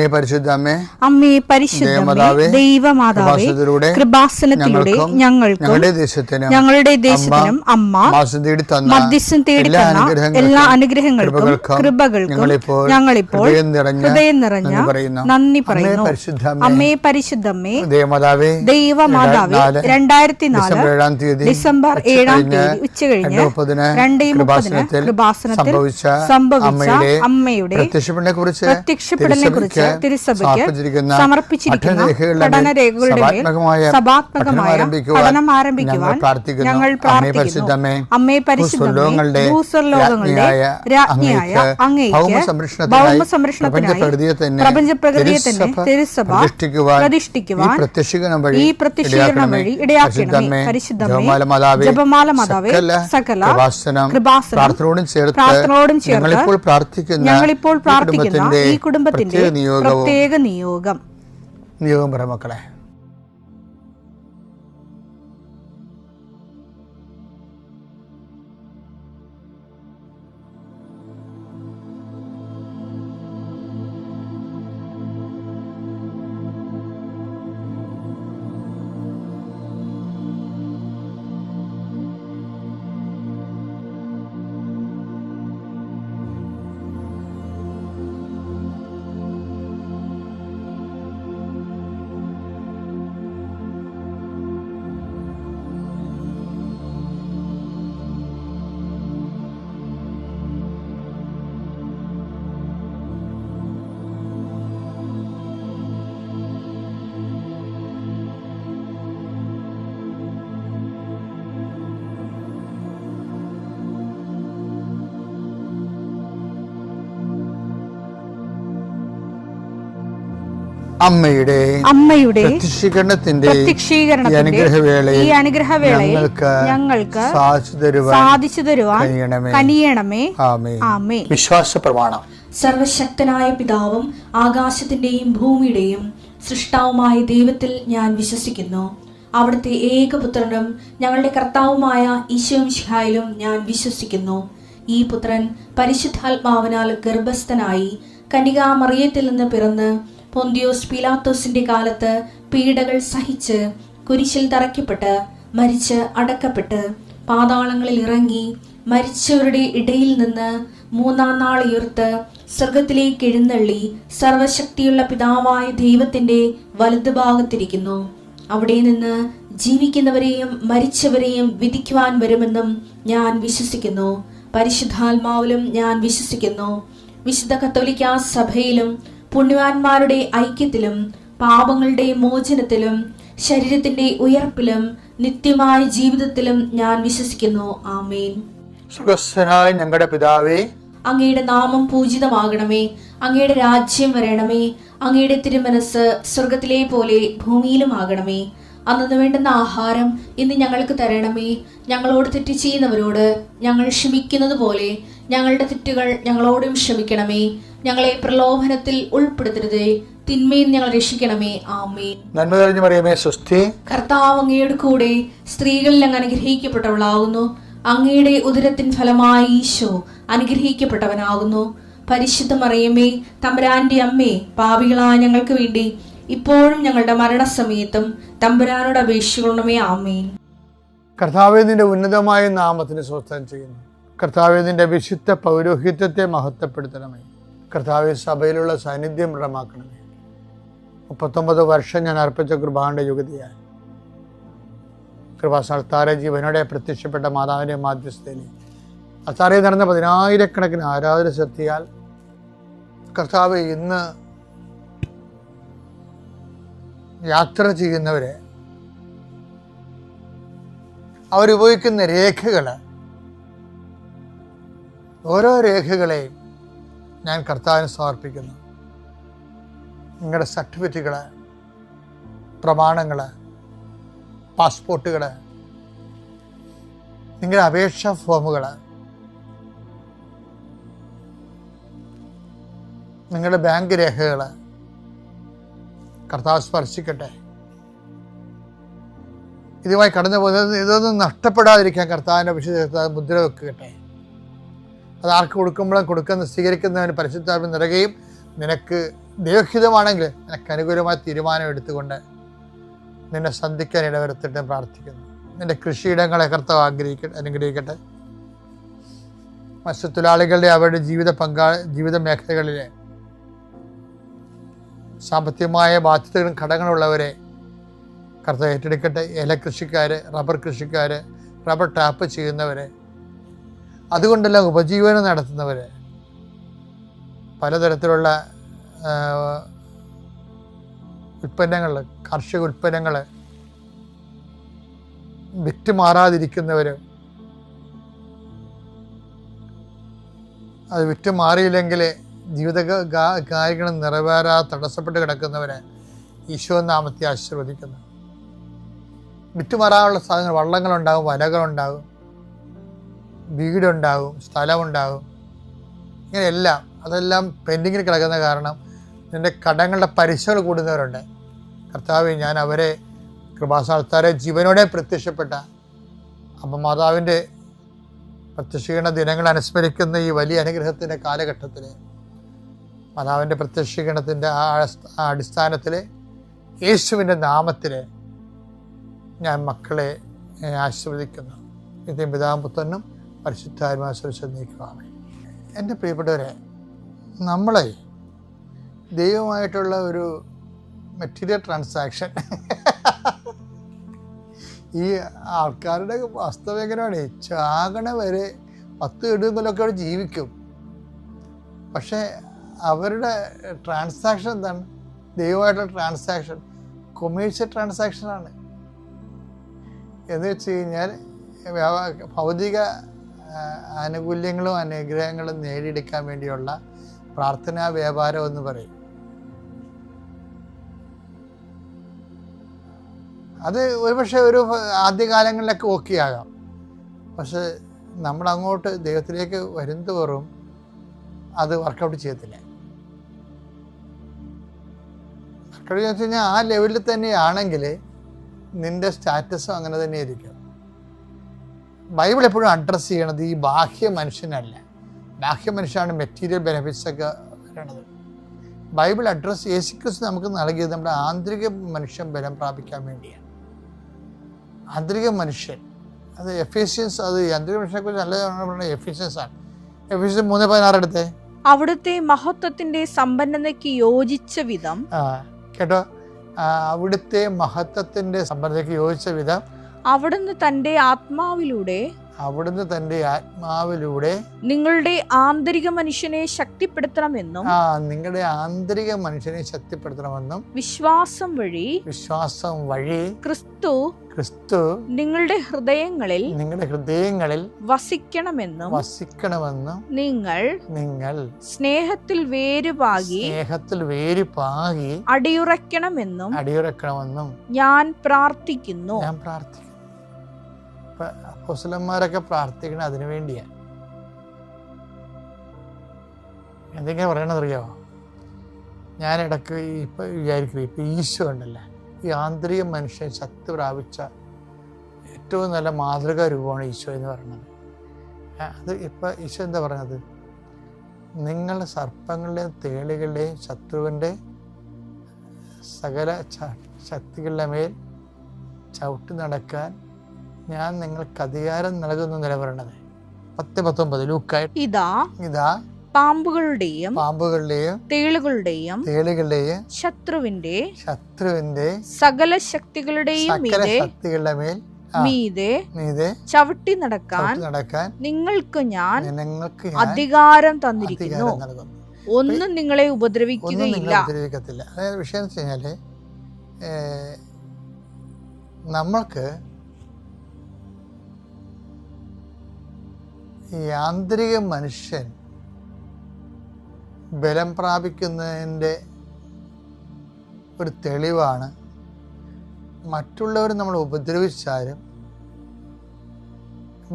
അമ്മേ പരിശുദ്ധ അമ്മേ, അമ്മേ പരിശുദ്ധ ദൈവമാതാവേ, കൃപാസനത്തിലൂടെ ഞങ്ങൾക്കും ഞങ്ങളുടെ ദേശത്തിനും അമ്മ മധ്യസ്ഥം തേടി തന്ന എല്ലാ അനുഗ്രഹങ്ങൾക്കും കൃപകൾക്കും ഞങ്ങളിപ്പോൾ ഹൃദയം നിറഞ്ഞ നന്ദി പറയുന്നു. അമ്മേ പരിശുദ്ധമ്മേ ദൈവമാതാവേ, 2004 ഡിസംബർ 7 ഉച്ചകഴിഞ്ഞ് 2:30 കൃപാസനത്തിൽ സംഭവിച്ച അമ്മയുടെ പ്രത്യക്ഷപ്പെടലിനെ കുറിച്ച് തിരുസഭയ്ക്ക് സമർപ്പിച്ചിരിക്കുന്ന പഠനരേഖകളുടെ മേൽ സഭാത്മകമായ പഠനം ആരംഭിക്കുവാൻ ഞങ്ങൾ പ്രാർത്ഥിക്കുന്നു. അമ്മേ പരിശുദ്ധമേ, ഭൂസ്വർലോകങ്ങളുടെ രാജ്ഞിയായ അങ്ങേയ്ക്ക് ഭൗമസംരക്ഷണത്തിനായി പ്രപഞ്ചപ്രകൃതിയെ തന്നെ തിരുസഭ പ്രതിഷ്ഠിക്കുവാൻ ഈ പ്രത്യക്ഷീകരണം വഴി ഇടയാക്കണമേ. പരിശുദ്ധമേ, ജപമാല മാതാവേ, സകല കൃപാസനം പ്രാർത്ഥനയോടും ചേർത്ത് ഞങ്ങളിപ്പോൾ പ്രാർത്ഥിക്കുന്ന ഈ കുടുംബത്തിന്റെ പ്രത്യേക നിയോഗം പറ മക്കളെ. അമ്മയുടെ പ്രത്യക്ഷീകരണത്തിന്റെ ഈ അനുഗ്രഹവേളയിൽ ഞങ്ങൾക്ക് സാധിച്ചു തരുവാൻ കനിയണമേ. ആമേൻ. വിശ്വാസ പ്രമാണം. സർവശക്തനായ പിതാവും ആകാശത്തിന്റെയും ഭൂമിയുടെയും സൃഷ്ടാവുമായ ദൈവത്തിൽ ഞാൻ വിശ്വസിക്കുന്നു. അവിടുത്തെ ഏകപുത്രനും ഞങ്ങളുടെ കർത്താവുമായ ഈശോമിശിഹായിലും ഞാൻ വിശ്വസിക്കുന്നു. ഈ പുത്രൻ പരിശുദ്ധാത്മാവിനാൽ ഗർഭസ്ഥനായി കന്യകാമറിയത്തിൽ നിന്ന് പിറന്ന് പൊന്തിയോസ് പീലാത്തോസിന്റെ കാലത്ത് പീഡകൾ സഹിച്ച് കുരിശിൽ തറയ്ക്കപ്പെട്ട് മരിച്ച് അടക്കപ്പെട്ട് പാതാളങ്ങളിൽ ഇറങ്ങി മരിച്ചവരുടെ ഇടയിൽ നിന്ന് 3-ാം നാൾ ഉയർത്ത് സ്വർഗത്തിലേക്ക് എഴുന്നള്ളി സർവശക്തിയുള്ള പിതാവായ ദൈവത്തിന്റെ വലതുഭാഗത്തിരിക്കുന്നു. അവിടെ നിന്ന് ജീവിക്കുന്നവരെയും മരിച്ചവരെയും വിധിക്കുവാൻ വരുമെന്നും ഞാൻ വിശ്വസിക്കുന്നു. പരിശുദ്ധാത്മാവിലും ഞാൻ വിശ്വസിക്കുന്നു. വിശുദ്ധ കത്തോലിക്കാ സഭയിലും പുണ്യവാന്മാരുടെ ഐക്യത്തിലും പാപങ്ങളുടെ മോചനത്തിലും ശരീരത്തിന്റെ ഉയർപ്പിലും നിത്യമായ ജീവിതത്തിലും ഞാൻ വിശ്വസിക്കുന്നു. ആമേൻ. സുഖസ്ഥനായ ഞങ്ങളുടെ പിതാവേ, അങ്ങയുടെ നാമം പൂജിതമാകണമേ. അങ്ങയുടെ രാജ്യം വരണമേ. അങ്ങയുടെ തിരുമനസ് സ്വർഗത്തിലെ പോലെ ഭൂമിയിലും ആകണമേ. അന്നു വേണ്ടുന്ന ആഹാരം ഇന്ന് ഞങ്ങൾക്ക് തരണമേ. ഞങ്ങളോട് തെറ്റ് ചെയ്യുന്നവരോട് ഞങ്ങൾ ക്ഷമിക്കുന്നത് പോലെ ഞങ്ങളുടെ തെറ്റുകൾ ഞങ്ങളോടും ക്ഷമിക്കണമേ. ഞങ്ങളെ പ്രലോഭനത്തിൽ ഉൾപ്പെടുത്തരുതേ, തിന്മയിൽ ഞങ്ങൾ രക്ഷിക്കണമേ. ആമേൻ. നന്മ നിറഞ്ഞ മറിയമേ, സ്വസ്തി. കർത്താവ് അങ്ങയുടെ കൂടെ സ്ത്രീകളിൽ അങ്ങ് അനുഗ്രഹിക്കപ്പെട്ടവളാകുന്നു. അങ്ങയുടെ ഉദരത്തിൻ ഫലമായി ഈശോ അനുഗ്രഹിക്കപ്പെട്ടവനാകുന്നു. പരിശുദ്ധ മറിയമേ, തമ്പുരാന്റെ അമ്മേ, പാപികളായ ഞങ്ങൾക്ക് വേണ്ടി ഇപ്പോഴും ഞങ്ങളുടെ മരണസമയത്തും തമ്പുരാനോട് അപേക്ഷിക്കണമേ. ആമേൻ. കർത്താവേ, നിന്റെ ഉന്നതമായ നാമത്തിന് സ്വസ്ഥം ചെയ്യുന്നു. കർത്താവേ, നിന്റെ വിശുദ്ധ പൗരോഹിത്യത്തെ മഹത്വപ്പെടുത്തണമേ. കർത്താവേ, സഭയിലുള്ള സാന്നിധ്യം ദൃഢമാക്കണമേ. 39 വർഷം ഞാൻ അർപ്പിച്ച കൃപാന്റെ യുഗതിയായി കൃപാസ്ഥാന ജീവനോടെ പ്രത്യക്ഷപ്പെട്ട മാതാവിന്റെ മാധ്യസ്ഥയിൽ അത്താറയിൽ നടന്ന 10,000-കണക്കിന് ആരാധന ശക്തിയാൽ കർത്താവ് ഇന്ന് യാത്ര ചെയ്യുന്നവരെ അവരുപയോഗിക്കുന്ന രേഖകൾ, ഓരോ രേഖകളെയും ഞാൻ കർത്താവിന് സമർപ്പിക്കുന്നു. നിങ്ങളുടെ സർട്ടിഫിക്കറ്റുകൾ, പ്രമാണങ്ങൾ, പാസ്പോർട്ടുകൾ, നിങ്ങളുടെ അപേക്ഷാ ഫോമുകൾ, നിങ്ങളുടെ ബാങ്ക് രേഖകൾ കർത്താവ് സ്പർശിക്കട്ടെ. ഇതുമായി കടന്നു പോകുന്നത് ഇതൊന്നും നഷ്ടപ്പെടാതിരിക്കാൻ കർത്താവിൻ്റെ വിശുദ്ധ മുദ്ര വെക്കട്ടെ. അത് ആർക്ക് കൊടുക്കുമ്പോഴും സ്വീകരിക്കുന്നവന് പരിശുദ്ധാത്മ നിറയുകയും നിനക്ക് ദൈവഹിതമാണെങ്കിൽ നിനക്ക് അനുകൂലമായ തീരുമാനം എടുത്തുകൊണ്ട് നിന്നെ സന്ധിക്കാൻ ഇടവരുത്തിട്ട് പ്രാർത്ഥിക്കുന്നു. നിന്റെ കൃഷിയിടങ്ങളെ കർത്താവ് അനുഗ്രഹിക്കട്ടെ. മത്സ്യത്തൊഴിലാളികളുടെ അവരുടെ ജീവിത മേഖലകളിലെ സാമ്പത്തികമായ ബാധ്യതകളും ഘടകങ്ങളുള്ളവരെ കർത്താവ് ഏറ്റെടുക്കട്ടെ. ഏലകൃഷിക്കാർ, റബ്ബർ കൃഷിക്കാർ, റബ്ബർ ടാപ്പ് ചെയ്യുന്നവരെ, അതുകൊണ്ടെല്ലാം ഉപജീവനം നടത്തുന്നവരെ, പലതരത്തിലുള്ള ഉൽപ്പന്നങ്ങൾ, കാർഷിക ഉൽപ്പന്നങ്ങൾ വിറ്റുമാറാതിരിക്കുന്നവർ, അത് വിറ്റുമാറിയില്ലെങ്കിൽ ജീവിത കാര്യങ്ങൾ നിറവേറാതെ തടസ്സപ്പെട്ട് കിടക്കുന്നവരെ ഈശോ നാമത്തെ ആശീർവദിക്കുന്നു. വിറ്റുമാറാനുള്ള സാധനങ്ങൾ, വള്ളങ്ങളുണ്ടാകും, വലകളുണ്ടാകും, വീടുണ്ടാകും, സ്ഥലമുണ്ടാകും, ഇങ്ങനെയെല്ലാം അതെല്ലാം പെൻഡിങ്ങിൽ കിടക്കുന്ന കാരണം നിൻ്റെ കടങ്ങളുടെ പലിശകൾ കൂടുന്നവരുണ്ട്. കർത്താവേ, ഞാൻ അവരെ കൃപാസ്ഥാനത്താരെ ജീവനോടെ പ്രത്യക്ഷപ്പെട്ട അമ്മ മാതാവിൻ്റെ പ്രത്യക്ഷീകരണ ദിനങ്ങൾ അനുസ്മരിക്കുന്ന ഈ വലിയ അനുഗ്രഹത്തിൻ്റെ കാലഘട്ടത്തിൽ മാതാവിൻ്റെ പ്രത്യക്ഷീകരണത്തിൻ്റെ ആ അടിസ്ഥാനത്തിൽ യേശുവിൻ്റെ നാമത്തിൽ ഞാൻ മക്കളെ ആശീർവദിക്കുന്നു. ഇതേം പിതാവും പുത്രനും പരിശുദ്ധാത്മാവിനെ നീക്കുവാമേ. എൻ്റെ പ്രിയപ്പെട്ടവരെ, നമ്മളെ ദൈവമായിട്ടുള്ള ഒരു മെറ്റീരിയൽ ട്രാൻസാക്ഷൻ ഈ ആൾക്കാരുടെ വാസ്തവം എങ്ങനെയാണ്? ചാകണ വരെ 10-70 കൊല്ലമൊക്കെ അവിടെ ജീവിക്കും. പക്ഷേ അവരുടെ ട്രാൻസാക്ഷൻ എന്താണ്? ദൈവമായിട്ടുള്ള ട്രാൻസാക്ഷൻ കൊമേഴ്ഷ്യൽ ട്രാൻസാക്ഷനാണ്. എന്ന് വെച്ച് കഴിഞ്ഞാൽ ഭൗതിക ആനുകൂല്യങ്ങളും അനുഗ്രഹങ്ങളും നേടിയെടുക്കാൻ വേണ്ടിയുള്ള പ്രാർത്ഥനാ വ്യാപാരം എന്ന് പറയും. അത് ഒരുപക്ഷെ ഒരു ആദ്യകാലങ്ങളിലൊക്കെ ഓക്കെ ആകാം. പക്ഷെ നമ്മളങ്ങോട്ട് ദൈവത്തിലേക്ക് വരുന്തോറും അത് വർക്കൗട്ട് ചെയ്യത്തില്ല. വർക്കൗട്ട് എന്ന് വെച്ച് കഴിഞ്ഞാൽ ആ ലെവലിൽ തന്നെയാണെങ്കിൽ നിൻ്റെ സ്റ്റാറ്റസും അങ്ങനെ തന്നെ ആയിരിക്കും. ബൈബിൾ എപ്പോഴും അഡ്രസ്സ് ചെയ്യണത് ഈ ബാഹ്യ മനുഷ്യനല്ല. ബാഹ്യ മനുഷ്യനാണ് മെറ്റീരിയൽ ബെനിഫിറ്റ്സ് ഒക്കെ വരണത്. ബൈബിൾ അഡ്രസ്സ് യേശുക്രിസ്തു നമുക്ക് നൽകിയത് നമ്മുടെ ആന്തരിക മനുഷ്യൻ ബലം പ്രാപിക്കാൻ വേണ്ടിയാണ്. ആന്തരിക മനുഷ്യൻ, അത് എഫേഷ്യൻസ്, അത് ആന്തരിക മനുഷ്യനെ കുറിച്ച് നല്ല എഫേഷ്യൻസ് ആണ്. എഫേഷ്യൻസ് 3:16 എടുത്തേ. അവിടുത്തെ മഹത്വത്തിന്റെ സമ്പന്നതയ്ക്ക് യോജിച്ച വിധം, കേട്ടോ, അവിടുത്തെ മഹത്വത്തിന്റെ സമ്പന്നതയ്ക്ക് യോജിച്ച വിധം അവിടുന്ന് തന്റെ ആത്മാവിലൂടെ നിങ്ങളുടെ ആന്തരിക മനുഷ്യനെ ശക്തിപ്പെടുത്തണമെന്നും നിങ്ങളുടെ ആന്തരിക മനുഷ്യനെ ശക്തിപ്പെടുത്തണമെന്നും വിശ്വാസം വഴി ക്രിസ്തു നിങ്ങളുടെ ഹൃദയങ്ങളിൽ വസിക്കണമെന്നും നിങ്ങൾ സ്നേഹത്തിൽ വേരുപാകി അടിയുറക്കണമെന്നും ഞാൻ പ്രാർത്ഥിക്കുന്നു. അപ്പോസ്തലന്മാരൊക്കെ പ്രാർത്ഥിക്കണം അതിനു വേണ്ടിയാണ്. എന്തെങ്കിലും പറയണതറിയാമോ? ഞാൻ ഇടയ്ക്ക് ഇപ്പം വിചാരിക്കും, ഇപ്പം ഈശോ ഉണ്ടല്ലോ, ഈ ആന്തരിക മനുഷ്യൻ ശക്തി പ്രാപിച്ച ഏറ്റവും നല്ല മാതൃകാ രൂപമാണ് ഈശോ എന്ന് പറയുന്നത്. അത് ഇപ്പം ഈശോ എന്താ പറഞ്ഞത്? നിങ്ങൾ സർപ്പങ്ങളുടെയും തേളുകളുടെയും ശത്രുവിൻ്റെ സകല ശക്തികളുടെ മേൽ ചവിട്ടി നടക്കാൻ ഞാൻ നിങ്ങൾക്ക് അധികാരം നൽകുന്നു നിലപറയണത്. 10:19 ലൂക്കായി. ഇതാ പാമ്പുകളുടെയും തേളുകളുടെയും ശത്രുവിന്റെ സകല ശക്തികളുടെയും മീതെ ചവിട്ടി നടക്കാൻ നിങ്ങൾക്ക് ഞാൻ അധികാരം തന്നിരിക്കുന്നു. ഒന്നും നിങ്ങളെ ഉപദ്രവിക്കുകയില്ല. അതായത് വിഷയം എന്ന് വെച്ച് കഴിഞ്ഞാല് നമ്മൾക്ക് ഈ ആന്തരിക മനുഷ്യൻ ബലം പ്രാപിക്കുന്നതിൻ്റെ ഒരു തെളിവാണ് മറ്റുള്ളവർ നമ്മൾ ഉപദ്രവിച്ചാലും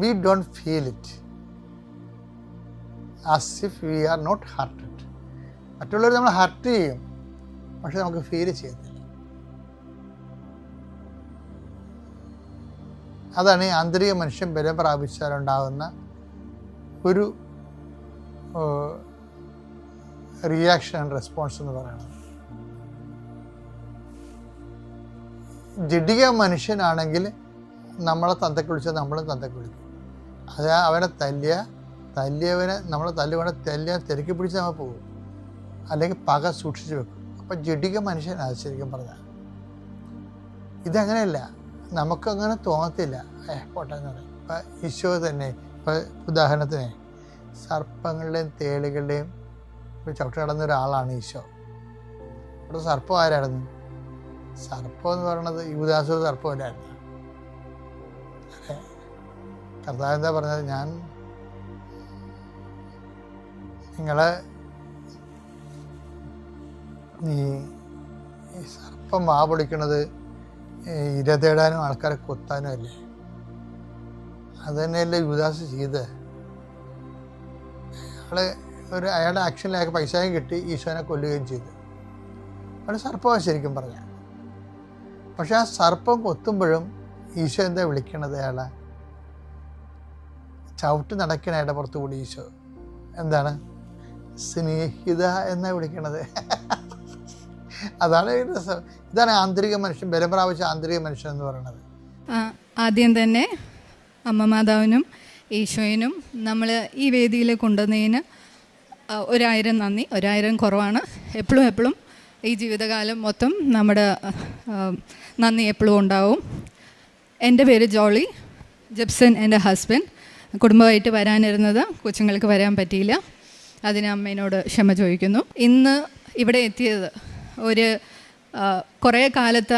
we don't feel it as if we are not hurted. മറ്റുള്ളവർ നമ്മൾ ഹർട്ട് ചെയ്യും, പക്ഷെ നമുക്ക് ഫീൽ ചെയ്യത്തില്ല. അതാണ് ഈ ആന്തരിക മനുഷ്യൻ ബലം പ്രാപിച്ചാലുണ്ടാകുന്ന ഒരു റിയാക്ഷൻ ആൻഡ് റെസ്പോൺസ് എന്ന് പറയുന്നത്. ജഡിക മനുഷ്യനാണെങ്കിൽ നമ്മളെ തന്തയ്ക്ക് വിളിച്ചാൽ നമ്മളും തന്തയ്ക്ക് വിളിക്കും. അത് അവനെ തല്ലിയവനെ നമ്മളെ തല്ലിയ തിരക്കി പിടിച്ച് നമ്മൾ പോകും, അല്ലെങ്കിൽ പക സൂക്ഷിച്ച് വെക്കും. അപ്പം ജഡിക മനുഷ്യനാണ് ശരിക്കും പറഞ്ഞാൽ. ഇതങ്ങനെയല്ല, നമുക്കങ്ങനെ തോന്നത്തില്ല, പോട്ടെ എന്ന് പറയും. ഇപ്പം ഈശോ തന്നെ, ഇപ്പം ഉദാഹരണത്തിന് സർപ്പങ്ങളുടെയും തേളുകളുടെയും ചവിട്ട് നടന്ന ഒരാളാണ് ഈശോ. ഇവിടെ സർപ്പം ആരായിരുന്നു? സർപ്പം എന്ന് പറയുന്നത് യൂദാസ് സർപ്പമല്ലായിരുന്നു. കർത്താവ് എന്താ പറഞ്ഞത്? ഞാൻ നിങ്ങളെ ഈ സർപ്പം വാ പൊളിക്കണത് ഇര തേടാനും ആൾക്കാരെ കൊത്താനും അല്ലേ? അത് തന്നെയല്ലേ യൂദാസ് ചെയ്ത്. അയാളുടെ ആക്ഷനിൽ അയാൾക്ക് പൈസയും കിട്ടി, ഈശോനെ കൊല്ലുകയും ചെയ്തു. അവിടെ സർപ്പമാണ് ശരിക്കും പറഞ്ഞാൽ. പക്ഷെ ആ സർപ്പം കൊത്തുമ്പോഴും ഈശോ എന്താ വിളിക്കണത്? അയാളെ ചവിട്ട് നടക്കണ അയാളുടെ പുറത്തു കൂടി ഈശോ എന്താണ്? സ്നേഹിത എന്നാ വിളിക്കണത്. അതാണ് രസം. ഇതാണ് ആന്തരിക മനുഷ്യൻ, ബലം പ്രാപിച്ച ആന്തരിക മനുഷ്യൻ എന്ന് പറയുന്നത്. ആദ്യം തന്നെ അമ്മ മാതാവിനും ഈശോയിനും നമ്മൾ ഈ വേദിയിൽ കൊണ്ടുവന്നതിന് 1000 നന്ദി. 1000 കുറവാണ്. എപ്പോഴും ഈ ജീവിതകാലം മൊത്തം നമ്മുടെ നന്ദി എപ്പോഴും ഉണ്ടാവും. എൻ്റെ പേര് ജോളി. ജെപ്സൺ എൻ്റെ ഹസ്ബൻഡ്. കുടുംബമായിട്ട് വരാനിരുന്നത്, കൊച്ചുങ്ങൾക്ക് വരാൻ പറ്റിയില്ല. അതിന് അമ്മേനോട് ക്ഷമ ചോദിക്കുന്നു. ഇന്ന് ഇവിടെ എത്തിയത് കുറേ കാലത്തെ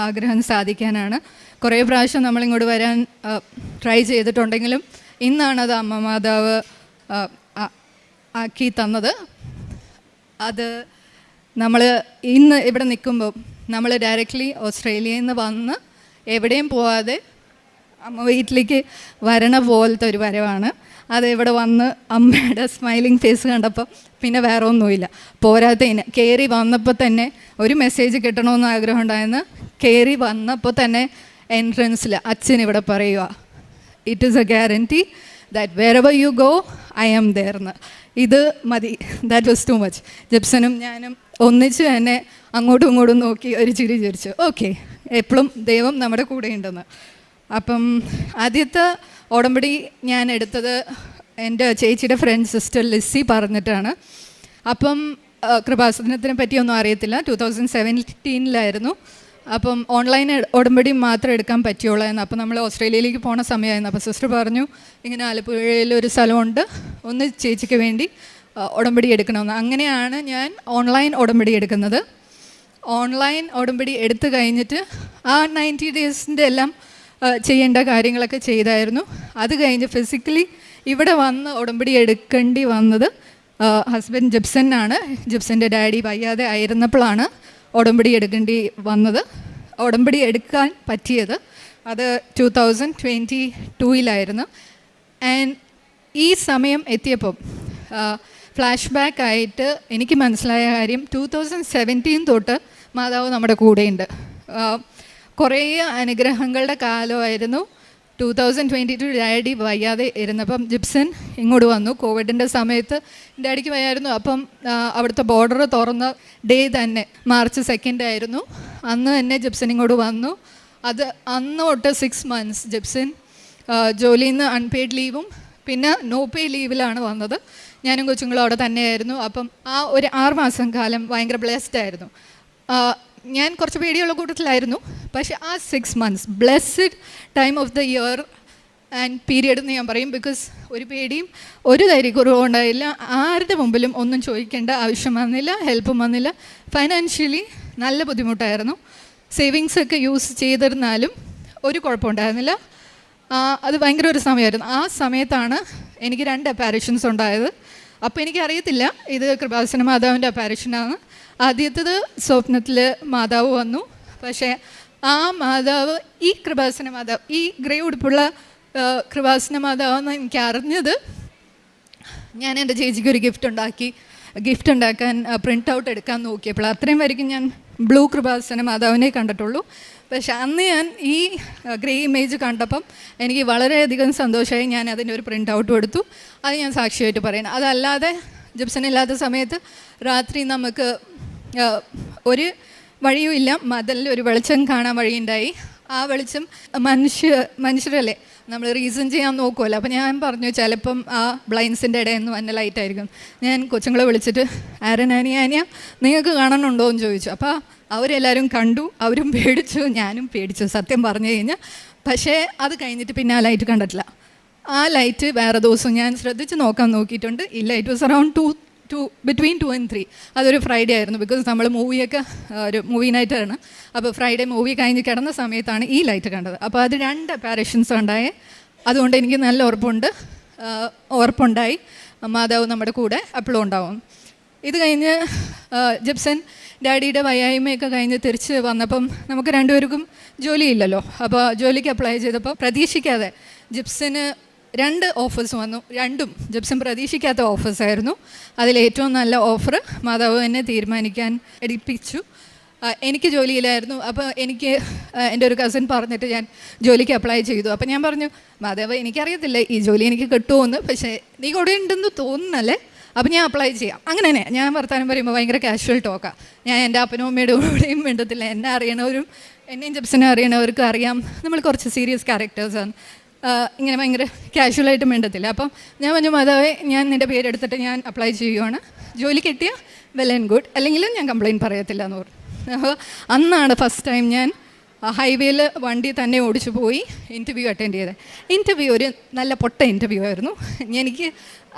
ആഗ്രഹം സാധിക്കാനാണ്. കുറേ പ്രാവശ്യം നമ്മളിങ്ങോട്ട് വരാൻ ട്രൈ ചെയ്തിട്ടുണ്ടെങ്കിലും ഇന്നാണത് അമ്മ മാതാവ് ആക്കി തന്നത്. അത് നമ്മൾ ഇന്ന് ഇവിടെ നിൽക്കുമ്പോൾ നമ്മൾ ഡയറക്റ്റ്ലി ഓസ്ട്രേലിയയിൽ നിന്ന് വന്ന് എവിടെയും പോവാതെ അമ്മ വീട്ടിലേക്ക് വരണ പോലത്തെ ഒരു വരവാണ്. അത് ഇവിടെ വന്ന് അമ്മയുടെ സ്മൈലിംഗ് ഫേസ് കണ്ടപ്പോൾ പിന്നെ വേറെ ഒന്നുമില്ല. പോരാത്തതിന് കയറി വന്നപ്പോൾ തന്നെ ഒരു മെസ്സേജ് കിട്ടണമെന്ന് ആഗ്രഹം ഉണ്ടായിരുന്നു. കയറി വന്നപ്പോൾ തന്നെ എൻട്രൻസിൽ അച്ഛൻ ഇവിടെ പറയുക, it is a guarantee that wherever you go I am there എന്ന്. ഇത് മതി, ദാറ്റ് വാസ് ടു മച്ച്. ജെപ്സനും ഞാനും ഒന്നിച്ച് തന്നെ അങ്ങോട്ടും ഇങ്ങോട്ടും നോക്കി ഒരു ചിരി ചിരിച്ചു. ഓക്കെ, എപ്പോഴും ദൈവം നമ്മുടെ കൂടെ ഉണ്ടെന്ന്. അപ്പം ആദ്യത്തെ ഉടമ്പടി ഞാൻ എടുത്തത് എൻ്റെ ചേച്ചിയുടെ ഫ്രണ്ട് സിസ്റ്റർ ലിസ്സി പറഞ്ഞിട്ടാണ്. അപ്പം കൃപാസനത്തിനെ പറ്റിയൊന്നും അറിയത്തില്ല. 2017 അപ്പം ഓൺലൈൻ ഉടമ്പടി മാത്രം എടുക്കാൻ പറ്റുള്ളായിരുന്നു. അപ്പം നമ്മൾ ഓസ്ട്രേലിയയിലേക്ക് പോണ സമയമായിരുന്നു. അപ്പോൾ സിസ്റ്റർ പറഞ്ഞു, ഇങ്ങനെ ആലപ്പുഴയിൽ ഒരു സ്ഥലമുണ്ട്, ഒന്ന് ചേച്ചിക്ക് വേണ്ടി ഉടമ്പടി എടുക്കണമെന്ന്. അങ്ങനെയാണ് ഞാൻ ഓൺലൈൻ ഉടമ്പടി എടുക്കുന്നത്. ഓൺലൈൻ ഉടമ്പടി എടുത്തു കഴിഞ്ഞിട്ട് ആ 90 ഡേയ്സിൻ്റെ എല്ലാം ചെയ്യേണ്ട കാര്യങ്ങളൊക്കെ ചെയ്തായിരുന്നു. അത് കഴിഞ്ഞ് ഫിസിക്കലി ഇവിടെ വന്ന് ഉടമ്പടി എടുക്കേണ്ടി വന്നത് ഹസ്ബൻഡ് ജെപ്സനാണ്. ജെപ്സൻ്റെ ഡാഡി വയ്യാതെ ആയിരുന്നപ്പോഴാണ് ഉടമ്പടി എടുക്കേണ്ടി വന്നത്. ഉടമ്പടി എടുക്കാൻ പറ്റിയത് അത് 2022 ആൻഡ് ഈ സമയം എത്തിയപ്പം ഫ്ലാഷ് ബാക്ക് ആയിട്ട് എനിക്ക് മനസ്സിലായ കാര്യം, 2017 തൊട്ട് മാതാവ് നമ്മുടെ കൂടെയുണ്ട്. കുറേ അനുഗ്രഹങ്ങളുടെ കാലമായിരുന്നു. 2022 ഡാഡി വയ്യാതെ ഇരുന്നപ്പം ജിപ്സൺ ഇങ്ങോട്ട് വന്നു. കോവിഡിൻ്റെ സമയത്ത് ഡാഡിക്ക് വയ്യായിരുന്നു. അപ്പം അവിടുത്തെ ബോർഡർ തുറന്ന ഡേ തന്നെ March 2 ആയിരുന്നു. അന്ന് തന്നെ ജിപ്സൺ ഇങ്ങോട്ട് വന്നു. അത് അന്ന് തൊട്ട് 6 months ജിപ്സൺ ജോലിയിൽ നിന്ന് അൺപെയ്ഡ് ലീവും പിന്നെ നോ പേ ലീവിലാണ് വന്നത്. ഞാനും കൊച്ചുങ്ങളും അവിടെ തന്നെയായിരുന്നു. അപ്പം ആ ഒരു 6 മാസം കാലം ഭയങ്കര ബ്ലെസ്ഡ് ആയിരുന്നു. ഞാൻ കുറച്ച് പേടിയുള്ള കൂട്ടത്തിലായിരുന്നു. പക്ഷേ ആ 6 months blessed time of the year and period എന്ന് ഞാൻ പറയും. ബിക്കോസ് ഒരു പേടിയും ഒരു ധൈര്യക്കുറവും ഉണ്ടായില്ല. ആരുടെ മുമ്പിലും ഒന്നും ചോദിക്കേണ്ട ആവശ്യം വന്നില്ല, ഹെൽപ്പും വന്നില്ല. ഫൈനാൻഷ്യലി നല്ല ബുദ്ധിമുട്ടായിരുന്നു. സേവിങ്സൊക്കെ യൂസ് ചെയ്തിരുന്നാലും ഒരു കുഴപ്പമുണ്ടായിരുന്നില്ല. അത് ഭയങ്കര ഒരു സമയമായിരുന്നു. ആ സമയത്താണ് എനിക്ക് 2 അപ്പാരിഷൻസ് ഉണ്ടായത്. അപ്പോൾ എനിക്കറിയത്തില്ല ഇത് കൃപാസന മാതാവിൻ്റെ അപ്പാരിഷനാണ്. ആദ്യത്തേത് സ്വപ്നത്തിൽ മാതാവ് വന്നു. പക്ഷേ ആ മാതാവ് ഈ കൃപാസന മാതാവ്, ഈ ഗ്രേ ഉടുപ്പുള്ള കൃപാസന മാതാവെന്ന് എനിക്ക് അറിഞ്ഞത് ഞാൻ എൻ്റെ ചേച്ചിക്ക് ഒരു ഗിഫ്റ്റ് ഉണ്ടാക്കാൻ പ്രിൻ്റ് ഔട്ട് എടുക്കാൻ നോക്കിയപ്പോൾ. അത്രയും വരെയും ഞാൻ ബ്ലൂ കൃപാസന മാതാവിനെ കണ്ടിട്ടുള്ളൂ. പക്ഷെ അന്ന് ഞാൻ ഈ ഗ്രേ ഇമേജ് കണ്ടപ്പം എനിക്ക് വളരെയധികം സന്തോഷമായി. ഞാൻ അതിൻ്റെ ഒരു പ്രിൻ്റ് ഔട്ടും എടുത്തു. അത് ഞാൻ സാക്ഷിയായിട്ട് പറയണം. അതല്ലാതെ ജിപ്സൺ ഇല്ലാത്ത സമയത്ത് രാത്രി നമുക്ക് ഒരു വഴിയുമില്ല, മതിലിൽ ഒരു വെളിച്ചം കാണാൻ വഴിയുണ്ടായി. ആ വെളിച്ചം മനുഷ്യരല്ലേ, നമ്മൾ റീസൺ ചെയ്യാൻ നോക്കുമല്ലോ. അപ്പോൾ ഞാൻ പറഞ്ഞു ചിലപ്പം ആ ബ്ലൈൻഡ്സിൻ്റെ ഇടയിൽ നിന്ന് വന്ന ലൈറ്റായിരിക്കും. ഞാൻ കൊച്ചുങ്ങളെ വിളിച്ചിട്ട് ആനിയ നിങ്ങൾക്ക് കാണണമുണ്ടോ എന്ന് ചോദിച്ചു. അപ്പോൾ അവരെല്ലാവരും കണ്ടു, അവരും പേടിച്ചു, ഞാനും പേടിച്ചു സത്യം പറഞ്ഞു കഴിഞ്ഞാൽ. പക്ഷേ അത് കഴിഞ്ഞിട്ട് പിന്നെ ആ ലൈറ്റ് കണ്ടിട്ടില്ല. ആ ലൈറ്റ് വേറെ ദിവസം ഞാൻ ശ്രദ്ധിച്ച് നോക്കിയിട്ടുണ്ട്. ഇല്ല, it was around between 2 and 3. അതൊരു ഫ്രൈഡേ ആയിരുന്നു. ബിക്കോസ് നമ്മൾ മൂവിയൊക്കെ ഒരു മൂവി നൈറ്റാണ്. അപ്പോൾ ഫ്രൈഡേ മൂവി കഴിഞ്ഞ് കിടന്ന സമയത്താണ് ഈ ലൈറ്റ് കണ്ടത്. അപ്പോൾ അത് 2 അപ്പാരേഷൻസ് ഉണ്ടായേ. അതുകൊണ്ട് എനിക്ക് നല്ല ഉറപ്പുണ്ടായി മാതാവ് നമ്മുടെ കൂടെ അപ്പോഴും ഉണ്ടാവും. ഇത് കഴിഞ്ഞ് ജിപ്സൺ ഡാഡിയുടെ വയ്യായ്മയൊക്കെ കഴിഞ്ഞ് തിരിച്ച് വന്നപ്പം നമുക്ക് രണ്ടുപേർക്കും ജോലിയില്ലല്ലോ. അപ്പോൾ ജോലിക്ക് അപ്ലൈ ചെയ്തപ്പോൾ പ്രതീക്ഷിക്കാതെ ജിപ്സന് 2 ഓഫേഴ്സ് വന്നു. 2ഉം ജിപ്സൺ പ്രതീക്ഷിക്കാത്ത ഓഫേഴ്സായിരുന്നു. അതിലേറ്റവും നല്ല ഓഫർ മാതാവ് എന്നെ തീരുമാനിക്കാൻ എടുപ്പിച്ചു. എനിക്ക് ജോലിയിലായിരുന്നു. അപ്പോൾ എനിക്ക് എൻ്റെ ഒരു കസിൻ പറഞ്ഞിട്ട് ഞാൻ ജോലിക്ക് അപ്ലൈ ചെയ്തു. അപ്പോൾ ഞാൻ പറഞ്ഞു, മാതാവ് എനിക്കറിയത്തില്ല ഈ ജോലി എനിക്ക് കിട്ടുമെന്ന്, പക്ഷേ നീ കൂടെ ഉണ്ടെന്ന് തോന്നുന്നല്ലേ, അപ്പോൾ ഞാൻ അപ്ലൈ ചെയ്യാം. അങ്ങനെ തന്നെ ഞാൻ വർത്താനം പറയുമ്പോൾ ഭയങ്കര കാഷ്വൽ ടോക്കാണ്. ഞാൻ എൻ്റെ അപ്പനും അമ്മയുടെ കൂടെയും മിണ്ടത്തില്ല. എന്നെ അറിയണവരും എന്നെയും ജിപ്സിനെ അറിയണവർക്കും അറിയാം നമ്മൾ കുറച്ച് സീരിയസ് ക്യാരക്ടേഴ്സാണ്. ഇങ്ങനെ ഭയങ്കര കാഷ്വലായിട്ട് മിണ്ടത്തില്ല. അപ്പം ഞാൻ പറഞ്ഞു, മാതാവേ ഞാൻ നിൻ്റെ പേരെടുത്തിട്ട് ഞാൻ അപ്ലൈ ചെയ്യുവാണ്, ജോലി കിട്ടിയ വെൽ ആൻഡ് ഗുഡ്, അല്ലെങ്കിലും ഞാൻ കംപ്ലയിൻറ്റ് പറയത്തില്ല എന്ന് പറഞ്ഞു. അപ്പോൾ അന്നാണ് ഫസ്റ്റ് ടൈം ഞാൻ ഹൈവേയിൽ വണ്ടി തന്നെ ഓടിച്ചു പോയി ഇൻ്റർവ്യൂ അറ്റൻഡ് ചെയ്തത്. ഇൻ്റർവ്യൂ ഒരു നല്ല പൊട്ട ഇൻ്റർവ്യൂ ആയിരുന്നു.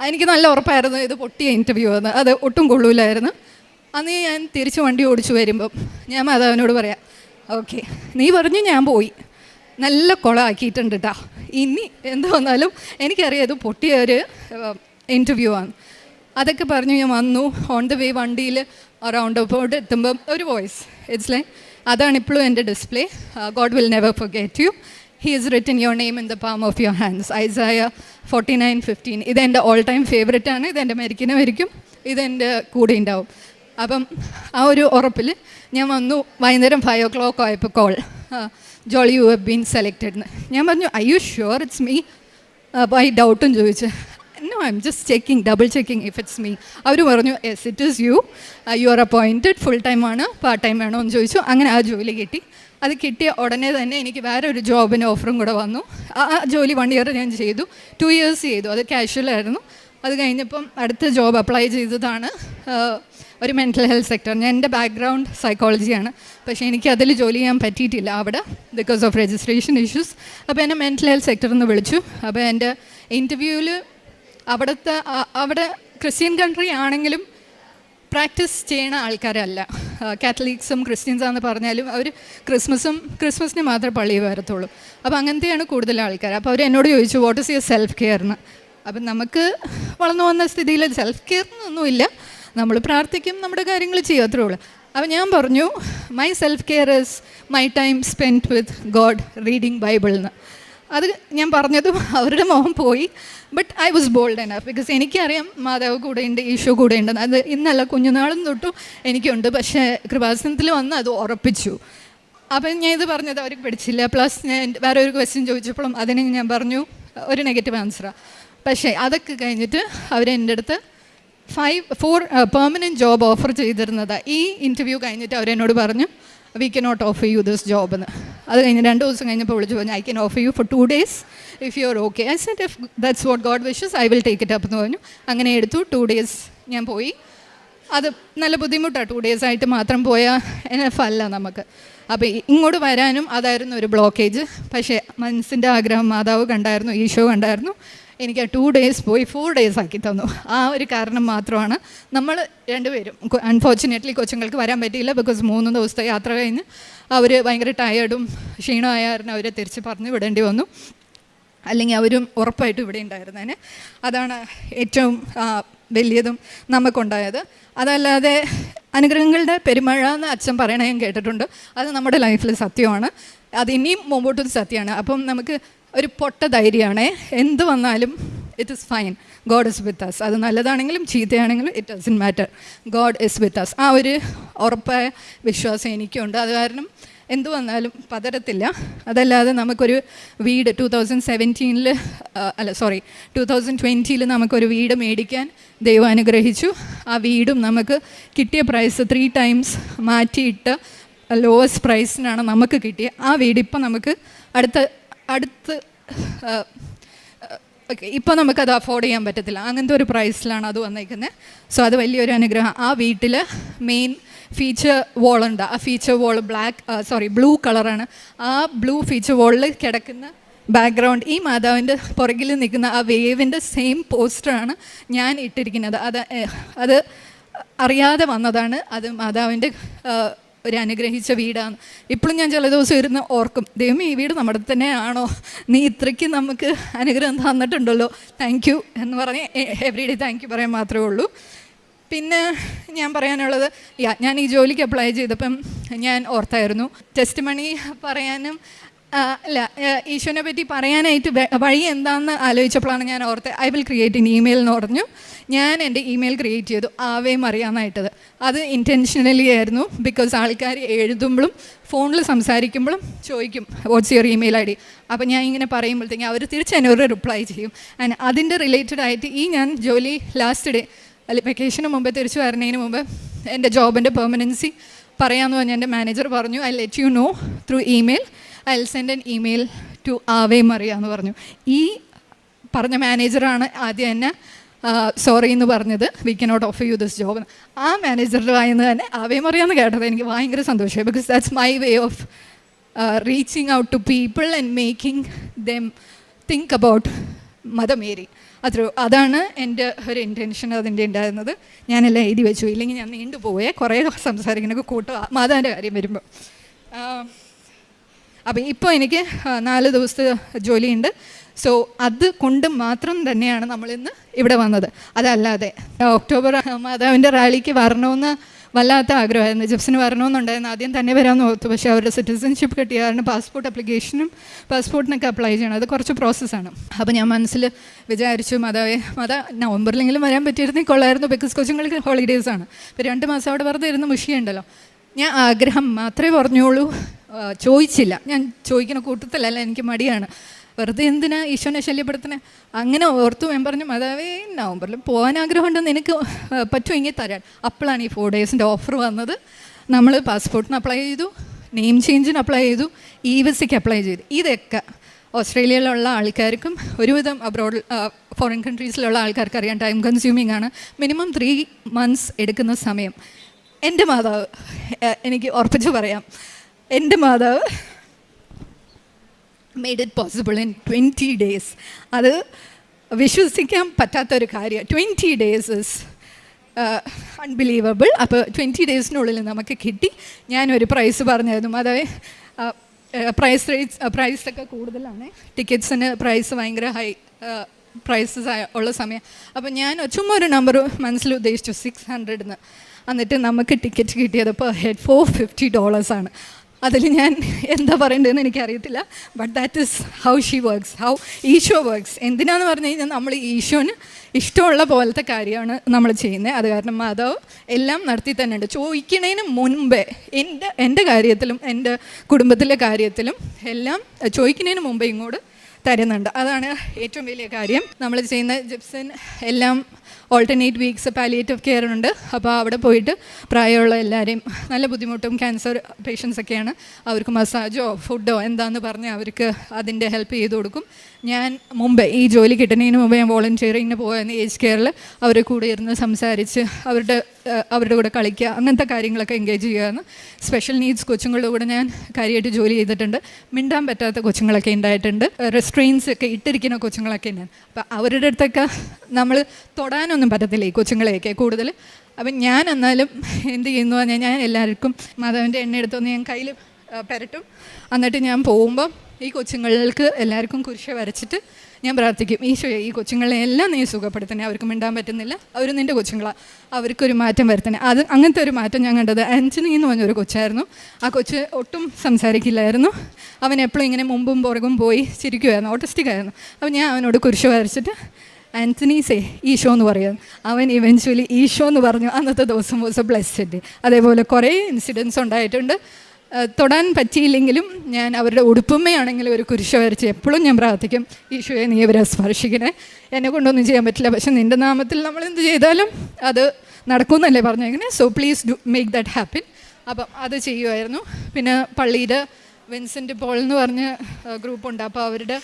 എനിക്ക് നല്ല ഉറപ്പായിരുന്നു ഇത് പൊട്ടിയ ഇൻ്റർവ്യൂ ആണ്, അത് ഒട്ടും കൊള്ളൂലായിരുന്നു. അന്ന് ഞാൻ തിരിച്ച് വണ്ടി ഓടിച്ചു വരുമ്പം ഞാൻ മാതാവിനോട് പറയാം, ഓക്കെ നീ പറഞ്ഞു ഞാൻ പോയി, നല്ല കുളമാക്കിയിട്ടുണ്ട് കേട്ടോ, ഇനി എന്ത് വന്നാലും എനിക്കറിയാം ഇത് പൊട്ടിയ ഒരു ഇൻ്റർവ്യൂ ആണ്. അതൊക്കെ പറഞ്ഞു ഞാൻ വന്നു. ഓൺ ദ വേ വണ്ടിയിൽ റൗണ്ട് അബൌട്ട് എത്തുമ്പം ഒരു വോയിസ്, ഇറ്റ്സ് ലൈക്ക് അതാണ് ഇപ്പോഴും എൻ്റെ display, God will never forget you, he is written your name in the palm of your hands, Isaiah 49:15. ഇതെൻ്റെ ഓൾ ടൈം ഫേവറേറ്റ് ആണ്. ഇതെൻ്റെ മരിക്കും, ഇതെൻ്റെ കൂടെ ഉണ്ടാവും. അപ്പം ആ ഒരു ഉറപ്പിൽ ഞാൻ വന്നു. വൈകുന്നേരം 5 o'clock ആയപ്പോൾ call, Jolly you have been selected എന്ന്. ഞാൻ പറഞ്ഞു, I you sure it's me? അപ്പോൾ ഈ ഡൗട്ടും ചോദിച്ചു. No, I am just double checking if it's me. അവർ പറഞ്ഞു, yes it is you, you are appointed, full time ആണ് പാർട്ട് ടൈം വേണോ എന്ന് ചോദിച്ചു. അങ്ങനെ ആ ജോലി കിട്ടി. അത് കിട്ടിയ ഉടനെ തന്നെ എനിക്ക് വേറെ ഒരു ജോബിന് ഓഫറും കൂടെ വന്നു. ആ ജോലി 1 year ഞാൻ ചെയ്തു, 2 years ചെയ്തു. അത് കാഷ്വലായിരുന്നു. അത് കഴിഞ്ഞപ്പം അടുത്ത ജോബ് അപ്ലൈ ചെയ്തതാണ് ഒരു മെൻ്റൽ ഹെൽത്ത് സെക്ടർ. എൻ്റെ ബാക്ക്ഗ്രൗണ്ട് സൈക്കോളജിയാണ്, പക്ഷേ എനിക്ക് അതിൽ ജോലി ചെയ്യാൻ പറ്റിയിട്ടില്ല അവിടെ ബിക്കോസ് ഓഫ് രജിസ്ട്രേഷൻ ഇഷ്യൂസ്. അപ്പോൾ എന്നെ മെൻ്റൽ ഹെൽത്ത് സെക്ടറിൽ നിന്ന് വിളിച്ചു. അപ്പോൾ എൻ്റെ ഇൻ്റർവ്യൂവിൽ അവിടെ ക്രിസ്ത്യൻ കൺട്രി ആണെങ്കിലും പ്രാക്ടീസ് ചെയ്യണ ആൾക്കാരല്ല. കാത്തലിക്സും ക്രിസ്ത്യൻസാണെന്ന് പറഞ്ഞാലും അവർ ക്രിസ്മസിന് മാത്രമേ പള്ളിയിൽ വരത്തുള്ളൂ. അപ്പോൾ അങ്ങനത്തെയാണ് കൂടുതൽ ആൾക്കാർ. അപ്പോൾ അവർ എന്നോട് ചോദിച്ചു, what is your self care എന്ന്. അപ്പം നമുക്ക് വളർന്നു വന്ന സ്ഥിതിയിൽ സെൽഫ് കെയർ എന്നൊന്നുമില്ല, നമ്മൾ പ്രാർത്ഥിക്കും, നമ്മുടെ കാര്യങ്ങൾ ചെയ്യും, അത്രേ ഉള്ളൂ. അപ്പോൾ ഞാൻ പറഞ്ഞു, my self care is my time spend with God reading Bible എന്ന്. അത് ഞാൻ പറഞ്ഞതും അവരുടെ മുഖം പോയി. But I was bold enough because എനിക്കറിയാം മാതാവ് കൂടെ ഉണ്ട്, ഈശോ കൂടെ ഉണ്ടെന്ന്. അത് ഇന്നല്ല, കുഞ്ഞുനാളും തൊട്ടും എനിക്കുണ്ട്. പക്ഷേ കൃപാസനത്തിൽ വന്ന് അത് ഉറപ്പിച്ചു. അപ്പം ഞാൻ ഇത് പറഞ്ഞത് അവർക്ക് പിടിച്ചില്ല. പ്ലസ് ഞാൻ വേറെ ഒരു ക്വസ്റ്റ്യൻ ചോദിച്ചപ്പോഴും അതിന് ഞാൻ പറഞ്ഞു ഒരു നെഗറ്റീവ് ആൻസറാണ്. പക്ഷേ അതൊക്കെ കഴിഞ്ഞിട്ട് അവരെൻ്റെ അടുത്ത് 4 പെർമനൻറ്റ് ജോബ് ഓഫർ ചെയ്തിരുന്നതാണ്. ഈ ഇൻ്റർവ്യൂ കഴിഞ്ഞിട്ട് അവരെന്നോട് പറഞ്ഞു, we cannot offer you this job എന്ന്. അത് കഴിഞ്ഞ് 2 ദിവസം കഴിഞ്ഞപ്പോൾ വിളിച്ചു പറഞ്ഞു, I can offer you for 2 days if you are okay. I said if that's what God wishes I will take it up എന്ന് പറഞ്ഞു. അങ്ങനെ എടുത്തു. 2 days ഞാൻ പോയി. അത് നല്ല ബുദ്ധിമുട്ടാണ്, 2 days ആയിട്ട് മാത്രം പോയാൽ എനഫ് അല്ല നമുക്ക്. അപ്പോൾ ഇങ്ങോട്ട് വരാനും അതായിരുന്നു ഒരു ബ്ലോക്കേജ്. പക്ഷേ മനസ്സിൻ്റെ ആഗ്രഹം മാതാവ് കണ്ടായിരുന്നു, ഈശോ കണ്ടായിരുന്നു. എനിക്ക് ആ 2 days പോയി 4 days ആക്കി തന്നു. ആ ഒരു കാരണം മാത്രമാണ്. നമ്മൾ രണ്ടുപേരും അൺഫോർച്ചുനേറ്റ്ലി കൊച്ചുങ്ങൾക്ക് വരാൻ പറ്റിയില്ല. ബിക്കോസ് 3 ദിവസത്തെ യാത്ര കഴിഞ്ഞ് അവർ ഭയങ്കര ടയേർഡും ക്ഷീണമായിരുന്നു. അവരെ തിരിച്ച് പറഞ്ഞു വിടേണ്ടി വന്നു. അല്ലെങ്കിൽ അവരും ഉറപ്പായിട്ടും ഇവിടെ ഉണ്ടായിരുന്നേനെ. അതാണ് ഏറ്റവും വലിയതും നമുക്കുണ്ടായത്. അതല്ലാതെ അനുഗ്രഹങ്ങളുടെ പെരുമഴ എന്ന് അച്ഛൻ പറയണ ഞാൻ കേട്ടിട്ടുണ്ട്. അത് നമ്മുടെ ലൈഫിൽ സത്യമാണ്, അത് ഇനിയും മുമ്പോട്ടും സത്യമാണ്. അപ്പം നമുക്ക് ഒരു പൊട്ട ധൈര്യമാണ്, എന്ത് വന്നാലും it is fine, God is with us. അത് നല്ലതാണെങ്കിലും ചീത്തയാണെങ്കിലും it doesn't matter, God is with us. ആ ഒരു ഉറപ്പായ വിശ്വാസം എനിക്കുണ്ട്. അത് കാരണം എന്ത് വന്നാലും പതരത്തില്ല. അതല്ലാതെ നമുക്കൊരു വീട് 2020 നമുക്കൊരു വീട് മേടിക്കാൻ ദൈവം അനുഗ്രഹിച്ചു. ആ വീടും നമുക്ക് കിട്ടിയ പ്രൈസ് 3 times മാറ്റിയിട്ട് ലോവസ്റ്റ് പ്രൈസിനാണ് നമുക്ക് കിട്ടിയത്. ആ വീട് ഇപ്പം നമുക്ക് അടുത്ത് ഇപ്പോൾ നമുക്കത് അഫോർഡ് ചെയ്യാൻ പറ്റത്തില്ല. അങ്ങനത്തെ ഒരു പ്രൈസിലാണ് അത് വന്നേക്കുന്നത്. സോ അത് വലിയൊരു അനുഗ്രഹം. ആ വീട്ടിൽ മെയിൻ ഫീച്ചർ വാളുണ്ട്. ആ ഫീച്ചർ വാൾ ബ്ലൂ കളറാണ്. ആ ബ്ലൂ ഫീച്ചർ വാളിൽ കിടക്കുന്ന ബാക്ക്ഗ്രൗണ്ട് ഈ മാതാവിൻ്റെ പുറകിൽ നിൽക്കുന്ന ആ വേവിൻ്റെ സെയിം പോസ്റ്ററാണ് ഞാൻ ഇട്ടിരിക്കുന്നത്. അത് അറിയാതെ വന്നതാണ്. അത് മാതാവിൻ്റെ ഒരു അനുഗ്രഹിച്ച വീടാണ്. ഇപ്പോഴും ഞാൻ ചില ദിവസം ഇരുന്ന് ഓർക്കും, ദൈവം ഈ വീട് നമ്മുടെ തന്നെയാണോ, നീ ഇത്രയ്ക്ക് നമുക്ക് അനുഗ്രഹം തന്നിട്ടുണ്ടല്ലോ, താങ്ക് യു എന്ന് പറഞ്ഞ് എവറി ഡേ താങ്ക് യു പറയാൻ മാത്രമേ ഉള്ളൂ. പിന്നെ ഞാൻ പറയാനുള്ളത്, ഞാൻ ഈ ജോലിക്ക് അപ്ലൈ ചെയ്തപ്പം ഞാൻ ഓർത്തായിരുന്നു ടെസ്റ്റ് മണി പറയാനും ഈശോനെ പറ്റി പറയാനായിട്ട് വഴി എന്താണെന്ന് ആലോചിച്ചപ്പോഴാണ് ഞാൻ ഓർത്തത് I will create in email എന്ന് പറഞ്ഞു. ഞാൻ എൻ്റെ ഇമെയിൽ ക്രിയേറ്റ് ചെയ്തു ആവേ മറിയാമെന്നായിട്ടത്. അത് ഇൻറ്റൻഷനലി ആയിരുന്നു. ബിക്കോസ് ആൾക്കാർ എഴുതുമ്പോഴും ഫോണിൽ സംസാരിക്കുമ്പോഴും ചോദിക്കും what's your email I D. അപ്പോൾ ഞാൻ ഇങ്ങനെ പറയുമ്പോഴത്തേക്കും അവർ തിരിച്ചെന്നോട് റിപ്ലൈ ചെയ്യും. ആൻഡ് അതിൻ്റെ റിലേറ്റഡ് ആയിട്ട് ഞാൻ ജോലി ലാസ്റ്റ് ഡേ വെക്കേഷന് മുമ്പ് തിരിച്ചു വരുന്നതിന് മുമ്പ് എൻ്റെ ജോബിൻ്റെ പെർമനൻസി പറയാമെന്ന് പറഞ്ഞ് എൻ്റെ മാനേജർ പറഞ്ഞു I let you know through email, I will send an email to ആവേ മറിയ എന്ന് പറഞ്ഞു. ഈ പറഞ്ഞ മാനേജറാണ് ആദ്യം എന്നെ സോറി എന്ന് പറഞ്ഞത്, V cannot offer you this job. ആ മാനേജറുടെ വായിന്ന് തന്നെ ആവേ മറിയ എന്ന് കേട്ടത് എനിക്ക് ഭയങ്കര സന്തോഷമായി. Because that's my way of reaching out to people and making them think about Mother Mary. അതാണ് എൻ്റെ ഒരു ഇൻറ്റൻഷൻ അതിൻ്റെ ഉണ്ടായിരുന്നത്. ഞാനെല്ലാം എഴുതി വെച്ചു, ഇല്ലെങ്കിൽ ഞാൻ നീണ്ടുപോയേ കുറേ സംസാരിക്കണൊക്കെ കൂട്ടുക മാതാവിൻ്റെ കാര്യം വരുമ്പോൾ. അപ്പോൾ ഇപ്പോൾ എനിക്ക് 4 ദിവസത്തെ ജോലിയുണ്ട്. സോ അത് കൊണ്ട് മാത്രം തന്നെയാണ് നമ്മളിന്ന് ഇവിടെ വന്നത്. അതല്ലാതെ ഒക്ടോബർ മാതാവിൻ്റെ റാലിക്ക് വരണമെന്ന് വല്ലാത്ത ആഗ്രഹമായിരുന്നു. ജിപ്സിന് വരണമെന്നുണ്ടായിരുന്നു. ആദ്യം തന്നെ വരാമെന്ന് ഓർത്തു. പക്ഷേ അവരുടെ സിറ്റിസൺഷിപ്പ് കിട്ടിയ കാരണം പാസ്പോർട്ടിനൊക്കെ അപ്ലൈ ചെയ്യണം. അത് കുറച്ച് പ്രോസസ്സാണ്. അപ്പോൾ ഞാൻ മനസ്സിൽ വിചാരിച്ചു നവംബറിലെങ്കിലും വരാൻ പറ്റിയിരുന്നെങ്കിൽ കൊള്ളായിരുന്നു. ബിക്കോസ് കൊച്ചുങ്ങൾക്ക് ഹോളിഡേയ്സാണ്. ഇപ്പോൾ 2 മാസം അവിടെ വെറുതെ ഇരുന്ന് മുഷിയുണ്ടല്ലോ. ഞാൻ ആഗ്രഹം മാത്രമേ പറഞ്ഞോളൂ, ചോദിച്ചില്ല. ഞാൻ ചോദിക്കുന്ന കൂട്ടത്തിലല്ല, എനിക്ക് മടിയാണ്. വെറുതെ എന്തിനാ ഈശോനെ ശല്യപ്പെടുത്തണേ അങ്ങനെ ഓർത്തു. ഞാൻ പറഞ്ഞു മാതാവേ നവംബറിൽ പോകാൻ ആഗ്രഹമുണ്ടെന്ന് എനിക്ക് പറ്റുമെങ്കിൽ തരാൻ. അപ്പോഴാണ് ഈ 4 ഡേയ്സിൻ്റെ ഓഫർ വന്നത്. നമ്മൾ പാസ്പോർട്ടിന് അപ്ലൈ ചെയ്തു, നെയിം ചേഞ്ചിന് അപ്ലൈ ചെയ്തു, ഇ വിസയ്ക്ക് അപ്ലൈ ചെയ്തു. ഇതൊക്കെ ഓസ്ട്രേലിയയിലുള്ള ആൾക്കാർക്കും ഒരുവിധം അബ്രോഡ് ഫോറിൻ കൺട്രീസിലുള്ള ആൾക്കാർക്ക് അറിയാം ടൈം കൺസ്യൂമിംഗ് ആണ്. മിനിമം 3 months എടുക്കുന്ന സമയം. എൻ്റെ മാതാവ്, എനിക്ക് ഉറപ്പിച്ച് പറയാം, എൻ്റെ മാതാവ് made it possible in 20 days. അത് വിശ്വസിക്കാൻ പറ്റാത്തൊരു കാര്യം. 20 days ഇസ് അൺബിലീവബിൾ. അപ്പോൾ 20 daysനുള്ളിൽ നമുക്ക് കിട്ടി. ഞാനൊരു പ്രൈസ് പറഞ്ഞായിരുന്നു. അതായത് പ്രൈസൊക്കെ കൂടുതലാണ്. ടിക്കറ്റ്സിന് പ്രൈസ് ഭയങ്കര ഹൈ പ്രൈസസ് ഉള്ള സമയം. അപ്പോൾ ഞാൻ ചുമ്മാ ഒരു നമ്പർ മനസ്സിൽ ഉദ്ദേശിച്ചു 600 എന്ന്. എന്നിട്ട് നമുക്ക് ടിക്കറ്റ് കിട്ടിയത് പെർ ഹെഡ് $450 അതിൽ ഞാൻ എന്താ പറയേണ്ടതെന്ന് എനിക്കറിയത്തില്ല. But that is how she works, how Isho works. എന്തിനാന്ന് പറഞ്ഞു കഴിഞ്ഞാൽ നമ്മൾ ഈശോന് ഇഷ്ടമുള്ള പോലത്തെ കാര്യമാണ് നമ്മൾ ചെയ്യുന്നത്. അത് കാരണം മാതാവ് എല്ലാം നടത്തി തന്നെ ഉണ്ട്. ചോദിക്കുന്നതിന് മുൻപേ എൻ്റെ കാര്യത്തിലും എൻ്റെ കുടുംബത്തിലെ കാര്യത്തിലും എല്ലാം ചോദിക്കുന്നതിന് മുമ്പേ ഇങ്ങോട്ട് തരുന്നുണ്ട്. അതാണ് ഏറ്റവും വലിയ കാര്യം. നമ്മൾ ചെയ്യുന്ന ജിപ്സൻ എല്ലാം ഓൾട്ടർനേറ്റ് വീക്സ് പാലിയേറ്റീവ് കെയർ ഉണ്ട്. അപ്പോൾ അവിടെ പോയിട്ട് പ്രായമുള്ള എല്ലാവരെയും, നല്ല ബുദ്ധിമുട്ടും ക്യാൻസർ പേഷ്യൻസൊക്കെയാണ്, അവർക്ക് മസാജോ ഫുഡോ എന്താണെന്ന് പറഞ്ഞ് അവർക്ക് അതിൻ്റെ ഹെൽപ്പ് ചെയ്ത് കൊടുക്കും. ഞാൻ മുമ്പ് ഈ ജോലി കിട്ടുന്നതിന് മുമ്പ് ഞാൻ വോളണ്ടിയറിങ്ങിന് പോയെന്ന് ഏജ് കെയറിൽ അവരുടെ കൂടെ ഇരുന്ന് സംസാരിച്ച് അവരുടെ കൂടെ കളിക്കുക, അങ്ങനത്തെ കാര്യങ്ങളൊക്കെ എൻഗേജ് ചെയ്യുകയാണ്. സ്പെഷ്യൽ നീഡ്സ് കൊച്ചുങ്ങളുടെ കൂടെ ഞാൻ കാര്യമായിട്ട് ജോലി ചെയ്തിട്ടുണ്ട്. മിണ്ടാൻ പറ്റാത്ത കൊച്ചുങ്ങളൊക്കെ ഉണ്ടായിട്ടുണ്ട്. റെസ്ട്രെയിൻസ് ഒക്കെ ഇട്ടിരിക്കുന്ന കൊച്ചുങ്ങളൊക്കെ ഞാൻ. അപ്പോൾ അവരുടെ അടുത്തൊക്കെ നമ്മൾ തൊടാനൊന്നും പറ്റത്തില്ല ഈ കൊച്ചുങ്ങളെയൊക്കെ കൂടുതൽ. അപ്പം ഞാൻ എന്നാലും എന്ത് ചെയ്യുന്നു പറഞ്ഞാൽ ഞാൻ എല്ലാവർക്കും മാതാവിൻ്റെ എണ്ണ എടുത്തൊന്ന് ഞാൻ കയ്യിൽ പുരട്ടും. എന്നിട്ട് ഞാൻ പോകുമ്പം ഈ കൊച്ചുങ്ങൾക്ക് എല്ലാവർക്കും കുരിശ് വരച്ചിട്ട് ഞാൻ പ്രാർത്ഥിക്കും, ഈശോയെ ഈ കൊച്ചുങ്ങളെ എല്ലാം നീ സുഖപ്പെടുത്തണേ, അവർക്ക് മിണ്ടാൻ പറ്റുന്നില്ല, അവർ നിൻ്റെ കൊച്ചുങ്ങളാണ്, അവർക്കൊരു മാറ്റം വരുത്തണേ. അങ്ങനത്തെ ഒരു മാറ്റം ഞാൻ കണ്ടത് ആൻ്റണി എന്ന് പറഞ്ഞൊരു കൊച്ചായിരുന്നു. ആ കൊച്ച് ഒട്ടും സംസാരിക്കില്ലായിരുന്നു. അവൻ എപ്പോഴും ഇങ്ങനെ മുമ്പും പുറകും പോയി ചിരിക്കുമായിരുന്നു, ഓട്ടിസ്റ്റിക് ആയിരുന്നു. അപ്പോൾ ഞാൻ അവനോട് കുരിശ് വരച്ചിട്ട് ആൻ്റണീസേ ഈശോ എന്ന് പറയുന്നു. അവൻ ഇവൻച്വലി ഈശോ എന്ന് പറഞ്ഞു. അന്നത്തെ ദിവസം വാസ് എ ബ്ലെസ്ഡ്. അതേപോലെ കുറേ ഇൻസിഡൻസ് ഉണ്ടായിട്ടുണ്ട്. തൊടാൻ പറ്റിയില്ലെങ്കിലും ഞാൻ അവരുടെ ഉടുപ്പുമ്മയാണെങ്കിലും ഒരു കുരിശ് വരച്ച് എപ്പോഴും ഞാൻ പ്രാർത്ഥിക്കും, ഈശോയെ നീ ഇവരെ സ്പർശിക്കണേ, എന്നെ കൊണ്ടൊന്നും ചെയ്യാൻ പറ്റില്ല, പക്ഷെ നിൻ്റെ നാമത്തിൽ നമ്മൾ എന്ത് ചെയ്താലും അത് നടക്കുമെന്നല്ലേ പറഞ്ഞേക്കണേ. So please do make that happen. അപ്പം അത് ചെയ്യുമായിരുന്നു. പിന്നെ പള്ളിയിൽ വിൻസെൻ്റ് പോൾ എന്ന് പറഞ്ഞ ഗ്രൂപ്പുണ്ട്. അപ്പോൾ അവരുടെ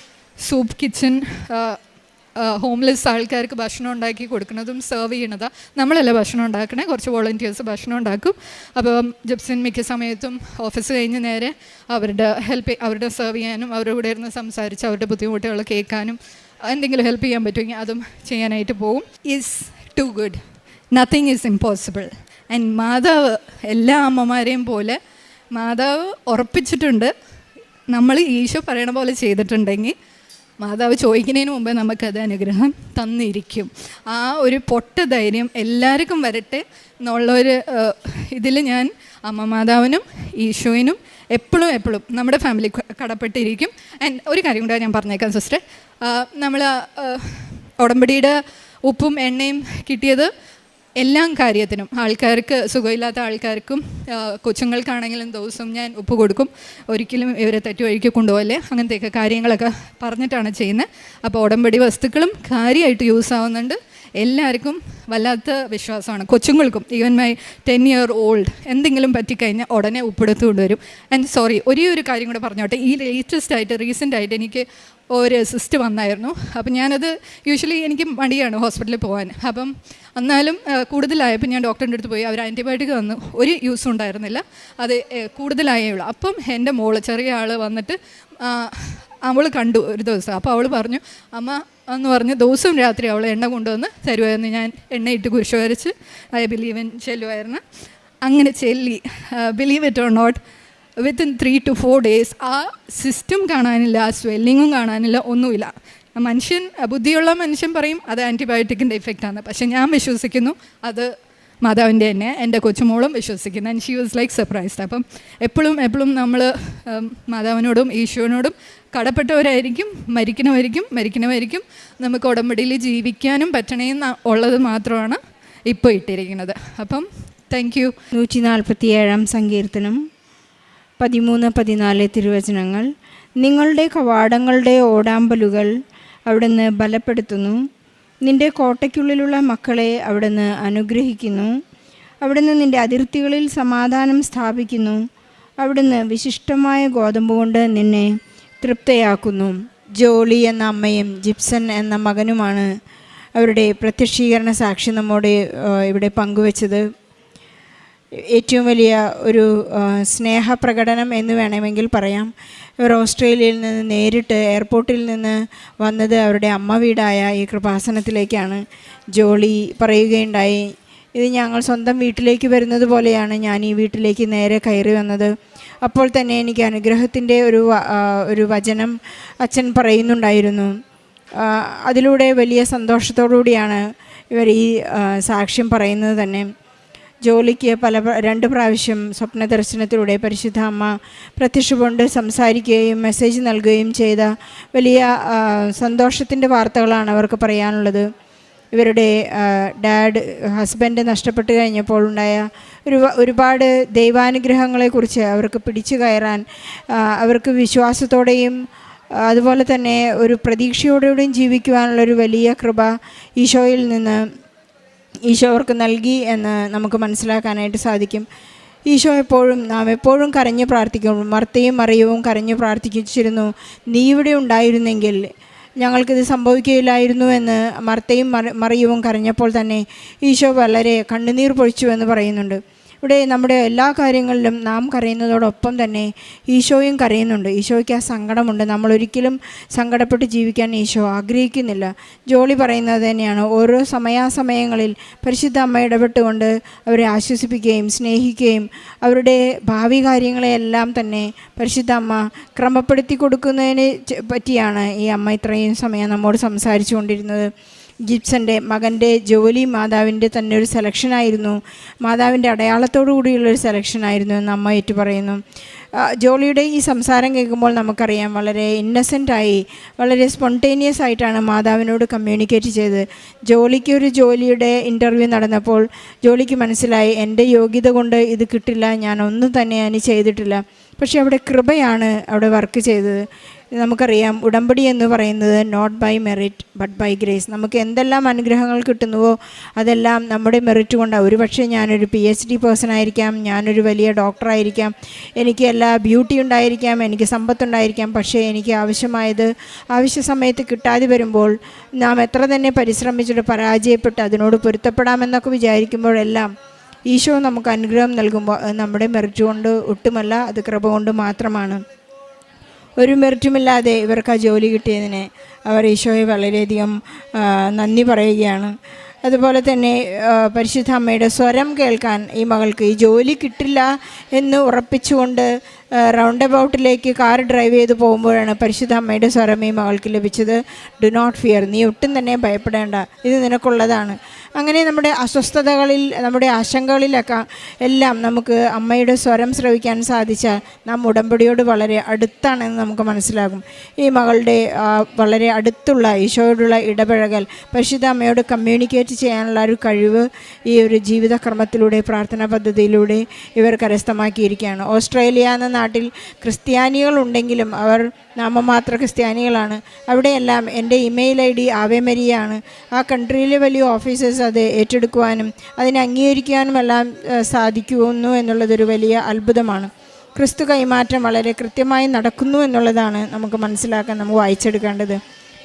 സൂപ്പ് കിച്ചൺ ഹോംലെസ് ആൾക്കാർക്ക് ഭക്ഷണം ഉണ്ടാക്കി കൊടുക്കുന്നതും സെർവ് ചെയ്യണതാണ്. നമ്മളല്ല ഭക്ഷണം ഉണ്ടാക്കണേ, കുറച്ച് വോളണ്ടിയേഴ്സ് ഭക്ഷണം ഉണ്ടാക്കും. അപ്പം ജിപ്സൺ മിക്ക സമയത്തും ഓഫീസ് കഴിഞ്ഞ് നേരെ അവരുടെ സെർവ് ചെയ്യാനും അവരുടെ കൂടെ ഇരുന്ന് സംസാരിച്ച് അവരുടെ ബുദ്ധിമുട്ടുകൾ കേൾക്കാനും എന്തെങ്കിലും ഹെൽപ്പ് ചെയ്യാൻ പറ്റുമെങ്കിൽ അതും ചെയ്യാനായിട്ട് പോകും. Is too good, nothing is impossible. And മാതാവ് എല്ലാ അമ്മമാരെയും പോലെ മാതാവ് ഉറപ്പിച്ചിട്ടുണ്ട്, നമ്മൾ ഈശോ പറയണ പോലെ ചെയ്തിട്ടുണ്ടെങ്കിൽ മാതാവ് ചോദിക്കുന്നതിന് മുമ്പേ നമുക്കത് അനുഗ്രഹം തന്നിരിക്കും. ആ ഒരു പൊട്ട ധൈര്യം എല്ലാവർക്കും വരട്ടെ എന്നുള്ളൊരു ഇതിൽ ഞാൻ അമ്മ മാതാവിനും ഈശോയിനും എപ്പോഴും നമ്മുടെ ഫാമിലി കടപ്പെട്ടിരിക്കും. ആൻഡ് ഒരു കാര്യം കൂടെ ഞാൻ പറഞ്ഞേക്കാം സിസ്റ്റർ, നമ്മൾ ഉടമ്പടിയുടെ ഉപ്പും എണ്ണയും കിട്ടിയത് എല്ലാ കാര്യത്തിനും, ആൾക്കാർക്ക് സുഖമില്ലാത്ത ആൾക്കാർക്കും കൊച്ചുങ്ങൾക്കാണെങ്കിലും ദിവസം ഞാൻ ഉപ്പ് കൊടുക്കും, ഒരിക്കലും ഇവരെ തെറ്റുവഴിക്ക് കൊണ്ടുപോകല്ലേ, അങ്ങനത്തെയൊക്കെ കാര്യങ്ങളൊക്കെ പറഞ്ഞിട്ടാണ് ചെയ്യുന്നത്. അപ്പോൾ ഉടമ്പടി വസ്തുക്കളും കാര്യമായിട്ട് യൂസ് ആവുന്നുണ്ട്. എല്ലാവർക്കും വല്ലാത്ത വിശ്വാസമാണ്, കൊച്ചുങ്ങൾക്കും. ഈവൻ മൈ 10 year old എന്തെങ്കിലും പറ്റിക്കഴിഞ്ഞാൽ ഉടനെ ഉപ്പെടുത്ത് കൊണ്ടുവരും. ആൻഡ് സോറി, ഒരു കാര്യം കൂടെ പറഞ്ഞോട്ടെ. ഈ റീസെൻ്റായിട്ട് എനിക്ക് ഒരു സിസ്റ്റ് വന്നായിരുന്നു. അപ്പം ഞാനത് യൂഷ്വലി എനിക്ക് മടിയാണ് ഹോസ്പിറ്റലിൽ പോകാൻ. അപ്പം എന്നാലും കൂടുതലായപ്പോൾ ഞാൻ ഡോക്ടറിൻ്റെ അടുത്ത് പോയി. അവർ ആൻറ്റിബയോട്ടിക് തന്നു, ഒരു യൂസും ഉണ്ടായിരുന്നില്ല, അത് കൂടുതലായേ ഉള്ളൂ. അപ്പം എൻ്റെ മോള് ചെറിയ ആൾ വന്നിട്ട് അവൾ കണ്ടു ഒരു ദിവസം. അപ്പോൾ അവൾ പറഞ്ഞു, അമ്മ എന്ന് പറഞ്ഞ് ദിവസവും രാത്രി അവൾ എണ്ണ കൊണ്ടുവന്ന് തരുമായിരുന്നു. ഞാൻ എണ്ണയിട്ട് കുരിശ് വരച്ച് ഐ ബിലീവ് ഇൻ ചെല്ലുമായിരുന്നു. അങ്ങനെ ചെല്ലി, believe it or not, within 3 to 4 days ആ സിസ്റ്റം കാണാനില്ല, ആ സ്വെല്ലിങ്ങും കാണാനില്ല, ഒന്നുമില്ല. ബുദ്ധിയുള്ള മനുഷ്യൻ പറയും അത് ആൻറ്റിബയോട്ടിക്കിൻ്റെ ഇഫക്റ്റാണ്. പക്ഷേ ഞാൻ വിശ്വസിക്കുന്നു അത് മാതാവിൻ്റെ തന്നെ, എൻ്റെ കൊച്ചുമോളും വിശ്വസിക്കുന്നു. And she was like surprised. അപ്പം എപ്പോഴും നമ്മൾ മാതാവിനോടും ഈശോനോടും കടപ്പെട്ടവരായിരിക്കും, മരിക്കണമായിരിക്കും. നമുക്ക് ഉടമ്പടിയിൽ ജീവിക്കാനും പറ്റണേന്ന് ഉള്ളത് മാത്രമാണ് ഇപ്പോൾ ഇട്ടിരിക്കുന്നത്. അപ്പം താങ്ക് യു. 147 സങ്കീർത്തനം 13-14 തിരുവചനങ്ങൾ. നിങ്ങളുടെ കവാടങ്ങളുടെ ഓടാമ്പലുകൾ അവിടുന്ന് ബലപ്പെടുത്തുന്നു. നിന്റെ കോട്ടയ്ക്കുള്ളിലുള്ള മക്കളെ അവിടുന്ന് അനുഗ്രഹിക്കുന്നു. അവിടുന്ന് നിന്റെ അതിർത്തികളിൽ സമാധാനം സ്ഥാപിക്കുന്നു. അവിടുന്ന് വിശിഷ്ടമായ ഗോതമ്പ് കൊണ്ട് നിന്നെ തൃപ്തയാക്കുന്നു. ജോളി എന്ന അമ്മയും ജിപ്സൺ എന്ന മകനുമാണ് അവരുടെ പ്രത്യക്ഷീകരണ സാക്ഷി നമ്മോട് ഇവിടെ പങ്കുവച്ചത്. ഏറ്റവും വലിയ ഒരു സ്നേഹപ്രകടനം എന്ന് വേണമെങ്കിൽ പറയാം. ഇവർ ഓസ്ട്രേലിയയിൽ നിന്ന് നേരിട്ട് എയർപോർട്ടിൽ നിന്ന് വന്നത് അവരുടെ അമ്മ വീടായ ഈ കൃപാസനത്തിലേക്കാണ്. ജോളി പറയുകയുണ്ടായി, ഇത് ഞങ്ങൾ സ്വന്തം വീട്ടിലേക്ക് വരുന്നത് പോലെയാണ് ഞാൻ ഈ വീട്ടിലേക്ക് നേരെ കയറി വന്നത്. അപ്പോൾ തന്നെ എനിക്ക് അനുഗ്രഹത്തിൻ്റെ ഒരു വചനം അച്ഛൻ പറയുന്നുണ്ടായിരുന്നു. അതിലൂടെ വലിയ സന്തോഷത്തോടു കൂടിയാണ് ഇവർ ഈ സാക്ഷ്യം പറയുന്നത് തന്നെ. ജോലിക്ക് 2 പ്രാവശ്യം സ്വപ്ന ദർശനത്തിലൂടെ പരിശുദ്ധ അമ്മ പ്രത്യക്ഷപ്പെട്ട് സംസാരിക്കുകയും മെസ്സേജ് നൽകുകയും ചെയ്ത വലിയ സന്തോഷത്തിൻ്റെ വാർത്തകളാണ് അവർക്ക് പറയാനുള്ളത്. ഇവരുടെ ഹസ്ബൻഡ് നഷ്ടപ്പെട്ട് കഴിഞ്ഞപ്പോൾ ഉണ്ടായ ഒരുപാട് ദൈവാനുഗ്രഹങ്ങളെക്കുറിച്ച് അവർക്ക് പിടിച്ചു കയറാൻ, അവർക്ക് വിശ്വാസത്തോടെയും അതുപോലെ തന്നെ ഒരു പ്രതീക്ഷയോടെയും ജീവിക്കുവാനുള്ളൊരു വലിയ കൃപ ഈശോയിൽ നിന്ന് ഈശോ അവർക്ക് നൽകി എന്ന് നമുക്ക് മനസ്സിലാക്കാനായിട്ട് സാധിക്കും. ഈശോ നാം എപ്പോഴും കരഞ്ഞ് പ്രാർത്ഥിക്കും. മർത്തയും മറിയവും കരഞ്ഞ് പ്രാർത്ഥിച്ചിരുന്നു, നീ ഇവിടെ ഉണ്ടായിരുന്നെങ്കിൽ ഞങ്ങൾക്കിത് സംഭവിക്കുകയില്ലായിരുന്നു എന്ന് മർത്തയും മറിയവും കരഞ്ഞപ്പോൾ തന്നെ ഈശോ വളരെ കണ്ണുനീർ പൊഴിച്ചു എന്ന് പറയുന്നുണ്ട്. ഇവിടെ നമ്മുടെ എല്ലാ കാര്യങ്ങളിലും നാം കരയുന്നതോടൊപ്പം തന്നെ ഈശോയും കരയുന്നുണ്ട്. ഈശോയ്ക്ക് ആ സങ്കടമുണ്ട്. നമ്മളൊരിക്കലും സങ്കടപ്പെട്ട് ജീവിക്കാൻ ഈശോ ആഗ്രഹിക്കുന്നില്ല. ജോളി പറയുന്നത് തന്നെയാണ്, ഓരോ സമയാസമയങ്ങളിൽ പരിശുദ്ധ അമ്മ ഇടപെട്ടുകൊണ്ട് അവരെ ആശ്വസിപ്പിക്കുകയും സ്നേഹിക്കുകയും അവരുടെ ഭാവി കാര്യങ്ങളെയെല്ലാം തന്നെ പരിശുദ്ധ അമ്മ ക്രമപ്പെടുത്തി കൊടുക്കുന്നതിനെ പറ്റിയാണ് ഈ അമ്മ ഇത്രയും സമയം നമ്മോട് സംസാരിച്ചു കൊണ്ടിരുന്നത്. ജിപ്സൻ്റെ മകൻ്റെ ജോലി മാതാവിൻ്റെ തന്നെ ഒരു സെലക്ഷനായിരുന്നു, മാതാവിൻ്റെ അടയാളത്തോടു കൂടിയുള്ളൊരു സെലക്ഷനായിരുന്നു എന്ന് അമ്മ ഏറ്റു പറയുന്നു. ജോളിയുടെ ഈ സംസാരം കേൾക്കുമ്പോൾ നമുക്കറിയാം, വളരെ ഇന്നസെൻ്റായി വളരെ സ്പോണ്ടേനിയസ് ആയിട്ടാണ് മാതാവിനോട് കമ്മ്യൂണിക്കേറ്റ് ചെയ്തത്. ജോലിക്ക് ഒരു ജോലിയുടെ ഇൻ്റർവ്യൂ നടന്നപ്പോൾ ജോലിക്ക് മനസ്സിലായി, എൻ്റെ യോഗ്യത കൊണ്ട് ഇത് കിട്ടില്ല, ഞാൻ ഒന്നും തന്നെ ചെയ്തിട്ടില്ല. പക്ഷേ അവിടെ കൃപയാണ് അവിടെ വർക്ക് ചെയ്തത്. നമുക്കറിയാം ഉടമ്പടി എന്ന് പറയുന്നത് not by merit but by grace. നമുക്ക് എന്തെല്ലാം അനുഗ്രഹങ്ങൾ കിട്ടുന്നുവോ അതെല്ലാം നമ്മുടെ മെറിറ്റ് കൊണ്ടാണ്. ഒരുപക്ഷെ ഞാനൊരു PhD പേഴ്സൺ ആയിരിക്കാം, ഞാനൊരു വലിയ ഡോക്ടറായിരിക്കാം, എനിക്ക് എല്ലാ ബ്യൂട്ടി ഉണ്ടായിരിക്കാം, എനിക്ക് സമ്പത്തുണ്ടായിരിക്കാം. പക്ഷേ എനിക്ക് ആവശ്യമായത് ആവശ്യ സമയത്ത് കിട്ടാതെ വരുമ്പോൾ നാം എത്ര തന്നെ പരിശ്രമിച്ചിട്ട് പരാജയപ്പെട്ട് അതിനോട് പൊരുത്തപ്പെടാമെന്നൊക്കെ വിചാരിക്കുമ്പോഴെല്ലാം ഈശോ നമുക്ക് അനുഗ്രഹം നൽകുമ്പോൾ നമ്മുടെ മെറിറ്റ് കൊണ്ട് ഒട്ടുമല്ല, അത് കൃപ കൊണ്ട് മാത്രമാണ്. ഒരു മെറിറ്റുമില്ലാതെ ഇവർക്ക് ആ ജോലി കിട്ടിയതിന് അവർ ഈശോയെ വളരെയധികം നന്ദി പറയുകയാണ്. അതുപോലെ തന്നെ പരിശുദ്ധ അമ്മയുടെ സ്വരം കേൾക്കാൻ ഈ മകൾക്ക് ഈ ജോലി കിട്ടില്ല എന്ന് ഉറപ്പിച്ചുകൊണ്ട് റൗണ്ട് അബൌട്ടിലേക്ക് കാർ ഡ്രൈവ് ചെയ്ത് പോകുമ്പോഴാണ് പരിശുദ്ധ അമ്മയുടെ സ്വരം ഈ മകൾക്ക് ലഭിച്ചത്. ഡു നോട്ട് ഫിയർ, നീ ഒട്ടും തന്നെ ഭയപ്പെടേണ്ട, ഇത് നിനക്കുള്ളതാണ്. അങ്ങനെ നമ്മുടെ അസ്വസ്ഥതകളിൽ, നമ്മുടെ ആശങ്കകളിലൊക്കെ എല്ലാം നമുക്ക് അമ്മയുടെ സ്വരം ശ്രവിക്കാൻ സാധിച്ചാൽ നാം ഉടമ്പടിയോട് വളരെ അടുത്താണെന്ന് നമുക്ക് മനസ്സിലാകും. ഈ മകളുടെ വളരെ അടുത്തുള്ള ഈശോയോടുള്ള ഇടപഴകൽ, പരിശുദ്ധ അമ്മയോട് കമ്മ്യൂണിക്കേറ്റ് ചെയ്യാനുള്ള ഒരു കഴിവ് ഈ ഒരു ജീവിതക്രമത്തിലൂടെ, പ്രാർത്ഥനാ പദ്ധതിയിലൂടെ ഇവർ കരസ്ഥമാക്കിയിരിക്കുകയാണ്. ഓസ്ട്രേലിയ എന്ന നാട്ടിൽ ക്രിസ്ത്യാനികളുണ്ടെങ്കിലും അവർ നാമമാത്ര ക്രിസ്ത്യാനികളാണ്. അവിടെയെല്ലാം എൻ്റെ ഇമെയിൽ ID ആവേ മരിയാണ്. ആ കൺട്രിയിലെ വലിയ ഓഫീസേഴ്സ് അത് ഏറ്റെടുക്കുവാനും അതിനെ അംഗീകരിക്കാനും എല്ലാം സാധിക്കുന്നു എന്നുള്ളതൊരു വലിയ അത്ഭുതമാണ്. ക്രിസ്തു കൈമാറ്റം വളരെ കൃത്യമായി നടക്കുന്നു എന്നുള്ളതാണ് നമുക്ക് മനസ്സിലാക്കാൻ, നമുക്ക് വായിച്ചെടുക്കേണ്ടത്.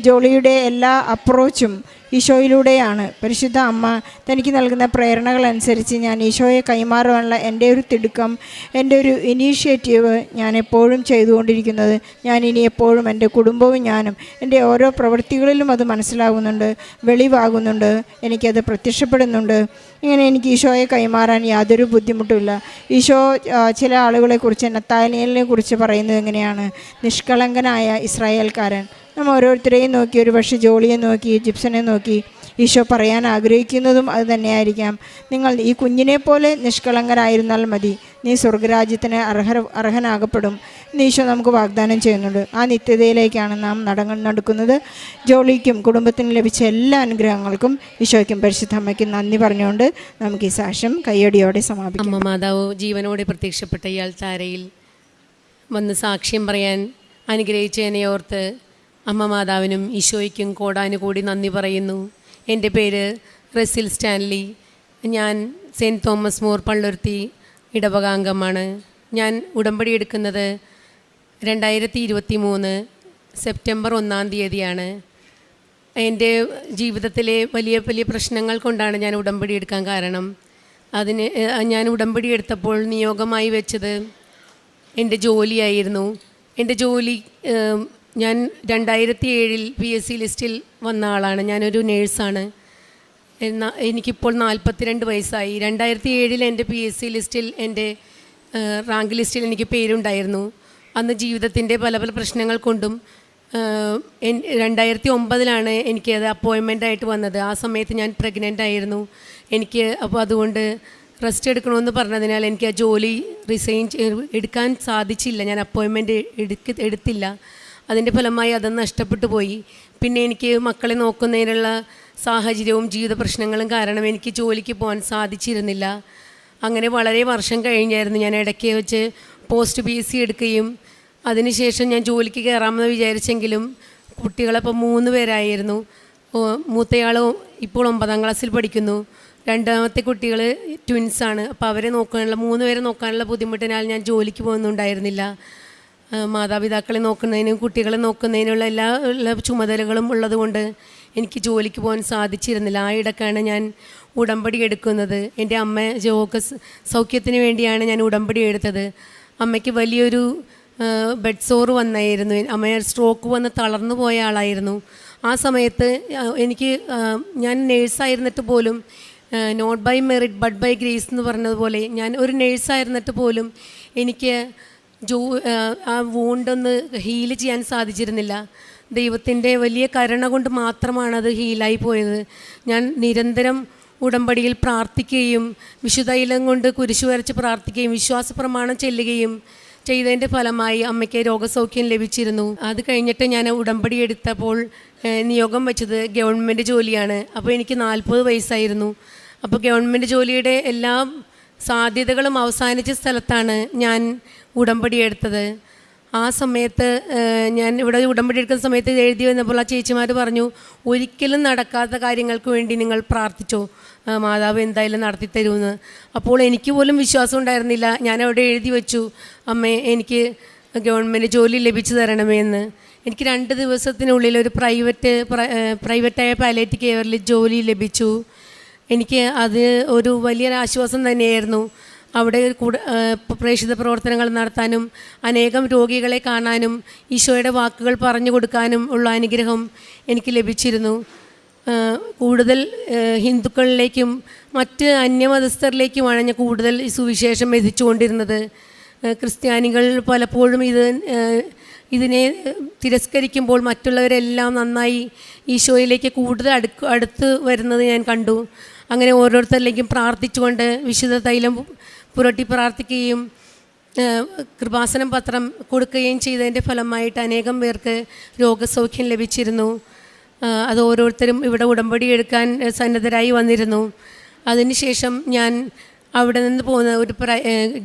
ജോളിയുടെ എല്ലാ അപ്രോച്ചും ഈശോയിലൂടെയാണ്. പരിശുദ്ധ അമ്മ തനിക്ക് നൽകുന്ന പ്രേരണകളനുസരിച്ച് ഞാൻ ഈശോയെ കൈമാറാനുള്ള എൻ്റെ ഒരു തിടുക്കം, എൻ്റെ ഒരു ഇനീഷ്യേറ്റീവ് ഞാൻ എപ്പോഴും ചെയ്തുകൊണ്ടിരിക്കുന്നത്. ഞാൻ ഇനി എപ്പോഴും എൻ്റെ കുടുംബവും ഞാനും എൻ്റെ ഓരോ പ്രവൃത്തികളിലും അത് മനസ്സിലാകുന്നുണ്ട്, വെളിവാകുന്നുണ്ട്, എനിക്കത് പ്രത്യക്ഷപ്പെടുന്നുണ്ട്. ഇങ്ങനെ എനിക്ക് ഈശോയെ കൈമാറാൻ യാതൊരു ബുദ്ധിമുട്ടുമില്ല. ഈശോ ചില ആളുകളെക്കുറിച്ച്, നത്താനിയേലിനെ കുറിച്ച് പറയുന്നത് എങ്ങനെയാണ്? നിഷ്കളങ്കനായ ഇസ്രായേൽക്കാരൻ. നമ്മൾ ഓരോരുത്തരെയും നോക്കി, ഒരു പക്ഷേ ജോളിയെ നോക്കി, ജിപ്സനെ നോക്കി ഈശോ പറയാൻ ആഗ്രഹിക്കുന്നതും അത് തന്നെയായിരിക്കാം. നിങ്ങൾ ഈ കുഞ്ഞിനെ പോലെ നിഷ്കളങ്കരായിരുന്നാൽ മതി, നീ സ്വർഗരാജ്യത്തിന് അർഹനാകപ്പെടും എന്ന് ഈശോ നമുക്ക് വാഗ്ദാനം ചെയ്യുന്നുണ്ട്. ആ നിത്യതയിലേക്കാണ് നാം നടക്കുന്നത്. ജോളിക്കും കുടുംബത്തിനും ലഭിച്ച എല്ലാ അനുഗ്രഹങ്ങൾക്കും ഈശോയ്ക്കും പരിശുദ്ധ അമ്മയ്ക്കും നന്ദി പറഞ്ഞുകൊണ്ട് നമുക്ക് ഈ സാക്ഷ്യം കയ്യടിയോടെ സമാപിക്കാം. അമ്മ മാതാവ് ജീവനോടെ പ്രത്യക്ഷപ്പെട്ട ഈ അൾത്താരയിൽ വന്ന് സാക്ഷ്യം പറയാൻ അനുഗ്രഹിച്ചതിനെ ഓർത്ത് അമ്മ മാതാവിനും ഈശോയ്ക്കും കോടാനുകൂടി നന്ദി പറയുന്നു. എൻ്റെ പേര് റെസിൽ സ്റ്റാൻലി. ഞാൻ സെൻറ്റ് തോമസ് മോർ പള്ളുരുത്തി ഇടവകാംഗമാണ്. ഞാൻ ഉടമ്പടി എടുക്കുന്നത് 2023 സെപ്റ്റംബർ 1 എൻ്റെ ജീവിതത്തിലെ വലിയ വലിയ പ്രശ്നങ്ങൾ കൊണ്ടാണ് ഞാൻ ഉടമ്പടി എടുക്കാൻ കാരണം. ഞാൻ ഉടമ്പടി എടുത്തപ്പോൾ നിയോഗമായി വെച്ചത് എൻ്റെ ജോലിയായിരുന്നു. എൻ്റെ ജോലി, ഞാൻ 2007 PSC ലിസ്റ്റിൽ വന്ന ആളാണ്. ഞാനൊരു നേഴ്സാണ്. എനിക്കിപ്പോൾ 42 വയസ്സായി. 2007 എൻ്റെ PSC ലിസ്റ്റിൽ, എൻ്റെ റാങ്ക് ലിസ്റ്റിൽ എനിക്ക് പേരുണ്ടായിരുന്നു. അന്ന് ജീവിതത്തിൻ്റെ പല പല പ്രശ്നങ്ങൾ കൊണ്ടും 2009 എനിക്കത് അപ്പോയിൻമെൻ്റായിട്ട് വന്നത്. ആ സമയത്ത് ഞാൻ പ്രഗ്നൻ്റ് ആയിരുന്നു. അപ്പോൾ അതുകൊണ്ട് റെസ്റ്റ് എടുക്കണമെന്ന് പറഞ്ഞതിനാൽ എനിക്ക് ആ ജോലി എടുക്കാൻ സാധിച്ചില്ല. ഞാൻ അപ്പോയിൻമെൻറ്റ് എടുത്തില്ല. അതിൻ്റെ ഫലമായി അത് നഷ്ടപ്പെട്ടു പോയി. പിന്നെ എനിക്ക് മക്കളെ നോക്കുന്നതിനുള്ള സാഹചര്യവും ജീവിത പ്രശ്നങ്ങളും കാരണം എനിക്ക് ജോലിക്ക് പോകാൻ സാധിച്ചിരുന്നില്ല. അങ്ങനെ വളരെ വർഷം കഴിഞ്ഞായിരുന്നു ഞാൻ ഇടയ്ക്ക് വെച്ച് പോസ്റ്റ് PSC എടുക്കുകയും അതിനുശേഷം ഞാൻ ജോലിക്ക് കയറാമെന്ന് വിചാരിച്ചെങ്കിലും കുട്ടികളപ്പോൾ 3 പേരായിരുന്നു. മൂത്തയാൾ ഇപ്പോൾ 9ാം ക്ലാസ്സിൽ പഠിക്കുന്നു. രണ്ടാമത്തെ കുട്ടികൾ ട്വിൻസാണ്. അപ്പോൾ അവരെ നോക്കാനുള്ള 3 പേരെ നോക്കാനുള്ള ബുദ്ധിമുട്ടിനാൽ ഞാൻ ജോലിക്ക് പോകുന്നുണ്ടായിരുന്നില്ല. മാതാപിതാക്കളെ നോക്കുന്നതിനും കുട്ടികളെ നോക്കുന്നതിനുള്ള എല്ലാ ചുമതലകളും ഉള്ളതുകൊണ്ട് എനിക്ക് ജോലിക്ക് പോകാൻ സാധിച്ചിരുന്നില്ല. ആ ഇടയ്ക്കാണ് ഞാൻ ഉടമ്പടി എടുക്കുന്നത്. എൻ്റെ അമ്മ സൗഖ്യത്തിന് വേണ്ടിയാണ് ഞാൻ ഉടമ്പടി എടുത്തത്. അമ്മയ്ക്ക് വലിയൊരു ബെഡ് സോറ് വന്നായിരുന്നു. അമ്മ സ്ട്രോക്ക് വന്ന് തളർന്നു പോയ ആളായിരുന്നു. ആ സമയത്ത് ഞാൻ നേഴ്സായിരുന്നിട്ട് പോലും, not by merit but by grace എന്ന് പറഞ്ഞതുപോലെ, ഞാൻ ഒരു നേഴ്സായിരുന്നിട്ട് പോലും എനിക്ക് ആ വൂണ്ടൊന്ന് ഹീൽ ചെയ്യാൻ സാധിച്ചിരുന്നില്ല. ദൈവത്തിൻ്റെ വലിയ കരുണ കൊണ്ട് മാത്രമാണ് അത് ഹീലായി പോയത്. ഞാൻ നിരന്തരം ഉടമ്പടിയിൽ പ്രാർത്ഥിക്കുകയും വിശുദ്ധൈലം കൊണ്ട് കുരിശു വരച്ച് പ്രാർത്ഥിക്കുകയും വിശ്വാസ പ്രമാണം ചെല്ലുകയും ചെയ്തതിൻ്റെ ഫലമായി അമ്മയ്ക്ക് രോഗസൗഖ്യം ലഭിച്ചിരുന്നു. അത് കഴിഞ്ഞിട്ട് ഞാൻ ഉടമ്പടി എടുത്തപ്പോൾ നിയോഗം വെച്ചത് ഗവൺമെൻറ് ജോലിയാണ്. അപ്പോൾ എനിക്ക് 40 വയസ്സായിരുന്നു. അപ്പോൾ ഗവൺമെൻറ് ജോലിയുടെ എല്ലാ സാധ്യതകളും അവസാനിച്ച സ്ഥലത്താണ് ഞാൻ ഉടമ്പടി എടുത്തത്. ആ സമയത്ത് ഞാൻ ഇവിടെ ഉടമ്പടി എടുക്കുന്ന സമയത്ത് എഴുതി വന്നപ്പോൾ ആ ചേച്ചിമാർ പറഞ്ഞു, ഒരിക്കലും നടക്കാത്ത കാര്യങ്ങൾക്ക് വേണ്ടി നിങ്ങൾ പ്രാർത്ഥിച്ചോ, മാതാവ് എന്തായാലും നടത്തി തരുമെന്ന്. അപ്പോൾ എനിക്ക് പോലും വിശ്വാസം ഉണ്ടായിരുന്നില്ല. ഞാൻ അവിടെ എഴുതി വെച്ചു, അമ്മേ എനിക്ക് ഗവൺമെൻറ് ജോലി ലഭിച്ചു തരണമേ എന്ന്. എനിക്ക് 2 ദിവസത്തിനുള്ളിൽ ഒരു പ്രൈവറ്റായ പാലിയേറ്റീവ് കെയറിൽ ജോലി ലഭിച്ചു. എനിക്ക് അത് ഒരു വലിയൊരു ആശ്വാസം തന്നെയായിരുന്നു. അവിടെ പ്രേക്ഷിത പ്രവർത്തനങ്ങൾ നടത്താനും അനേകം രോഗികളെ കാണാനും ഈശോയുടെ വാക്കുകൾ പറഞ്ഞു കൊടുക്കാനും ഉള്ള അനുഗ്രഹം എനിക്ക് ലഭിച്ചിരുന്നു. കൂടുതൽ ഹിന്ദുക്കളിലേക്കും മറ്റ് അന്യമതസ്ഥരിലേക്കുമാണ് ഞാൻ കൂടുതൽ സുവിശേഷം എത്തിച്ചുകൊണ്ടിരുന്നത്. ക്രിസ്ത്യാനികൾ പലപ്പോഴും ഇതിനെ തിരസ്കരിക്കുമ്പോൾ മറ്റുള്ളവരെല്ലാം നന്നായി ഈശോയിലേക്ക് കൂടുതൽ അടുത്ത് വരുന്നത് ഞാൻ കണ്ടു. അങ്ങനെ ഓരോരുത്തരിലേക്കും പ്രാർത്ഥിച്ചുകൊണ്ട് വിശുദ്ധ തൈലം പുരട്ടി പ്രാർത്ഥിക്കുകയും കൃപാസനം പത്രം കൊടുക്കുകയും ചെയ്തതിൻ്റെ ഫലമായിട്ട് അനേകം പേർക്ക് രോഗസൗഖ്യം ലഭിച്ചിരുന്നു. അത് ഓരോരുത്തരും ഇവിടെ ഉടമ്പടി എടുക്കാൻ സന്നദ്ധരായി വന്നിരുന്നു. അതിനുശേഷം ഞാൻ അവിടെ നിന്ന് പോകുന്ന ഒരു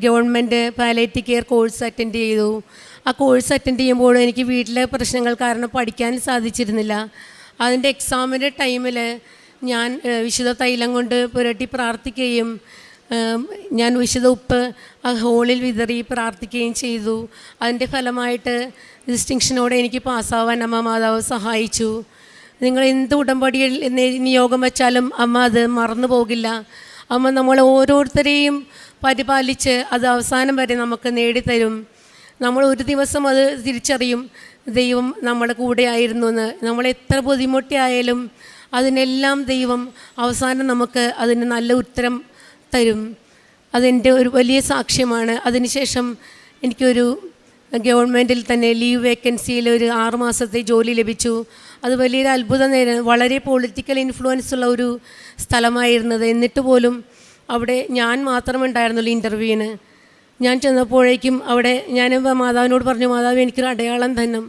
government palliative care course attend ചെയ്തു. ആ കോഴ്സ് അറ്റൻഡ് ചെയ്യുമ്പോൾ എനിക്ക് വീട്ടിലെ പ്രശ്നങ്ങൾ കാരണം പഠിക്കാൻ സാധിച്ചിരുന്നില്ല. അതിൻ്റെ എക്സാമിൻ്റെ ടൈമിൽ ഞാൻ വിശുദ്ധ തൈലം കൊണ്ട് പുരട്ടി പ്രാർത്ഥിക്കുകയും ഞാൻ വിശുദ്ധ ഉപ്പ് ആ ഹോളിൽ വിതറി പ്രാർത്ഥിക്കുകയും ചെയ്തു. അതിൻ്റെ ഫലമായിട്ട് ഡിസ്റ്റിങ്ഷനോടെ എനിക്ക് പാസ്സാവാൻ അമ്മ മാതാവ് സഹായിച്ചു. നിങ്ങൾ എന്ത് ഉടമ്പടിയിൽ നിയോഗം വെച്ചാലും അമ്മ അത് മറന്നു പോകില്ല. അമ്മ നമ്മൾ ഓരോരുത്തരെയും പരിപാലിച്ച് അത് അവസാനം വരെ നമുക്ക് നേടിത്തരും. നമ്മൾ ഒരു ദിവസം അത് തിരിച്ചറിയും, ദൈവം നമ്മുടെ കൂടെ ആയിരുന്നു എന്ന്. നമ്മൾ എത്ര ബുദ്ധിമുട്ടിയായാലും അതിനെല്ലാം ദൈവം അവസാനം നമുക്ക് അതിന് നല്ല ഉത്തരം തരും. അതെൻ്റെ ഒരു വലിയ സാക്ഷ്യമാണ്. അതിനുശേഷം എനിക്കൊരു ഗവൺമെൻറ്റിൽ തന്നെ ലീവ് വേക്കൻസിയിൽ ഒരു 6 മാസത്തെ ജോലി ലഭിച്ചു. അത് വലിയൊരു അത്ഭുതം നേരം. വളരെ പൊളിറ്റിക്കൽ ഇൻഫ്ലുവൻസ് ഉള്ള ഒരു സ്ഥലമായിരുന്നത്. എന്നിട്ട് പോലും അവിടെ ഞാൻ മാത്രമുണ്ടായിരുന്നുള്ളൂ ഇൻ്റർവ്യൂവിന്. ഞാൻ ചെന്നപ്പോഴേക്കും അവിടെ ഞാൻ മാതാവിനോട് പറഞ്ഞു, മാതാവ് എനിക്കൊരു അടയാളം തന്നെ,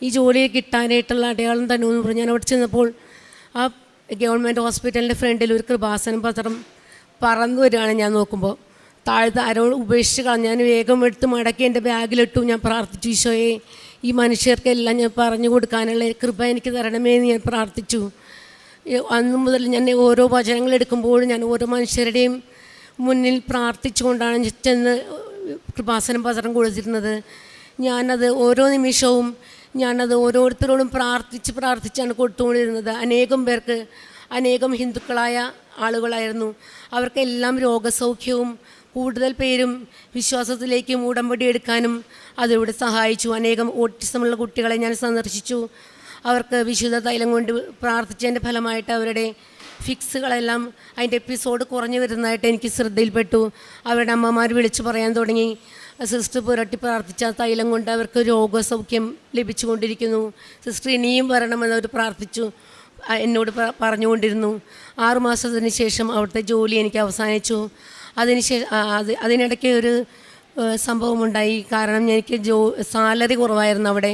ഈ ജോലി കിട്ടാനായിട്ടുള്ള അടയാളം തന്നെ എന്ന് പറഞ്ഞു. ഞാൻ അവിടെ ചെന്നപ്പോൾ ആ ഗവൺമെൻറ് ഹോസ്പിറ്റലിൻ്റെ ഫ്രണ്ടിൽ ഒരു കൃപാസനം പത്രം പറന്നു വരികയാണ്. ഞാൻ നോക്കുമ്പോൾ താഴത്ത് ആരോട് ഉപേക്ഷിച്ച് കളഞ്ഞു. ഞാൻ വേഗം എടുത്ത് മടക്കി എൻ്റെ ബാഗിലിട്ടു. ഞാൻ പ്രാർത്ഥിച്ചു, ഈശോയെ ഈ മനുഷ്യർക്കെല്ലാം ഞാൻ പറഞ്ഞു കൊടുക്കാനുള്ള കൃപ എനിക്ക് തരണമേ എന്ന് ഞാൻ പ്രാർത്ഥിച്ചു. അന്ന് മുതൽ ഞാൻ ഓരോ വചനങ്ങൾ എടുക്കുമ്പോഴും ഞാൻ ഓരോ മനുഷ്യരുടെയും മുന്നിൽ പ്രാർത്ഥിച്ചുകൊണ്ടാണ് ചെന്ന് കൃപാസനം പത്രം കൊടുത്തിരുന്നത്. ഞാനത് ഓരോ നിമിഷവും ഞാനത് ഓരോരുത്തരോടും പ്രാർത്ഥിച്ചാണ് കൊടുത്തുകൊണ്ടിരുന്നത്. അനേകം പേർക്ക്, അനേകം ഹിന്ദുക്കളായ ആളുകളായിരുന്നു. അവർക്കെല്ലാം രോഗസൗഖ്യവും കൂടുതൽ പേരും വിശ്വാസത്തിലേക്കും ഉടമ്പടി എടുക്കാനും അതിലൂടെ സഹായിച്ചു. അനേകം ഓട്ടിസമുള്ള കുട്ടികളെ ഞാൻ സന്ദർശിച്ചു. അവർക്ക് വിശുദ്ധ തൈലം കൊണ്ട് പ്രാർത്ഥിച്ചതിൻ്റെ ഫലമായിട്ട് അവരുടെ ഫിക്സുകളെല്ലാം അതിൻ്റെ എപ്പിസോഡ് കുറഞ്ഞു വരുന്നതായിട്ട് എനിക്ക് ശ്രദ്ധയിൽപ്പെട്ടു. അവരുടെ അമ്മമാർ വിളിച്ചു പറയാൻ തുടങ്ങി, സിസ്റ്റർ പുരട്ടി പ്രാർത്ഥിച്ച തൈലം കൊണ്ട് അവർക്ക് രോഗസൗഖ്യം ലഭിച്ചുകൊണ്ടിരിക്കുന്നു, സിസ്റ്റർ ഇനിയും വരണമെന്നവർ പ്രാർത്ഥിച്ചു എന്നോട് പറഞ്ഞുകൊണ്ടിരുന്നു. 6 മാസത്തിന് ശേഷം അവിടുത്തെ ജോലി എനിക്ക് അവസാനിച്ചു. അതിനിടയ്ക്ക് ഒരു സംഭവമുണ്ടായി. കാരണം എനിക്ക് സാലറി കുറവായിരുന്നു അവിടെ.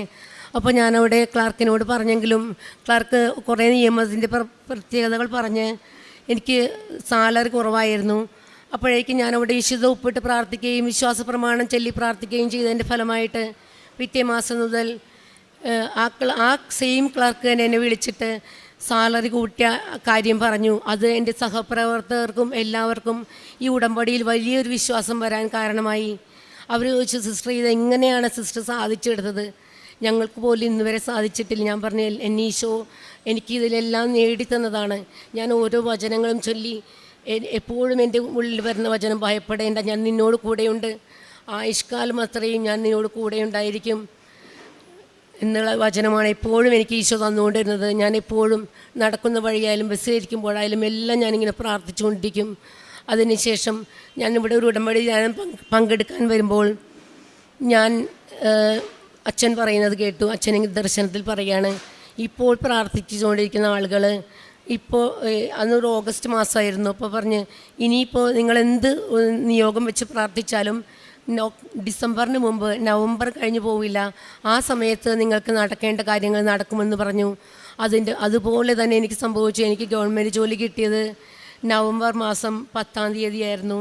അപ്പോൾ ഞാനവിടെ ക്ലാർക്കിനോട് പറഞ്ഞെങ്കിലും ക്ലാർക്ക് കുറേ നിയമത്തിൻ്റെ പ്രത്യേകതകൾ പറഞ്ഞ് എനിക്ക് സാലറി കുറവായിരുന്നു. അപ്പോഴേക്കും ഞാനവിടെ വിശുദ്ധ ഉപ്പിട്ട് പ്രാർത്ഥിക്കുകയും വിശ്വാസ പ്രമാണം ചൊല്ലി പ്രാർത്ഥിക്കുകയും ചെയ്തതിൻ്റെ ഫലമായിട്ട് പിറ്റേ മാസം മുതൽ ആ സെയിം ക്ലർക്ക് തന്നെ എന്നെ വിളിച്ചിട്ട് സാലറി കൂട്ടിയ കാര്യം പറഞ്ഞു. അത് എൻ്റെ സഹപ്രവർത്തകർക്കും എല്ലാവർക്കും ഈ ഉടമ്പടിയിൽ വലിയൊരു വിശ്വാസം വരാൻ കാരണമായി. അവർ ചോദിച്ചു, സിസ്റ്റർ ഇതെങ്ങനെയാണ് സിസ്റ്റർ സാധിച്ചെടുത്തത്? ഞങ്ങൾക്ക് പോലും ഇന്ന് വരെ സാധിച്ചിട്ടില്ല. ഞാൻ പറഞ്ഞു, എന്നെ ഈശോ എനിക്ക് ഇതിലെല്ലാം നേടിത്തന്നതാണ്. ഞാൻ ഓരോ വചനങ്ങളും ചൊല്ലി എപ്പോഴും എൻ്റെ ഉള്ളിൽ വരുന്ന വചനം, ഭയപ്പെടേണ്ട, ഞാൻ നിന്നോട് കൂടെയുണ്ട്, ആയുഷ്കാലം അത്രയും ഞാൻ നിന്നോട് കൂടെയുണ്ടായിരിക്കും എന്നുള്ള വചനമാണ് എപ്പോഴും എനിക്ക് ഈശോ തന്നുകൊണ്ടിരുന്നത്. ഞാൻ എപ്പോഴും നടക്കുന്ന വഴിയായാലും ബസ്സിലിരിക്കുമ്പോഴായാലും എല്ലാം ഞാനിങ്ങനെ പ്രാർത്ഥിച്ചുകൊണ്ടിരിക്കും. അതിനുശേഷം ഞാനിവിടെ ഒരു ഉടമ്പടി ധ്യാനം പങ്കെടുക്കാൻ വരുമ്പോൾ ഞാൻ അച്ഛൻ പറയുന്നത് കേട്ടു. അച്ഛൻ ദർശനത്തിൽ പറയുകയാണ്, ഇപ്പോൾ പ്രാർത്ഥിച്ചുകൊണ്ടിരിക്കുന്ന ആളുകൾ ഇപ്പോൾ അന്നൊരു ഓഗസ്റ്റ് മാസമായിരുന്നു. അപ്പോൾ പറഞ്ഞ്, ഇനിയിപ്പോൾ നിങ്ങളെന്ത് നിയോഗം വെച്ച് പ്രാർത്ഥിച്ചാലും ഡിസംബറിന് മുമ്പ് നവംബർ കഴിഞ്ഞ് പോവില്ല, ആ സമയത്ത് നിങ്ങൾക്ക് നടക്കേണ്ട കാര്യങ്ങൾ നടക്കുമെന്ന് പറഞ്ഞു. അതുപോലെ തന്നെ എനിക്ക് സംഭവിച്ചു. എനിക്ക് ഗവൺമെൻറ് ജോലി കിട്ടിയത് നവംബർ മാസം 10-ാം തീയതിയായിരുന്നു.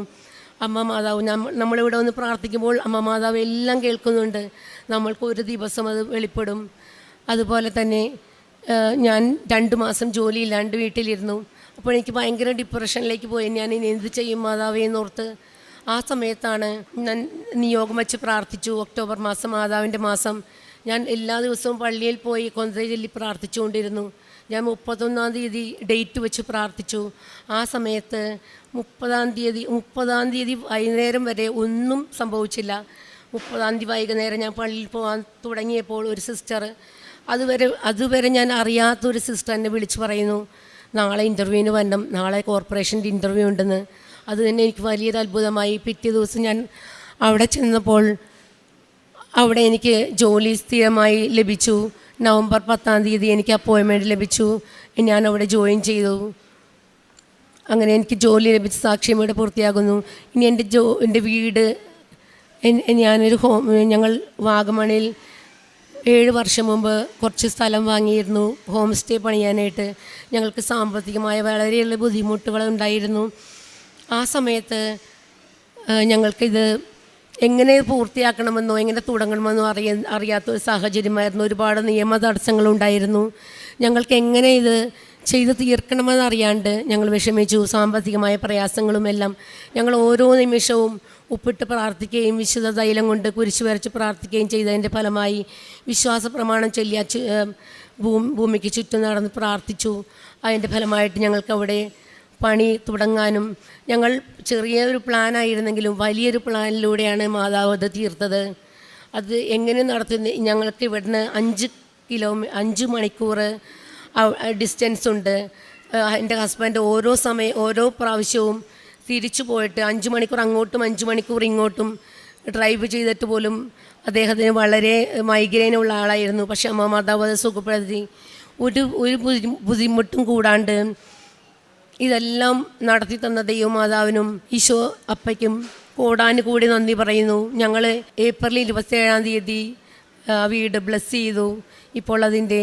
അമ്മ മാതാവ് നമ്മളിവിടെ വന്ന് പ്രാർത്ഥിക്കുമ്പോൾ അമ്മ മാതാവ് എല്ലാം കേൾക്കുന്നുണ്ട്. നമ്മൾക്ക് ഒരു ദിവസം അത് വെളിപ്പെടും. അതുപോലെ തന്നെ ഞാൻ 2 മാസം ജോലിയില്ലാണ്ട് വീട്ടിലിരുന്നു. അപ്പോൾ എനിക്ക് ഭയങ്കര ഡിപ്രഷനിലേക്ക് പോയി. ഞാൻ ഇനി എന്ത് ചെയ്യും മാതാവേ എന്നോർത്ത്. ആ സമയത്താണ് ഞാൻ നിയോഗം വെച്ച് പ്രാർത്ഥിച്ചു. ഒക്ടോബർ മാസം മാതാവിൻ്റെ മാസം. ഞാൻ എല്ലാ ദിവസവും പള്ളിയിൽ പോയി കൊന്ത ചൊല്ലി പ്രാർത്ഥിച്ചുകൊണ്ടിരുന്നു. ഞാൻ 31-ാം തീയതി ഡേറ്റ് വെച്ച് പ്രാർത്ഥിച്ചു. ആ സമയത്ത് 30-ാം തീയതി വൈകുന്നേരം വരെ ഒന്നും സംഭവിച്ചില്ല. 30-ാം തീയതി വൈകുന്നേരം ഞാൻ പള്ളിയിൽ പോകാൻ തുടങ്ങിയപ്പോൾ ഒരു സിസ്റ്റർ, അതുവരെ ഞാൻ അറിയാത്തൊരു സിസ്റ്റർ എന്നെ വിളിച്ച് പറയുന്നു, നാളെ ഇൻ്റർവ്യൂവിന് വരണം, നാളെ കോർപ്പറേഷൻ്റെ ഇൻ്റർവ്യൂ ഉണ്ടെന്ന്. അത് തന്നെ എനിക്ക് വലിയൊരു അത്ഭുതമായി. പിറ്റേ ദിവസം ഞാൻ അവിടെ ചെന്നപ്പോൾ അവിടെ എനിക്ക് ജോലി സ്ഥിരമായി ലഭിച്ചു. നവംബർ 10-ാം തീയതി എനിക്ക് അപ്പോയിൻമെൻറ്റ് ലഭിച്ചു. ഞാൻ അവിടെ ജോയിൻ ചെയ്തു. അങ്ങനെ എനിക്ക് ജോലി ലഭിച്ച സാക്ഷ്യം ഇവിടെ പൂർത്തിയാകുന്നു. ഇനി എൻ്റെ വീട് ഞങ്ങൾ വാഗമണിൽ 7 വർഷം മുമ്പ് കുറച്ച് സ്ഥലം വാങ്ങിയിരുന്നു ഹോം സ്റ്റേ പണിയാനായിട്ട്. ഞങ്ങൾക്ക് സാമ്പത്തികമായ വളരെയുള്ള ബുദ്ധിമുട്ടുകൾ ഉണ്ടായിരുന്നു. ആ സമയത്ത് ഞങ്ങൾക്കിത് എങ്ങനെ പൂർത്തിയാക്കണമെന്നോ എങ്ങനെ തുടങ്ങണമെന്നോ അറിയാത്തൊരു സാഹചര്യമായിരുന്നു. ഒരുപാട് നിയമ തടസ്സങ്ങളുണ്ടായിരുന്നു. ഞങ്ങൾക്ക് എങ്ങനെ ഇത് ചെയ്ത് തീർക്കണമെന്ന് അറിയാണ്ട് ഞങ്ങൾ വിഷമിച്ചു. സാമ്പത്തികമായ പ്രയാസങ്ങളുമെല്ലാം ഞങ്ങൾ ഓരോ നിമിഷവും ഉപ്പിട്ട് പ്രാർത്ഥിക്കുകയും വിശുദ്ധ തൈലം കൊണ്ട് കുരിശ് വരച്ച് പ്രാർത്ഥിക്കുകയും ചെയ്തതിൻ്റെ ഫലമായി വിശ്വാസ പ്രമാണം ചൊല്ലി ഭൂമിക്ക് ചുറ്റും നടന്ന് പ്രാർത്ഥിച്ചു. അതിൻ്റെ ഫലമായിട്ട് ഞങ്ങൾക്ക് അവിടെ പണി തുടങ്ങാനും, ഞങ്ങൾ ചെറിയൊരു പ്ലാനായിരുന്നെങ്കിലും വലിയൊരു പ്ലാനിലൂടെയാണ് മാതാവ് അത് തീർത്തത്. അത് എങ്ങനെ നടത്തുന്ന ഞങ്ങൾക്ക് ഇവിടുന്ന് 5 മണിക്കൂർ ഡിസ്റ്റൻസ് ഉണ്ട്. എൻ്റെ ഹസ്ബൻഡ് ഓരോ പ്രാവശ്യവും തിരിച്ചു പോയിട്ട് 5 മണിക്കൂർ അങ്ങോട്ടും 5 മണിക്കൂർ ഇങ്ങോട്ടും ഡ്രൈവ് ചെയ്തിട്ട് പോലും അദ്ദേഹത്തിന് വളരെ മൈഗ്രെയിനുള്ള ആളായിരുന്നു. പക്ഷെ അമ്മ മാതാവ് അത് സുഖപ്പെടുത്തി. ഒരു ബുദ്ധിമുട്ടും കൂടാണ്ട് ഇതെല്ലാം നടത്തി തന്ന ദൈവമാതാവിനും ഈശോ അപ്പയ്ക്കും കോടാനുകൂടി നന്ദി പറയുന്നു. ഞങ്ങൾ ഏപ്രിൽ 27-ാം തീയതി വീട് ബ്ലസ് ചെയ്തു. ഇപ്പോൾ അതിൻ്റെ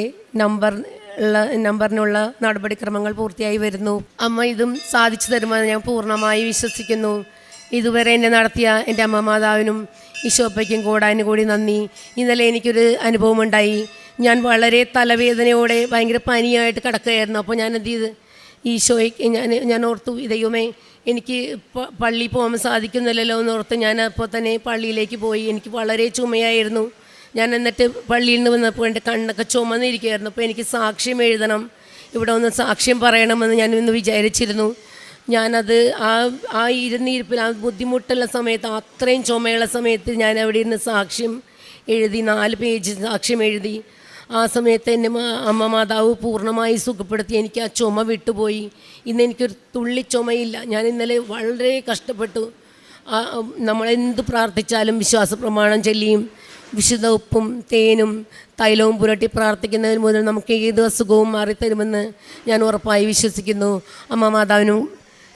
നമ്പറിനുള്ള നടപടിക്രമങ്ങൾ പൂർത്തിയായി വരുന്നു. അമ്മ ഇതും സാധിച്ചു തരുമെന്ന് ഞാൻ പൂർണ്ണമായി വിശ്വസിക്കുന്നു. ഇതുവരെ എന്നെ നടത്തിയ എൻ്റെ അമ്മ മാതാവിനും ഈശോപ്പയ്ക്കും കോടാനുകൂടി നന്ദി. ഇന്നലെ എനിക്കൊരു അനുഭവമുണ്ടായി. ഞാൻ വളരെ തലവേദനയോടെ ഭയങ്കര പനിയായിട്ട് കിടക്കുകയായിരുന്നു. അപ്പോൾ ഞാൻ എന്ത് ചെയ്ത് ഈശോയ്ക്ക് ഞാൻ ഓർത്തു, ദൈവമേ എനിക്ക് പള്ളിയിൽ പോകാൻ സാധിക്കുന്നില്ലല്ലോ എന്നോർത്ത് ഞാൻ അപ്പോൾ തന്നെ പള്ളിയിലേക്ക് പോയി. എനിക്ക് വളരെ ചുമയായിരുന്നു. ഞാൻ എന്നിട്ട് പള്ളിയിൽ നിന്ന് വന്നപ്പോൾ എൻ്റെ കണ്ണൊക്കെ ചുമന്നിരിക്കുകയായിരുന്നു. അപ്പോൾ എനിക്ക് സാക്ഷ്യം എഴുതണം, ഇവിടെ ഒന്ന് സാക്ഷ്യം പറയണമെന്ന് ഞാൻ ഇന്ന് വിചാരിച്ചിരുന്നു. ഞാനത് ആ ഇരുന്നിരിപ്പിൽ ആ ബുദ്ധിമുട്ടുള്ള സമയത്ത്, അത്രയും ചുമയുള്ള സമയത്ത് ഞാൻ അവിടെ ഇരുന്ന് സാക്ഷ്യം എഴുതി. 4 പേജ് സാക്ഷ്യം എഴുതി. ആ സമയത്ത് എൻ്റെ അമ്മ മാതാവ് പൂർണ്ണമായി സുഖപ്പെടുത്തി. എനിക്ക് ആ ചുമ വിട്ടുപോയി. ഇന്ന് എനിക്കൊരു തുള്ളി ചുമയില്ല. ഞാൻ ഇന്നലെ വളരെ കഷ്ടപ്പെട്ടു. നമ്മളെന്ത് പ്രാർത്ഥിച്ചാലും വിശ്വാസ പ്രമാണം ചൊല്ലിയും വിശുദ്ധ ഉപ്പും തേനും തൈലവും പുരട്ടി പ്രാർത്ഥിക്കുന്നതിന് മുതൽ നമുക്ക് ഏത് അസുഖവും മാറിത്തരുമെന്ന് ഞാൻ ഉറപ്പായി വിശ്വസിക്കുന്നു. അമ്മ മാതാവിനും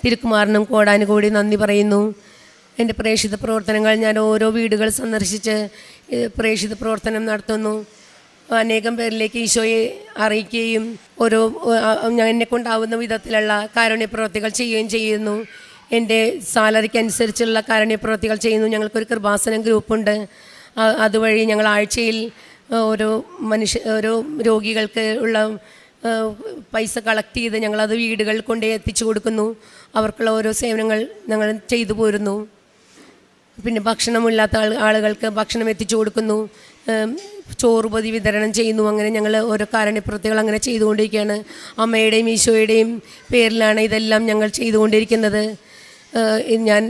തിരുക്കുമാരനും കോടാനുകൂടി നന്ദി പറയുന്നു. എൻ്റെ പ്രേക്ഷിത പ്രവർത്തനങ്ങൾ ഞാൻ ഓരോ വീടുകൾ സന്ദർശിച്ച് പ്രേക്ഷിത പ്രവർത്തനം നടത്തുന്നു. അനേകം പേരിലേക്ക് ഈശോയെ അറിയിക്കുകയും എന്നെ കൊണ്ടാവുന്ന വിധത്തിലുള്ള കാരുണ്യപ്രവൃത്തികൾ ചെയ്യുകയും ചെയ്യുന്നു. എൻ്റെ സാലറിക്ക് അനുസരിച്ചുള്ള കാരുണ്യപ്രവൃത്തികൾ ചെയ്യുന്നു. ഞങ്ങൾക്കൊരു കൃപാസനം ഗ്രൂപ്പുണ്ട്. അതുവഴി ഞങ്ങൾ ആഴ്ചയിൽ ഓരോ രോഗികൾക്ക് ഉള്ള പൈസ കളക്ട് ചെയ്ത് ഞങ്ങളത് വീടുകളിൽ കൊണ്ട് എത്തിച്ചു കൊടുക്കുന്നു. അവർക്കുള്ള ഓരോ സേവനങ്ങൾ ഞങ്ങൾ ചെയ്തു പോരുന്നു. പിന്നെ ഭക്ഷണമില്ലാത്ത ആളുകൾക്ക് ഭക്ഷണം എത്തിച്ചു കൊടുക്കുന്നു. ചോറുപതി വിതരണം ചെയ്യുന്നു. അങ്ങനെ ഞങ്ങൾ ഓരോ കാരുണ്യപ്രവൃത്തികൾ അങ്ങനെ ചെയ്തുകൊണ്ടിരിക്കുകയാണ്. അമ്മയുടെയും ഈശോയുടെയും പേരിലാണ് ഇതെല്ലാം ഞങ്ങൾ ചെയ്തുകൊണ്ടിരിക്കുന്നത്. ഞാൻ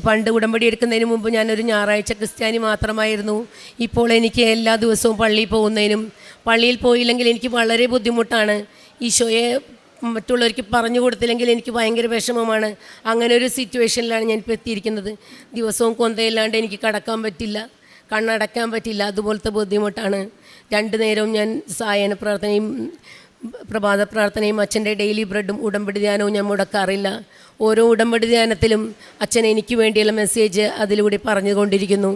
പണ്ട് ഉടമ്പടി എടുക്കുന്നതിന് മുമ്പ് ഞാനൊരു ഞായറാഴ്ച ക്രിസ്ത്യാനി മാത്രമായിരുന്നു. ഇപ്പോൾ എനിക്ക് എല്ലാ ദിവസവും പള്ളിയിൽ പോകുന്നതിനും, പള്ളിയിൽ പോയില്ലെങ്കിൽ എനിക്ക് വളരെ ബുദ്ധിമുട്ടാണ്. ഈശോയെ മറ്റുള്ളവർക്ക് പറഞ്ഞു കൊടുത്തില്ലെങ്കിൽ എനിക്ക് ഭയങ്കര വിഷമമാണ്. അങ്ങനെ ഒരു സിറ്റുവേഷനിലാണ് ഞാൻ ഇപ്പോൾ എത്തിയിരിക്കുന്നത്. ദിവസവും കൊന്തയില്ലാണ്ട് എനിക്ക് കടക്കാൻ പറ്റില്ല, കണ്ണടയ്ക്കാൻ പറ്റില്ല. അതുപോലത്തെ ബുദ്ധിമുട്ടാണ്. 2 നേരവും ഞാൻ സായന പ്രാർത്ഥനയും പ്രഭാത പ്രാർത്ഥനയും അച്ഛൻ്റെ ഡെയിലി ബ്രെഡും ഉടമ്പടി ധ്യാനവും ഞാൻ മുടക്കാറില്ല. ഓരോ ഉടമ്പടി ധ്യാനത്തിലും അച്ഛൻ എനിക്ക് വേണ്ടിയുള്ള മെസ്സേജ് അതിലൂടെ പറഞ്ഞുകൊണ്ടിരിക്കുന്നു.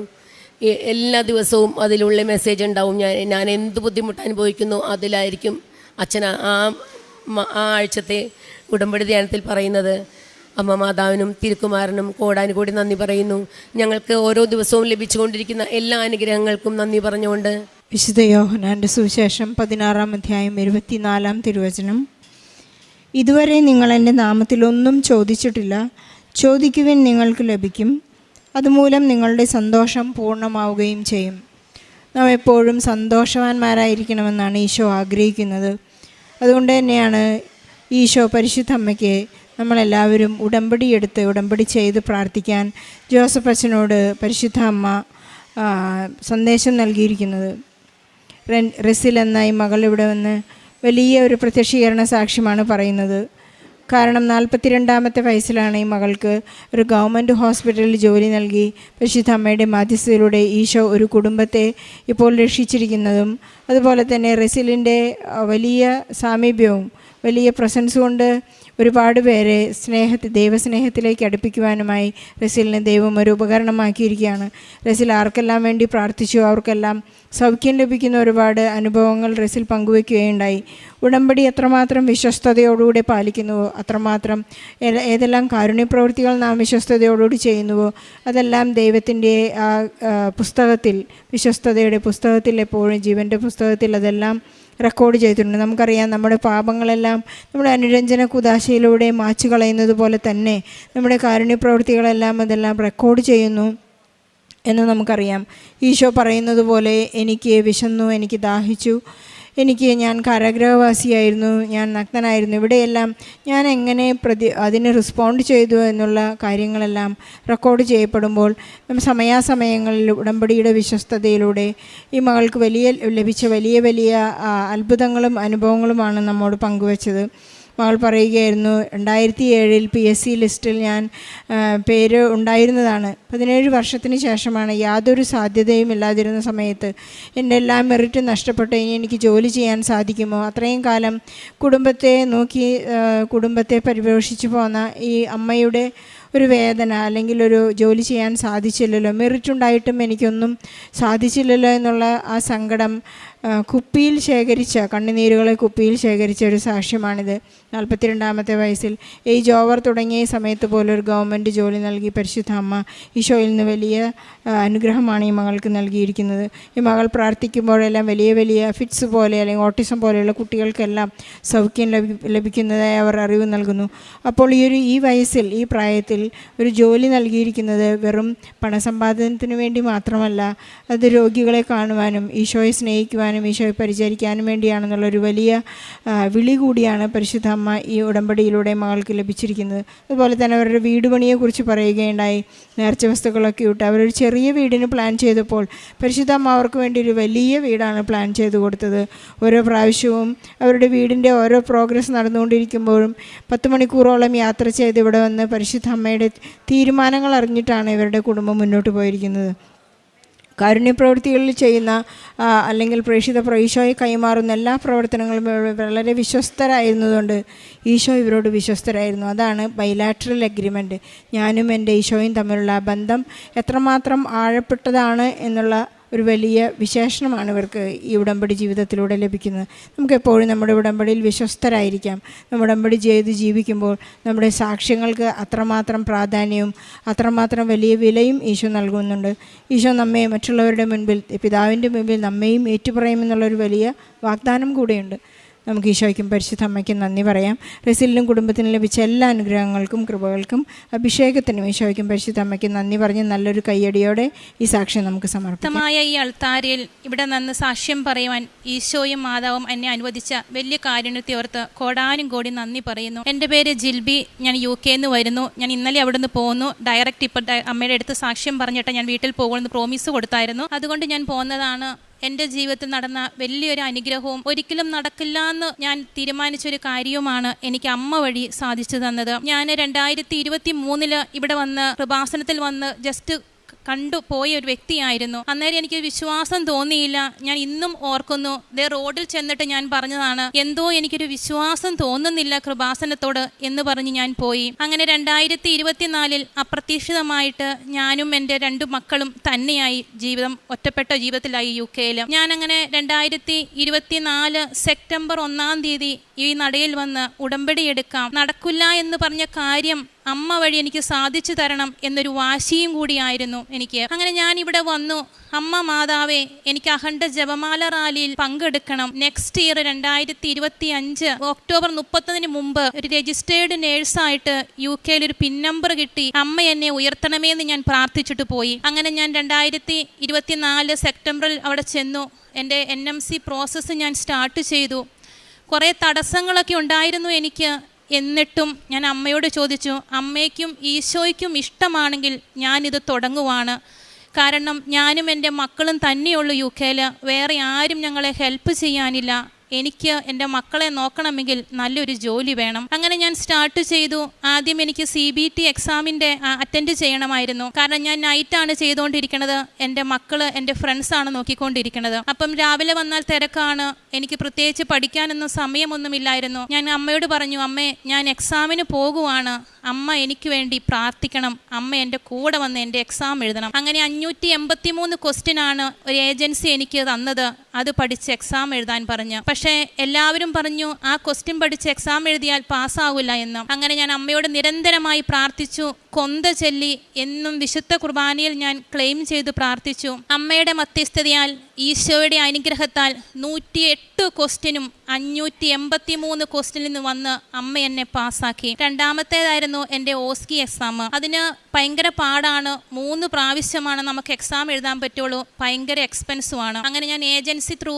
എല്ലാ ദിവസവും അതിലുള്ള മെസ്സേജ് ഉണ്ടാവും. ഞാൻ എന്ത് ബുദ്ധിമുട്ട് അനുഭവിക്കുന്നു അതിലായിരിക്കും അച്ഛൻ ആ ആഴ്ചത്തെ ഉടമ്പടി ധ്യാനത്തിൽ പറയുന്നത്. അമ്മ മാതാവിനും തിരുക്കുമാരനും കോടാനുകൂടി നന്ദി പറയുന്നു. ഞങ്ങൾക്ക് ഓരോ ദിവസവും ലഭിച്ചുകൊണ്ടിരിക്കുന്ന എല്ലാ അനുഗ്രഹങ്ങൾക്കും നന്ദി പറഞ്ഞുകൊണ്ട് വിശുദ്ധ യോഹന്നാന്റെ സുവിശേഷം 16-ാം അധ്യായം 24-ാം തിരുവചനം. ഇതുവരെ നിങ്ങൾ എൻ്റെ നാമത്തിൽ ഒന്നും ചോദിച്ചിട്ടില്ല, ചോദിക്കുവിൻ നിങ്ങൾക്ക് ലഭിക്കും, അതുമൂലം നിങ്ങളുടെ സന്തോഷം പൂർണ്ണമാവുകയും ചെയ്യും. നാം എപ്പോഴും സന്തോഷവാന്മാരായിരിക്കണമെന്നാണ് ഈശോ ആഗ്രഹിക്കുന്നത്. അതുകൊണ്ട് തന്നെയാണ് ഈശോ പരിശുദ്ധ അമ്മയ്ക്ക് നമ്മളെല്ലാവരും ഉടമ്പടി ചെയ്ത് പ്രാർത്ഥിക്കാൻ ജോസഫ് അച്ഛനോട് പരിശുദ്ധ അമ്മ സന്ദേശം നൽകിയിരിക്കുന്നത്. റെസിൽ എന്ന ഈ മകൾ ഇവിടെ വന്ന് വലിയ ഒരു പ്രത്യക്ഷീകരണ സാക്ഷ്യമാണ് പറയുന്നത്. കാരണം 42-ാമത്തെ വയസ്സിലാണ് ഈ മകൾക്ക് ഒരു ഗവൺമെൻറ് ഹോസ്പിറ്റലിൽ ജോലി നൽകി പരിശുദ്ധ അമ്മയുടെ മാധ്യസ്ഥതയിലൂടെ ഈശോ ഒരു കുടുംബത്തെ ഇപ്പോൾ രക്ഷിച്ചിരിക്കുന്നതും, അതുപോലെ തന്നെ റെസിലിൻ്റെ വലിയ സാമീപ്യവും വലിയ പ്രസൻസ് കൊണ്ട് ഒരുപാട് പേരെ ദൈവസ്നേഹത്തിലേക്ക് അടുപ്പിക്കുവാനുമായി റെസിലിനെ ദൈവം ഒരു ഉപകരണമാക്കിയിരിക്കുകയാണ്. റെസിൽ ആർക്കെല്ലാം വേണ്ടി പ്രാർത്ഥിച്ചു അവർക്കെല്ലാം സൗഖ്യം ലഭിക്കുന്ന ഒരുപാട് അനുഭവങ്ങൾ റെസിൽ പങ്കുവയ്ക്കുകയുണ്ടായി. ഉടമ്പടി എത്രമാത്രം വിശ്വസ്തയോടുകൂടി പാലിക്കുന്നുവോ അത്രമാത്രം ഏതെല്ലാം കാരുണ്യപ്രവൃത്തികൾ നാം വിശ്വസ്തയോടുകൂടി ചെയ്യുന്നുവോ അതെല്ലാം ദൈവത്തിൻ്റെ ആ പുസ്തകത്തിൽ, വിശ്വസ്തതയുടെ പുസ്തകത്തിൽ, എപ്പോഴും ജീവൻ്റെ പുസ്തകത്തിൽ അതെല്ലാം റെക്കോർഡ് ചെയ്തിട്ടുണ്ട്. നമുക്കറിയാം, നമ്മുടെ പാപങ്ങളെല്ലാം നമ്മുടെ അനുരഞ്ജന കുദാശയിലൂടെ മാച്ചു കളയുന്നത് പോലെ തന്നെ നമ്മുടെ കാരുണ്യപ്രവൃത്തികളെല്ലാം അതെല്ലാം റെക്കോർഡ് ചെയ്യുന്നു എന്ന് നമുക്കറിയാം. ഈശോ പറയുന്നത് പോലെ എനിക്ക് വിശന്നു, എനിക്ക് ദാഹിച്ചു, ഞാൻ കാരാഗ്രഹവാസിയായിരുന്നു, ഞാൻ നഗ്നനായിരുന്നു, ഇവിടെയെല്ലാം ഞാൻ എങ്ങനെ അതിന് റെസ്പോണ്ട് ചെയ്തു എന്നുള്ള കാര്യങ്ങളെല്ലാം റെക്കോർഡ് ചെയ്യപ്പെടുമ്പോൾ സമയാസമയങ്ങളിൽ ഉടമ്പടിയുടെ വിശ്വസ്തതയിലൂടെ ഈ മകൾക്ക് ലഭിച്ച വലിയ വലിയ അത്ഭുതങ്ങളും അനുഭവങ്ങളുമാണ് നമ്മോട് പങ്കുവച്ചത്. മകൾ പറയുകയായിരുന്നു, 2007 PSC ലിസ്റ്റിൽ ഞാൻ പേര് ഉണ്ടായിരുന്നതാണ്. 17 വർഷത്തിന് ശേഷമാണ്, യാതൊരു സാധ്യതയും ഇല്ലാതിരുന്ന സമയത്ത് എൻ്റെ എല്ലാ മെറിറ്റും നഷ്ടപ്പെട്ട് ഇനി എനിക്ക് ജോലി ചെയ്യാൻ സാധിക്കുമോ? അത്രയും കാലം കുടുംബത്തെ പരിപോഷിച്ചു പോന്ന ഈ അമ്മയുടെ ഒരു വേദന, അല്ലെങ്കിൽ ഒരു ജോലി ചെയ്യാൻ സാധിച്ചില്ലല്ലോ, മെറിറ്റ് ഉണ്ടായിട്ടും എനിക്കൊന്നും സാധിച്ചില്ലല്ലോ എന്നുള്ള ആ സങ്കടം കണ്ണുനീരുകളെ കുപ്പിയിൽ ശേഖരിച്ച ഒരു സാക്ഷ്യമാണിത്. 42-ാമത്തെ വയസ്സിൽ ഏജ് ഓവർ തുടങ്ങിയ സമയത്ത് പോലും ഒരു ഗവൺമെൻറ് ജോലി നൽകി പരിശുദ്ധ അമ്മ ഈശോയിൽ നിന്ന് വലിയ അനുഗ്രഹമാണ് ഈ മകൾക്ക് നൽകിയിരിക്കുന്നത്. ഈ മകൾ പ്രാർത്ഥിക്കുമ്പോഴെല്ലാം വലിയ വലിയ ഫിറ്റ്സ് പോലെ അല്ലെങ്കിൽ ഓട്ടിസം പോലെയുള്ള കുട്ടികൾക്കെല്ലാം സൗഖ്യം ലഭിക്കുന്നതായി അവർ അറിവ് നൽകുന്നു. അപ്പോൾ ഈ വയസ്സിൽ, ഈ പ്രായത്തിൽ ഒരു ജോലി നൽകിയിരിക്കുന്നത് വെറും പണസമ്പാദനത്തിന് വേണ്ടി മാത്രമല്ല, അത് രോഗികളെ കാണുവാനും ഈശോയെ സ്നേഹിക്കുവാനും ഈശോയെ പരിചരിക്കാനും വേണ്ടിയാണെന്നുള്ളൊരു വലിയ വിളി കൂടിയാണ് പരിശുദ്ധ അമ്മ ഈ ഉടമ്പടിയിലൂടെ മകൾക്ക് ലഭിച്ചിരിക്കുന്നത്. അതുപോലെ തന്നെ അവരുടെ വീട് പണിയെക്കുറിച്ച് പറയുകയുണ്ടായി. നേർച്ച വസ്തുക്കളൊക്കെ ഇട്ട് അവരൊരു ചെറിയ വീടിന് പ്ലാൻ ചെയ്തപ്പോൾ പരിശുദ്ധ അമ്മ അവർക്ക് വേണ്ടി ഒരു വലിയ വീടാണ് പ്ലാൻ ചെയ്ത് കൊടുത്തത്. ഓരോ പ്രാവശ്യവും അവരുടെ വീടിൻ്റെ ഓരോ പ്രോഗ്രസ് നടന്നുകൊണ്ടിരിക്കുമ്പോഴും 10 മണിക്കൂറോളം യാത്ര ചെയ്ത് ഇവിടെ വന്ന് പരിശുദ്ധ അമ്മയുടെ തീരുമാനങ്ങൾ അറിഞ്ഞിട്ടാണ് ഇവരുടെ കുടുംബം മുന്നോട്ട് പോയിരിക്കുന്നത്. കാരുണ്യപ്രവൃത്തികളിൽ ചെയ്യുന്ന അല്ലെങ്കിൽ പ്രേക്ഷിത ഈശോയെ കൈമാറുന്ന എല്ലാ പ്രവർത്തനങ്ങളും വളരെ വിശ്വസ്തരായിരുന്നതുകൊണ്ട് ഈശോ ഇവരോട് വിശ്വസ്തരായിരുന്നു. അതാണ് ബൈലാറ്ററൽ അഗ്രിമെൻറ്റ്. ഞാനും എൻ്റെ ഈശോയും തമ്മിലുള്ള ബന്ധം എത്രമാത്രം ആഴപ്പെട്ടതാണ് എന്നുള്ള ഒരു വലിയ വിശേഷണമാണ് ഇവർക്ക് ഈ ഉടമ്പടി ജീവിതത്തിലൂടെ ലഭിക്കുന്നത്. നമുക്കെപ്പോഴും നമ്മുടെ ഉടമ്പടിയിൽ വിശ്വസ്തരായിരിക്കാം. നമ്മുടെ ഉടമ്പടി ചെയ്ത് ജീവിക്കുമ്പോൾ നമ്മുടെ സാക്ഷ്യങ്ങൾക്ക് അത്രമാത്രം പ്രാധാന്യവും അത്രമാത്രം വലിയ വിലയും ഈശോ നൽകുന്നുണ്ട്. ഈശോ നമ്മെ മറ്റുള്ളവരുടെ മുൻപിൽ, പിതാവിൻ്റെ മുൻപിൽ നമ്മയും ഏറ്റുപറയുമെന്നുള്ളൊരു വലിയ വാഗ്ദാനം കൂടെയുണ്ട്. നമുക്ക് ഈശോയ്ക്കും പരിശുദ്ധ അമ്മയ്ക്കും നന്ദി പറയാം. റെസിലിനും കുടുംബത്തിനും ലഭിച്ച എല്ലാ അനുഗ്രഹങ്ങൾക്കും കൃപകൾക്കും അഭിഷേകത്തിനും ഈശോയ്ക്കും പരിശുദ്ധ അമ്മയ്ക്കും നന്ദി പറഞ്ഞ് നല്ലൊരു കയ്യടിയോടെ ഈ സാക്ഷ്യം നമുക്ക് സമർപ്പിക്കാം. ഈ അൾത്താരയിൽ ഇവിടെ നിന്ന് സാക്ഷ്യം പറയുവാൻ ഈശോയും മാതാവും എന്നെ അനുവദിച്ച വലിയ കാരുണ്യത്തെ ഓർത്ത് കോടാനും കോടി നന്ദി പറയുന്നു. എൻ്റെ പേര് ജിൽബി. ഞാൻ UK നിന്ന് വരുന്നു. ഞാൻ ഇന്നലെ അവിടെ നിന്ന് പോകുന്നു. ഡയറക്റ്റ് ഇപ്പോൾ അമ്മയുടെ അടുത്ത് സാക്ഷ്യം പറഞ്ഞിട്ട് ഞാൻ വീട്ടിൽ പോകുമെന്ന് പ്രോമിസ് കൊടുത്തായിരുന്നു. അതുകൊണ്ട് ഞാൻ പോകുന്നതാണ്. എൻ്റെ ജീവിതത്തിൽ നടന്ന വലിയൊരു അനുഗ്രഹവും ഒരിക്കലും നടക്കില്ല എന്ന് ഞാൻ തീരുമാനിച്ചൊരു കാര്യവുമാണ് എനിക്ക് അമ്മ വഴി സാധിച്ചു തന്നത്. ഞാൻ 2023 ഇവിടെ വന്ന് കൃപാസനത്തിൽ വന്ന് ജസ്റ്റ് കണ്ടു പോയ ഒരു വ്യക്തിയായിരുന്നു. അന്നേരം എനിക്ക് വിശ്വാസം തോന്നിയില്ല. ഞാൻ ഇന്നും ഓർക്കുന്നു, റോഡിൽ ചെന്നിട്ട് ഞാൻ പറഞ്ഞതാണ്, എന്തോ എനിക്കൊരു വിശ്വാസം തോന്നുന്നില്ല കൃപാസനത്തോട് എന്ന് പറഞ്ഞ് ഞാൻ പോയി. അങ്ങനെ 2024 അപ്രതീക്ഷിതമായിട്ട് ഞാനും എൻ്റെ 2 മക്കളും തന്നെയായി ഒറ്റപ്പെട്ട ജീവിതത്തിലായി UK-യിൽ. ഞാനങ്ങനെ 2024 സെപ്റ്റംബർ 1 ഈ നടയിൽ വന്ന് ഉടമ്പടി എടുക്കാം, നടക്കില്ല എന്ന് പറഞ്ഞ കാര്യം അമ്മ വഴി എനിക്ക് സാധിച്ചു തരണം എന്നൊരു വാശിയും കൂടിയായിരുന്നു എനിക്ക്. അങ്ങനെ ഞാൻ ഇവിടെ വന്നു. അമ്മ മാതാവേ, എനിക്ക് അഖണ്ഡ ജപമാല റാലിയിൽ പങ്കെടുക്കണം. നെക്സ്റ്റ് ഇയർ 2025 ഒക്ടോബർ 30 മുമ്പ് ഒരു രജിസ്റ്റേർഡ് നേഴ്സായിട്ട് UK ഒരു പിൻ നമ്പർ കിട്ടി. അമ്മ എന്നെ ഉയർത്തണമേ എന്ന് ഞാൻ പ്രാർത്ഥിച്ചിട്ട് പോയി. അങ്ങനെ ഞാൻ 2024 സെപ്റ്റംബറിൽ അവിടെ ചെന്നു. എൻ്റെ NMC പ്രോസസ്സ് ഞാൻ സ്റ്റാർട്ട് ചെയ്തു. കുറേ തടസ്സങ്ങളൊക്കെ ഉണ്ടായിരുന്നു എനിക്ക്. എന്നിട്ടും ഞാൻ അമ്മയോട് ചോദിച്ചു, അമ്മയ്ക്കും ഈശോയ്ക്കും ഇഷ്ടമാണെങ്കിൽ ഞാനിത് തുടങ്ങുവാണ്. കാരണം ഞാനും എൻ്റെ മക്കളും തന്നെയുള്ളൂ UK. വേറെ ആരും ഞങ്ങളെ ഹെൽപ്പ് ചെയ്യാനില്ല. എനിക്ക് എൻ്റെ മക്കളെ നോക്കണമെങ്കിൽ നല്ലൊരു ജോലി വേണം. അങ്ങനെ ഞാൻ സ്റ്റാർട്ട് ചെയ്തു. ആദ്യം എനിക്ക് CBT എക്സാമിൻ്റെ അറ്റൻഡ് ചെയ്യണമായിരുന്നു. കാരണം ഞാൻ നൈറ്റാണ് ചെയ്തുകൊണ്ടിരിക്കുന്നത്. എൻ്റെ മക്കള് എൻ്റെ ഫ്രണ്ട്സാണ് നോക്കിക്കൊണ്ടിരിക്കുന്നത്. അപ്പം രാവിലെ വന്നാൽ തിരക്കാണ്. എനിക്ക് പ്രത്യേകിച്ച് പഠിക്കാനൊന്നും സമയമൊന്നുമില്ലായിരുന്നു. ഞാൻ അമ്മയോട് പറഞ്ഞു, അമ്മേ ഞാൻ എക്സാമിന് പോകുവാണ്, അമ്മ എനിക്ക് വേണ്ടി പ്രാർത്ഥിക്കണം, അമ്മ എൻ്റെ കൂടെ വന്ന് എൻ്റെ എക്സാം എഴുതണം. അങ്ങനെ 583 ക്വസ്റ്റ്യനാണ് ഒരു ഏജൻസി എനിക്ക് തന്നത്. അത് പഠിച്ച് എക്സാം എഴുതാൻ പറഞ്ഞു. പക്ഷേ എല്ലാവരും പറഞ്ഞു ആ ക്വസ്റ്റ്യൻ പഠിച്ച് എക്സാം എഴുതിയാൽ പാസ്സാവില്ല എന്ന്. അങ്ങനെ ഞാൻ അമ്മയോട് നിരന്തരമായി പ്രാർത്ഥിച്ചു. കൊന്ത ചൊല്ലി എന്നും വിശുദ്ധ കുർബാനയിൽ ഞാൻ ക്ലെയിം ചെയ്ത് പ്രാർത്ഥിച്ചു. അമ്മയുടെ മധ്യസ്ഥതയാൽ ഈശോയുടെ അനുഗ്രഹത്താൽ 108 ക്വസ്റ്റ്യനും 583 ക്വസ്റ്റ്യനിൽ നിന്ന് വന്ന് അമ്മ എന്നെ പാസ്സാക്കി. രണ്ടാമത്തേതായിരുന്നു എൻ്റെ ഓസ്കി എക്സാം. അതിന് ഭയങ്കര പാടാണ്. 3 പ്രാവശ്യമാണ് നമുക്ക് എക്സാം എഴുതാൻ പറ്റുള്ളൂ. ഭയങ്കര എക്സ്പെൻസുമാണ്. അങ്ങനെ ഞാൻ ഏജൻസി ത്രൂ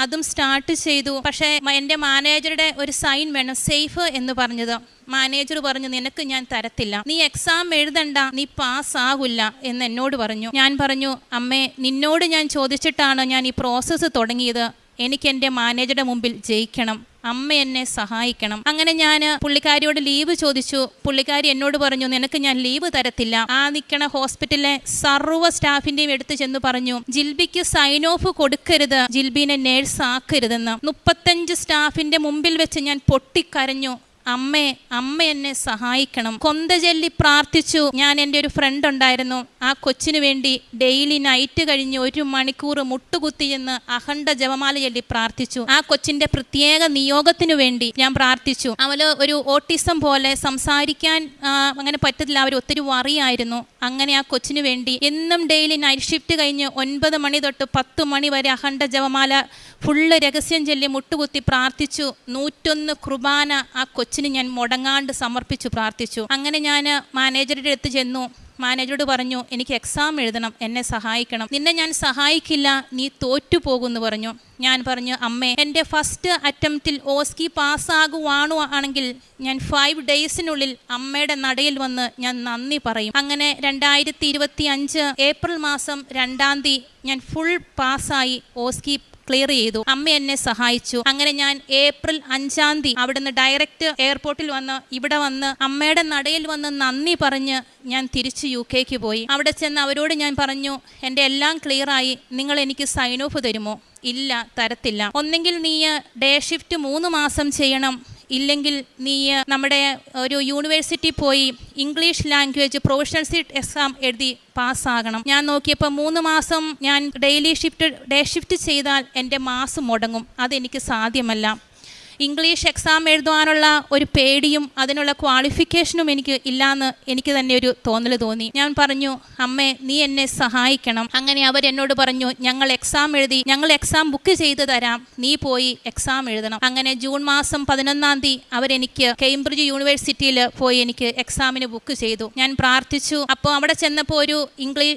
അതും സ്റ്റാർട്ട് ചെയ്തു. പക്ഷേ എൻ്റെ മാനേജറുടെ ഒരു സൈൻ വേണം, സേഫ് എന്ന് പറഞ്ഞത്. മാനേജർ പറഞ്ഞു, നിനക്ക് ഞാൻ തരത്തില്ല, നീ എക്സാം എഴുതണ്ട, നീ പാസ്സാകില്ല എന്ന് എന്നോട് പറഞ്ഞു. ഞാൻ പറഞ്ഞു, അമ്മേ നിന്നോട് ഞാൻ ചോദിച്ചിട്ടാണ് ഞാൻ ഈ പ്രോസസ്സ് തുടങ്ങിയത്. എനിക്ക് എൻ്റെ മാനേജറുടെ മുമ്പിൽ ജയിക്കണം, അമ്മ എന്നെ സഹായിക്കണം. അങ്ങനെ ഞാൻ പുള്ളിക്കാരിയോട് ലീവ് ചോദിച്ചു. പുള്ളിക്കാരി എന്നോട് പറഞ്ഞു, നിനക്ക് ഞാൻ ലീവ് തരത്തില്ല. ആ നിൽക്കണ ഹോസ്പിറ്റലിലെ സർവ്വ സ്റ്റാഫിൻ്റെയും എടുത്ത് ചെന്ന് പറഞ്ഞു, ജിൽബിക്ക് സൈൻ ഓഫ് കൊടുക്കരുത്, ജിൽബിനെ നേഴ്സ് ആക്കരുതെന്ന്. 35 സ്റ്റാഫിൻ്റെ മുമ്പിൽ വെച്ച് ഞാൻ പൊട്ടിക്കരഞ്ഞു. അമ്മ എന്നെ സഹായിക്കണം. കൊന്ത ചൊല്ലി പ്രാർത്ഥിച്ചു. ഞാൻ എൻ്റെ ഒരു ഫ്രണ്ട് ഉണ്ടായിരുന്നു, ആ കൊച്ചിന് വേണ്ടി ഡെയിലി നൈറ്റ് കഴിഞ്ഞ് 1 മണിക്കൂർ മുട്ടുകുത്തി എന്ന് അഖണ്ഡ ജപമാല ചൊല്ലി പ്രാർത്ഥിച്ചു. ആ കൊച്ചിൻ്റെ പ്രത്യേക നിയോഗത്തിനു വേണ്ടി ഞാൻ പ്രാർത്ഥിച്ചു. അവന് ഒരു ഓട്ടിസം പോലെ സംസാരിക്കാൻ അങ്ങനെ പറ്റത്തില്ല. അവർ ഒത്തിരി വറിയായിരുന്നു. അങ്ങനെ ആ കൊച്ചിന് വേണ്ടി എന്നും ഡെയിലി നൈറ്റ് ഷിഫ്റ്റ് കഴിഞ്ഞ് 9 മണി തൊട്ട് 10 മണി വരെ അഖണ്ഡ ജപമാല ഫുള്ള് രഹസ്യം ചൊല്ലി മുട്ടുകുത്തി പ്രാർത്ഥിച്ചു. 101 കുർബാന ആ കൊച്ചിന് ഞാൻ മുടങ്ങാണ്ട് സമർപ്പിച്ചു പ്രാർത്ഥിച്ചു. അങ്ങനെ ഞാൻ മാനേജറുടെ അടുത്ത് ചെന്നു. മാനേജറോട് പറഞ്ഞു, എനിക്ക് എക്സാം എഴുതണം, എന്നെ സഹായിക്കണം. നിന്നെ ഞാൻ സഹായിക്കില്ല, നീ തോറ്റുപോകുമെന്ന് പറഞ്ഞു. ഞാൻ പറഞ്ഞു, അമ്മേ എൻ്റെ ഫസ്റ്റ് അറ്റംപ്റ്റിൽ ഓസ്കി പാസ്സാകുവാണെങ്കിൽ ഞാൻ 5 ഡേയ്സിനുള്ളിൽ അമ്മയുടെ നടയിൽ വന്ന് ഞാൻ നന്ദി പറയും. അങ്ങനെ 2025 ഏപ്രിൽ മാസം 2-ാം തീയതി ഞാൻ ഫുൾ പാസ്സായി ഓസ്കി ക്ലിയർ ചെയ്തു. അമ്മ എന്നെ സഹായിച്ചു. അങ്ങനെ ഞാൻ ഏപ്രിൽ 5-ാം തീയതി അവിടുന്ന് ഡയറക്റ്റ് എയർപോർട്ടിൽ വന്ന് ഇവിടെ വന്ന് അമ്മയുടെ നടയിൽ വന്ന് നന്ദി പറഞ്ഞ് ഞാൻ തിരിച്ച് UK പോയി. അവിടെ ചെന്ന് അവരോട് ഞാൻ പറഞ്ഞു, എൻ്റെ എല്ലാം ക്ലിയറായി, നിങ്ങൾ എനിക്ക് സൈൻ ഓഫ് തരുമോ? ഇല്ല, തരത്തില്ല. ഒന്നെങ്കിൽ നീ ഡേ ഷിഫ്റ്റ് 3 മാസം ചെയ്യണം, ഇല്ലെങ്കിൽ നീ നമ്മുടെ ഒരു യൂണിവേഴ്സിറ്റി പോയി ഇംഗ്ലീഷ് ലാംഗ്വേജ് പ്രൊഫഷണൽ എക്സാം എഴുതി പാസ്സാകണം. ഞാൻ നോക്കിയപ്പോൾ 3 മാസം ഞാൻ ഡേ ഷിഫ്റ്റ് ചെയ്താൽ എൻ്റെ മാസം മുടങ്ങും. അതെനിക്ക് സാധ്യമല്ല. ഇംഗ്ലീഷ് എക്സാം എഴുതുവാനുള്ള ഒരു പേടിയും അതിനുള്ള ക്വാളിഫിക്കേഷനും എനിക്ക് ഇല്ലയെന്ന് എനിക്ക് തന്നെ ഒരു തോന്നൽ തോന്നി. ഞാൻ പറഞ്ഞു, അമ്മേ നീ എന്നെ സഹായിക്കണം. അങ്ങനെ അവരെന്നോട് പറഞ്ഞു, ഞങ്ങൾ എക്സാം ബുക്ക് ചെയ്ത് തരാം, നീ പോയി എക്സാം എഴുതണം. അങ്ങനെ ജൂൺ മാസം 11-ാം തീയതി അവരെനിക്ക് കേംബ്രിഡ്ജ് യൂണിവേഴ്സിറ്റിയിൽ പോയി എനിക്ക് എക്സാമിന് ബുക്ക് ചെയ്തു. ഞാൻ പ്രാർത്ഥിച്ചു. അപ്പോൾ അവിടെ ചെന്നപ്പോൾ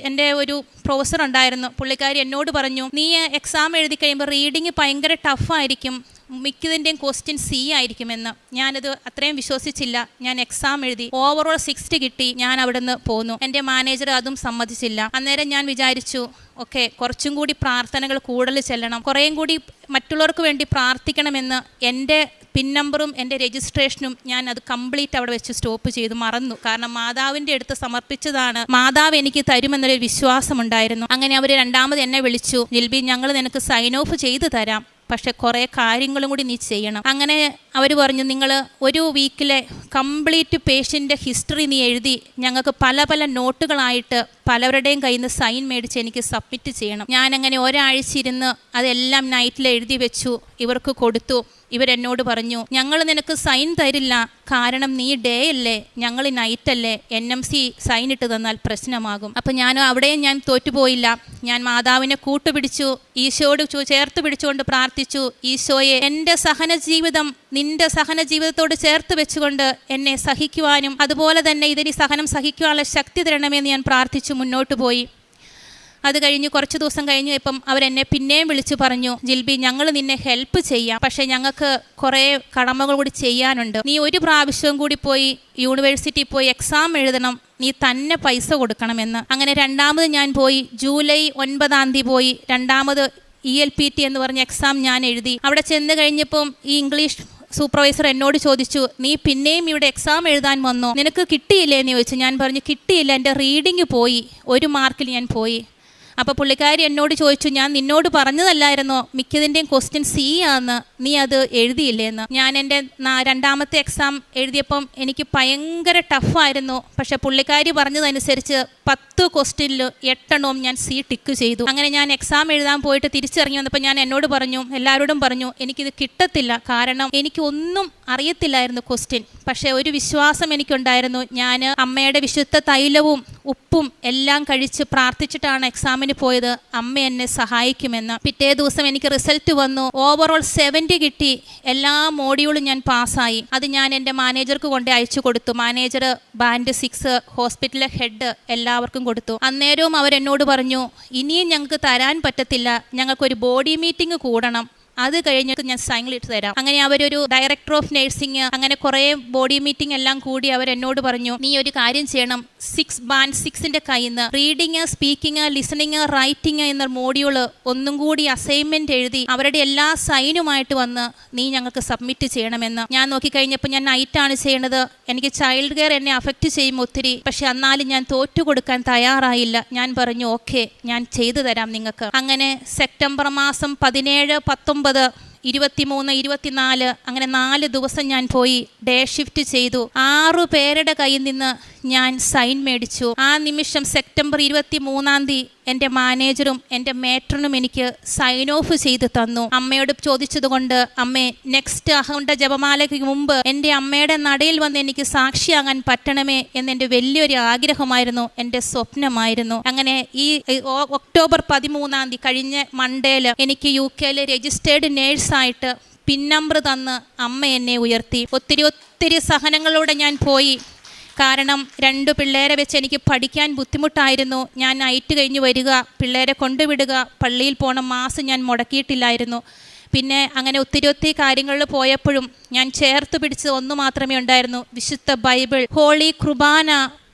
എൻ്റെ ഒരു പ്രൊഫസർ ഉണ്ടായിരുന്നു. പുള്ളിക്കാരി എന്നോട് പറഞ്ഞു, നീ എക്സാം എഴുതി കഴിയുമ്പോൾ റീഡിങ് ഭയങ്കര ടഫായിരിക്കും, മിക്കതിൻ്റെയും ക്വസ്റ്റ്യൻ C ആയിരിക്കുമെന്ന്. ഞാനത് അത്രയും വിശ്വസിച്ചില്ല. ഞാൻ എക്സാം എഴുതി, ഓവറോൾ 60 കിട്ടി. ഞാൻ അവിടെ നിന്ന് പോന്നു. എൻ്റെ മാനേജർ അതും സമ്മതിച്ചില്ല. അന്നേരം ഞാൻ വിചാരിച്ചു, ഓക്കെ, കുറച്ചും കൂടി പ്രാർത്ഥനകൾ കൂടുതൽ ചെല്ലണം, കുറേയും കൂടി മറ്റുള്ളവർക്ക് വേണ്ടി പ്രാർത്ഥിക്കണമെന്ന് എൻ്റെ പിൻ നമ്പറും എൻ്റെ രജിസ്ട്രേഷനും ഞാൻ അത് കംപ്ലീറ്റ് അവിടെ വെച്ച് സ്റ്റോപ്പ് ചെയ്തു, മറന്നു. കാരണം മാതാവിൻ്റെ അടുത്ത് സമർപ്പിച്ചതാണ്, മാതാവ് എനിക്ക് തരുമെന്നൊരു വിശ്വാസമുണ്ടായിരുന്നു. അങ്ങനെ അവർ 2ാമത് എന്നെ വിളിച്ചു, ജിൽബി ഞങ്ങൾ നിനക്ക് സൈൻ ഓഫ് ചെയ്ത് തരാം, പക്ഷെ കുറേ കാര്യങ്ങളും കൂടി നീ ചെയ്യണം. അങ്ങനെ അവർ പറഞ്ഞു, നിങ്ങൾ ഒരു വീക്കിലെ കംപ്ലീറ്റ് പേഷ്യൻ്റെ ഹിസ്റ്ററി നീ എഴുതി ഞങ്ങൾക്ക് പല നോട്ടുകളായിട്ട് പലവരുടെയും കയ്യിൽ നിന്ന് സൈൻ മേടിച്ച് എനിക്ക് സബ്മിറ്റ് ചെയ്യണം. ഞാനങ്ങനെ ഒരാഴ്ച ഇരുന്ന് അതെല്ലാം നൈറ്റിൽ എഴുതി വെച്ചു, ഇവർക്ക് കൊടുത്തു. ഇവരെന്നോട് പറഞ്ഞു, ഞങ്ങൾ നിനക്ക് സൈൻ തരില്ല, കാരണം നീ ഡേ അല്ലേ, ഞങ്ങൾ നൈറ്റല്ലേ, NMC സൈൻ ഇട്ട് തന്നാൽ പ്രശ്നമാകും. അപ്പം അവിടെയും ഞാൻ തോറ്റുപോയില്ല. ഞാൻ മാതാവിനെ കൂട്ടുപിടിച്ചു, ഈശോയോട് ചേർത്ത് പിടിച്ചുകൊണ്ട് പ്രാർത്ഥിച്ചു, ഈശോയെ എൻ്റെ സഹനജീവിതം നിന്റെ സഹനജീവിതത്തോട് ചേർത്ത് വെച്ചുകൊണ്ട് എന്നെ സഹിക്കുവാനും അതുപോലെ തന്നെ ഇതിന് സഹനം സഹിക്കുവാനുള്ള ശക്തി തരണമെന്ന് ഞാൻ പ്രാർത്ഥിച്ചു മുന്നോട്ട് പോയി. അത് കഴിഞ്ഞ് കുറച്ച് ദിവസം കഴിഞ്ഞ് ഇപ്പം അവരെന്നെ പിന്നെയും വിളിച്ചു പറഞ്ഞു, ജിൽബി ഞങ്ങൾ നിന്നെ ഹെൽപ്പ് ചെയ്യാം, പക്ഷേ ഞങ്ങൾക്ക് കുറേ കടമകൾ കൂടി ചെയ്യാനുണ്ട്. നീ ഒരു പ്രാവശ്യവും കൂടി പോയി യൂണിവേഴ്സിറ്റി പോയി എക്സാം എഴുതണം, നീ തന്നെ പൈസ കൊടുക്കണമെന്ന്. അങ്ങനെ രണ്ടാമത് ഞാൻ പോയി, ജൂലൈ 9 പോയി രണ്ടാമത് ELPT എന്ന് പറഞ്ഞ എക്സാം ഞാൻ എഴുതി. അവിടെ ചെന്ന് കഴിഞ്ഞപ്പം ഈ ഇംഗ്ലീഷ് സൂപ്പർവൈസർ എന്നോട് ചോദിച്ചു, നീ പിന്നെയും ഇവിടെ എക്സാം എഴുതാൻ വന്നോ, നിനക്ക് കിട്ടിയില്ലേ എന്ന് ചോദിച്ചു. ഞാൻ പറഞ്ഞു കിട്ടിയില്ല, എൻ്റെ റീഡിങ് പോയി, 1 മാർക്കിൽ ഞാൻ പോയി. അപ്പോൾ പുള്ളിക്കാരി എന്നോട് ചോദിച്ചു, ഞാൻ നിന്നോട് പറഞ്ഞതല്ലായിരുന്നോ മിക്കതിൻ്റെയും ക്വസ്റ്റ്യൻ C ആണെന്ന്, നീ അത് എഴുതിയില്ലേന്ന്. ഞാൻ എൻ്റെ രണ്ടാമത്തെ എക്സാം എഴുതിയപ്പം എനിക്ക് ഭയങ്കര ടഫായിരുന്നു. പക്ഷേ പുള്ളിക്കാരി പറഞ്ഞതനുസരിച്ച് 10 ക്വസ്റ്റ്യനിൽ 8 ഞാൻ C ടിക്ക് ചെയ്തു. അങ്ങനെ ഞാൻ എക്സാം എഴുതാൻ പോയിട്ട് തിരിച്ചിറങ്ങി വന്നപ്പോൾ ഞാൻ എന്നോട് പറഞ്ഞു, എല്ലാവരോടും പറഞ്ഞു, എനിക്കിത് കിട്ടത്തില്ല, കാരണം എനിക്കൊന്നും അറിയത്തില്ലായിരുന്നു ക്വസ്റ്റ്യൻ. പക്ഷേ ഒരു വിശ്വാസം എനിക്കുണ്ടായിരുന്നു. ഞാൻ അമ്മയുടെ വിശുദ്ധ തൈലവും ഉപ്പും എല്ലാം കഴിച്ച് പ്രാർത്ഥിച്ചിട്ടാണ് എക്സാമിന് പോയത്, അമ്മ എന്നെ സഹായിക്കുമെന്ന്. പിറ്റേ ദിവസം എനിക്ക് റിസൾട്ട് വന്നു, ഓവറോൾ 70 കിട്ടി, എല്ലാ മോഡ്യൂളും ഞാൻ പാസ്സായി. അത് ഞാൻ എൻ്റെ മാനേജർക്ക് കൊണ്ട് അയച്ചു കൊടുത്തു. മാനേജർ ബാൻഡ് 6 ഹോസ്പിറ്റലിലെ ഹെഡ് എല്ലാവർക്കും കൊടുത്തു. അന്നേരവും അവരെന്നോട് പറഞ്ഞു, ഇനിയും ഞങ്ങൾക്ക് തരാൻ പറ്റത്തില്ല, ഞങ്ങൾക്കൊരു ബോഡി മീറ്റിംഗ് കൂടണം, അത് കഴിഞ്ഞിട്ട് ഞാൻ സൈൻ ഇട്ട് തരാം. അങ്ങനെ അവരൊരു ഡയറക്ടർ ഓഫ് നഴ്സിംഗ് അങ്ങനെ കുറേ ബോഡി മീറ്റിംഗ് എല്ലാം കൂടി അവരെന്നോട് പറഞ്ഞു, നീ ഒരു കാര്യം ചെയ്യണം, ബാൻഡ് 6 കയ്യിൽ നിന്ന് റീഡിങ്, സ്പീക്കിംഗ്, ലിസണിങ്, റൈറ്റിംഗ് എന്ന മോഡ്യൂള് ഒന്നും കൂടി അസൈൻമെന്റ് എഴുതി അവരുടെ എല്ലാ സൈനുമായിട്ട് വന്ന് നീ ഞങ്ങൾക്ക് സബ്മിറ്റ് ചെയ്യണമെന്ന്. ഞാൻ നോക്കിക്കഴിഞ്ഞപ്പോൾ ഞാൻ നൈറ്റാണ് ചെയ്യണത്. എനിക്ക് ചൈൽഡ് കെയർ എന്നെ അഫക്റ്റ് ചെയ്യും ഒത്തിരി, പക്ഷെ എന്നാലും ഞാൻ തോറ്റു കൊടുക്കാൻ തയ്യാറായില്ല. ഞാൻ പറഞ്ഞു, ഓക്കെ, ഞാൻ ചെയ്തു തരാം നിങ്ങൾക്ക്. അങ്ങനെ സെപ്റ്റംബർ മാസം 17, 19, 23, 24 അങ്ങനെ 4 ദിവസം ഞാൻ പോയി ഡേ ഷിഫ്റ്റ് ചെയ്തു. 6 പേരുടെ കയ്യിൽ നിന്ന് ഞാൻ സൈൻ മേടിച്ചു. ആ നിമിഷം സെപ്റ്റംബർ 23 എൻ്റെ മാനേജറും എൻ്റെ മേട്രനും എനിക്ക് സൈൻ ഓഫ് ചെയ്ത് തന്നു. അമ്മയോട് ചോദിച്ചതുകൊണ്ട്, അമ്മേ നെക്സ്റ്റ് അഹണ്ട ജപമാലയ്ക്ക് മുമ്പ് എൻ്റെ അമ്മയുടെ നടയിൽ വന്ന് എനിക്ക് സാക്ഷിയാകാൻ പറ്റണമേ എന്നെൻ്റെ വലിയൊരു ആഗ്രഹമായിരുന്നു, എൻ്റെ സ്വപ്നമായിരുന്നു. അങ്ങനെ ഈ ഒക്ടോബർ 13 കഴിഞ്ഞ മൺഡേയിൽ എനിക്ക് UK രജിസ്റ്റേർഡ് നേഴ്സായിട്ട് പിൻ നമ്പർ തന്ന് അമ്മ എന്നെ ഉയർത്തി. ഒത്തിരി സഹനങ്ങളോടെ ഞാൻ പോയി. കാരണം 2 പിള്ളേരെ വെച്ച് എനിക്ക് പഠിക്കാൻ ബുദ്ധിമുട്ടായിരുന്നു. ഞാൻ നൈറ്റ് കഴിഞ്ഞ് വരിക, പിള്ളേരെ കൊണ്ടുവിടുക, പള്ളിയിൽ പോകണം, മാസം ഞാൻ മുടക്കിയിട്ടില്ലായിരുന്നു. പിന്നെ അങ്ങനെ ഒത്തിരി കാര്യങ്ങളിൽ പോയപ്പോഴും ഞാൻ ചേർത്ത് പിടിച്ചത് ഒന്ന് മാത്രമേ ഉണ്ടായിരുന്നു, വിശുദ്ധ ബൈബിൾ, ഹോളി കുർബാന,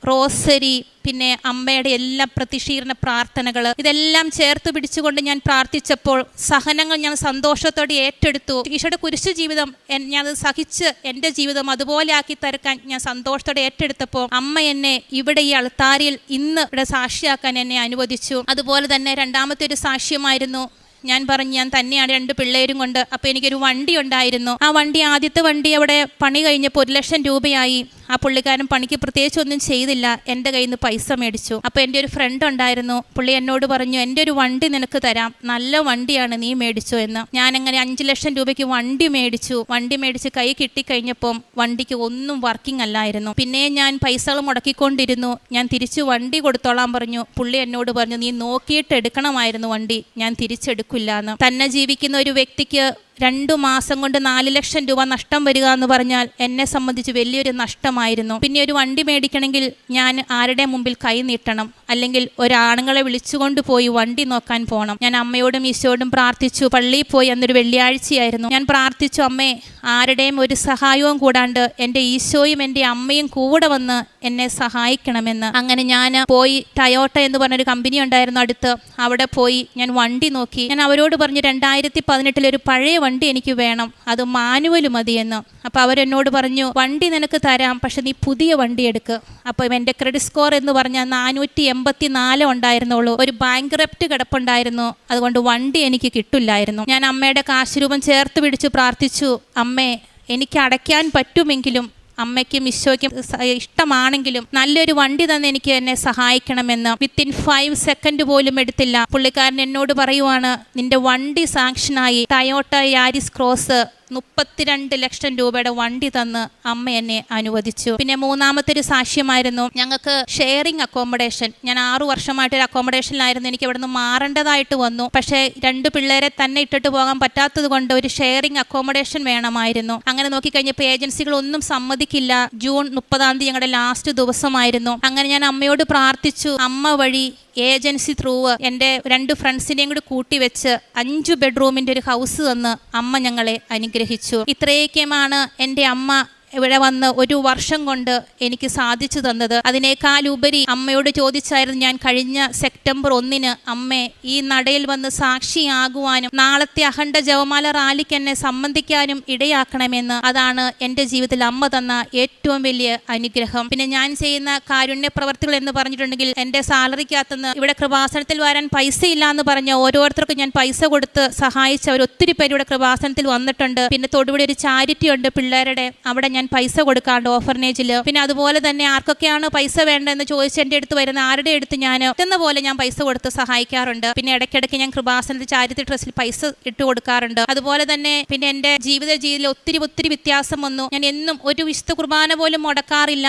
റോസരി, പിന്നെ അമ്മയുടെ എല്ലാ പ്രതിഷീരണ പ്രാർത്ഥനകൾ, ഇതെല്ലാം ചേർത്ത് പിടിച്ചുകൊണ്ട് ഞാൻ പ്രാർത്ഥിച്ചപ്പോൾ സഹനങ്ങൾ ഞാൻ സന്തോഷത്തോടെ ഏറ്റെടുത്തു. ഈശോയുടെ കുരിശു ജീവിതം ഞാൻ സഹിച്ച് എൻ്റെ ജീവിതം അതുപോലെ ആക്കി തരക്കാൻ ഞാൻ സന്തോഷത്തോടെ ഏറ്റെടുത്തപ്പോൾ അമ്മ എന്നെ ഇവിടെ ഈ അൾത്താരിൽ ഇന്ന് ഇവിടെ സാക്ഷിയാക്കാൻ എന്നെ അനുവദിച്ചു. അതുപോലെ തന്നെ രണ്ടാമത്തെ ഒരു സാക്ഷ്യമായിരുന്നു, ഞാൻ പറഞ്ഞു ഞാൻ തന്നെയാണ് 2 പിള്ളേരും കൊണ്ട്. അപ്പോൾ എനിക്കൊരു വണ്ടി ഉണ്ടായിരുന്നു. ആ വണ്ടി, ആദ്യത്തെ വണ്ടി അവിടെ പണി കഴിഞ്ഞപ്പോൾ 1 ലക്ഷം രൂപയായി. ആ പുള്ളിക്കാരൻ പണിക്ക് പ്രത്യേകിച്ച് ഒന്നും ചെയ്തില്ല, എൻ്റെ കയ്യിൽ നിന്ന് പൈസ മേടിച്ചു. അപ്പോൾ എൻ്റെ ഒരു ഫ്രണ്ട് ഉണ്ടായിരുന്നു, പുള്ളി എന്നോട് പറഞ്ഞു, എൻ്റെ ഒരു വണ്ടി നിനക്ക് തരാം, നല്ല വണ്ടിയാണ്, നീ മേടിച്ചോ എന്ന്. ഞാനങ്ങനെ 5 ലക്ഷം രൂപയ്ക്ക് വണ്ടി മേടിച്ചു. വണ്ടി മേടിച്ച് കൈ കിട്ടിക്കഴിഞ്ഞപ്പം വണ്ടിക്ക് ഒന്നും വർക്കിംഗ് അല്ലായിരുന്നു. പിന്നെ ഞാൻ പൈസകൾ മുടക്കിക്കൊണ്ടിരുന്നു. ഞാൻ തിരിച്ച് വണ്ടി കൊടുത്തോളാൻ പറഞ്ഞു. പുള്ളി എന്നോട് പറഞ്ഞു, നീ നോക്കിയിട്ട് എടുക്കണമായിരുന്നു വണ്ടി, ഞാൻ തിരിച്ചെടുക്കില്ലാന്ന്. തന്നെ ജീവിക്കുന്ന ഒരു വ്യക്തിക്ക് 2 മാസം കൊണ്ട് 4 ലക്ഷം രൂപ നഷ്ടം വരിക എന്ന് പറഞ്ഞാൽ എന്നെ സംബന്ധിച്ച് വലിയൊരു നഷ്ടമായിരുന്നു. പിന്നെ ഒരു വണ്ടി മേടിക്കണമെങ്കിൽ ഞാൻ ആരുടെ മുമ്പിൽ കൈ നീട്ടണം, അല്ലെങ്കിൽ ഒരാണുങ്ങളെ വിളിച്ചുകൊണ്ട് പോയി വണ്ടി നോക്കാൻ പോകണം. ഞാൻ അമ്മയോടും ഈശോയോടും പ്രാർത്ഥിച്ചു. പള്ളിയിൽ പോയി, അന്നൊരു വെള്ളിയാഴ്ചയായിരുന്നു. ഞാൻ പ്രാർത്ഥിച്ചു, അമ്മേ, ആരുടെയും ഒരു സഹായവും കൂടാണ്ട് എൻ്റെ ഈശോയും എൻ്റെ അമ്മയും കൂടെ വന്ന് എന്നെ സഹായിക്കണമെന്ന്. അങ്ങനെ ഞാൻ പോയി, ടയോട്ട എന്ന് പറഞ്ഞൊരു കമ്പനി ഉണ്ടായിരുന്നു അടുത്ത്, അവിടെ പോയി ഞാൻ വണ്ടി നോക്കി. ഞാൻ അവരോട് പറഞ്ഞു, 2018 ഒരു പഴയ വണ്ടി എനിക്ക് വേണം, അത് മാനുവൽ മതിയെന്ന്. അപ്പോൾ അവരെന്നോട് പറഞ്ഞു, വണ്ടി നിനക്ക് തരാം, പക്ഷെ നീ പുതിയ വണ്ടി എടുക്ക്. അപ്പോൾ എൻ്റെ ക്രെഡിറ്റ് സ്കോർ എന്ന് പറഞ്ഞാൽ 484 ഉണ്ടായിരുന്നുള്ളൂ. ഒരു ബാങ്ക്രപ്റ്റ് കിടപ്പുണ്ടായിരുന്നു, അതുകൊണ്ട് വണ്ടി എനിക്ക് കിട്ടില്ലായിരുന്നു. ഞാൻ അമ്മയുടെ കാശുരൂപം ചേർത്ത് പിടിച്ച് പ്രാർത്ഥിച്ചു, അമ്മേ, എനിക്ക് അടയ്ക്കാൻ പറ്റുമെങ്കിലും അമ്മയ്ക്കും ഈശോയ്ക്കും ഇഷ്ടമാണെങ്കിലും നല്ലൊരു വണ്ടി തന്നെ എനിക്ക് എന്നെ സഹായിക്കണമെന്ന്. വിത്തിൻ 5 സെക്കൻഡ് പോലും എടുത്തില്ല. പുള്ളിക്കാരൻ എന്നോട് പറയുവാണ്, നിന്റെ വണ്ടി സാങ്ഷനായി, ടയോട്ട യാരിസ് ക്രോസ് 32 ലക്ഷം രൂപയുടെ വണ്ടി തന്ന് അമ്മ എന്നെ അനുവദിച്ചു. പിന്നെ മൂന്നാമത്തെ ഒരു സാക്ഷ്യമായിരുന്നു, ഞങ്ങൾക്ക് ഷെയറിംഗ് അക്കോമഡേഷൻ. ഞാൻ 6 വർഷമായിട്ടൊരു അക്കോമഡേഷനിലായിരുന്നു. എനിക്ക് ഇവിടെ നിന്ന് മാറേണ്ടതായിട്ട് വന്നു. പക്ഷേ 2 പിള്ളേരെ തന്നെ ഇട്ടിട്ട് പോകാൻ പറ്റാത്തത് കൊണ്ട് ഒരു ഷെയറിംഗ് അക്കോമഡേഷൻ വേണമായിരുന്നു. അങ്ങനെ നോക്കിക്കഴിഞ്ഞപ്പോൾ ഏജൻസികളൊന്നും സമ്മതിക്കില്ല. ജൂൺ 30 ഞങ്ങളുടെ ലാസ്റ്റ് ദിവസമായിരുന്നു. അങ്ങനെ ഞാൻ അമ്മയോട് പ്രാർത്ഥിച്ചു. അമ്മ വഴി ഏജൻസി ത്രൂ എൻ്റെ 2 ഫ്രണ്ട്സിനെയും കൂടി കൂട്ടി വെച്ച് 5 ബെഡ്റൂമിൻ്റെ ഒരു ഹൗസ് തന്ന് അമ്മ ഞങ്ങളെ അനുഗ്രഹിച്ചു. ഇത്രയൊക്കെയാണ് എൻ്റെ അമ്മ ഇവിടെ വന്ന് 1 വർഷം കൊണ്ട് എനിക്ക് സാധിച്ചു തന്നത്. അതിനേക്കാൾ ഉപരി അമ്മയോട് ചോദിച്ചായിരുന്നു ഞാൻ കഴിഞ്ഞ സെപ്റ്റംബർ 1 അമ്മേ ഈ നടയിൽ വന്ന് സാക്ഷിയാകുവാനും നാളത്തെ അഖണ്ഡ ജപമാല റാലിക്ക് എന്നെ സംബന്ധിക്കാനും ഇടയാക്കണമെന്ന്. അതാണ് എൻ്റെ ജീവിതത്തിൽ അമ്മ തന്ന ഏറ്റവും വലിയ അനുഗ്രഹം. പിന്നെ ഞാൻ ചെയ്യുന്ന കാരുണ്യ പ്രവർത്തികൾ എന്ന് പറഞ്ഞിട്ടുണ്ടെങ്കിൽ എൻ്റെ സാലറിക്കകത്തുനിന്ന് ഇവിടെ കൃപാസനത്തിൽ വരാൻ പൈസ ഇല്ല എന്ന് പറഞ്ഞ ഓരോരുത്തർക്കും ഞാൻ പൈസ കൊടുത്ത് സഹായിച്ചവർ ഒത്തിരി പേര് ഇവിടെ കൃപാസനത്തിൽ വന്നിട്ടുണ്ട്. പിന്നെ തൊടുപുഴ ഒരു ചാരിറ്റി ഉണ്ട് പിള്ളേരുടെ, അവിടെ ഞാൻ പൈസ കൊടുക്കാറുണ്ട് ഓർഫനേജിൽ. പിന്നെ അതുപോലെ തന്നെ ആർക്കൊക്കെയാണ് പൈസ വേണ്ടതെന്ന് ചോദിച്ച് എൻ്റെ അടുത്ത് വരുന്ന ആരുടെ അടുത്ത് ഞാൻ എന്ന പോലെ ഞാൻ പൈസ കൊടുത്ത് സഹായിക്കാറുണ്ട്. പിന്നെ ഇടയ്ക്കിടയ്ക്ക് ഞാൻ കൃപാസനത്തിൽ ചാരിറ്റി ട്രസ്റ്റിൽ പൈസ ഇട്ട് കൊടുക്കാറുണ്ട്. അതുപോലെ തന്നെ പിന്നെ എൻ്റെ ജീവിതത്തിൽ ഒത്തിരി വ്യത്യാസം വന്നു. ഞാൻ എന്നും ഒരു വിശുദ്ധ കുർബാന പോലും മുടക്കാറില്ല.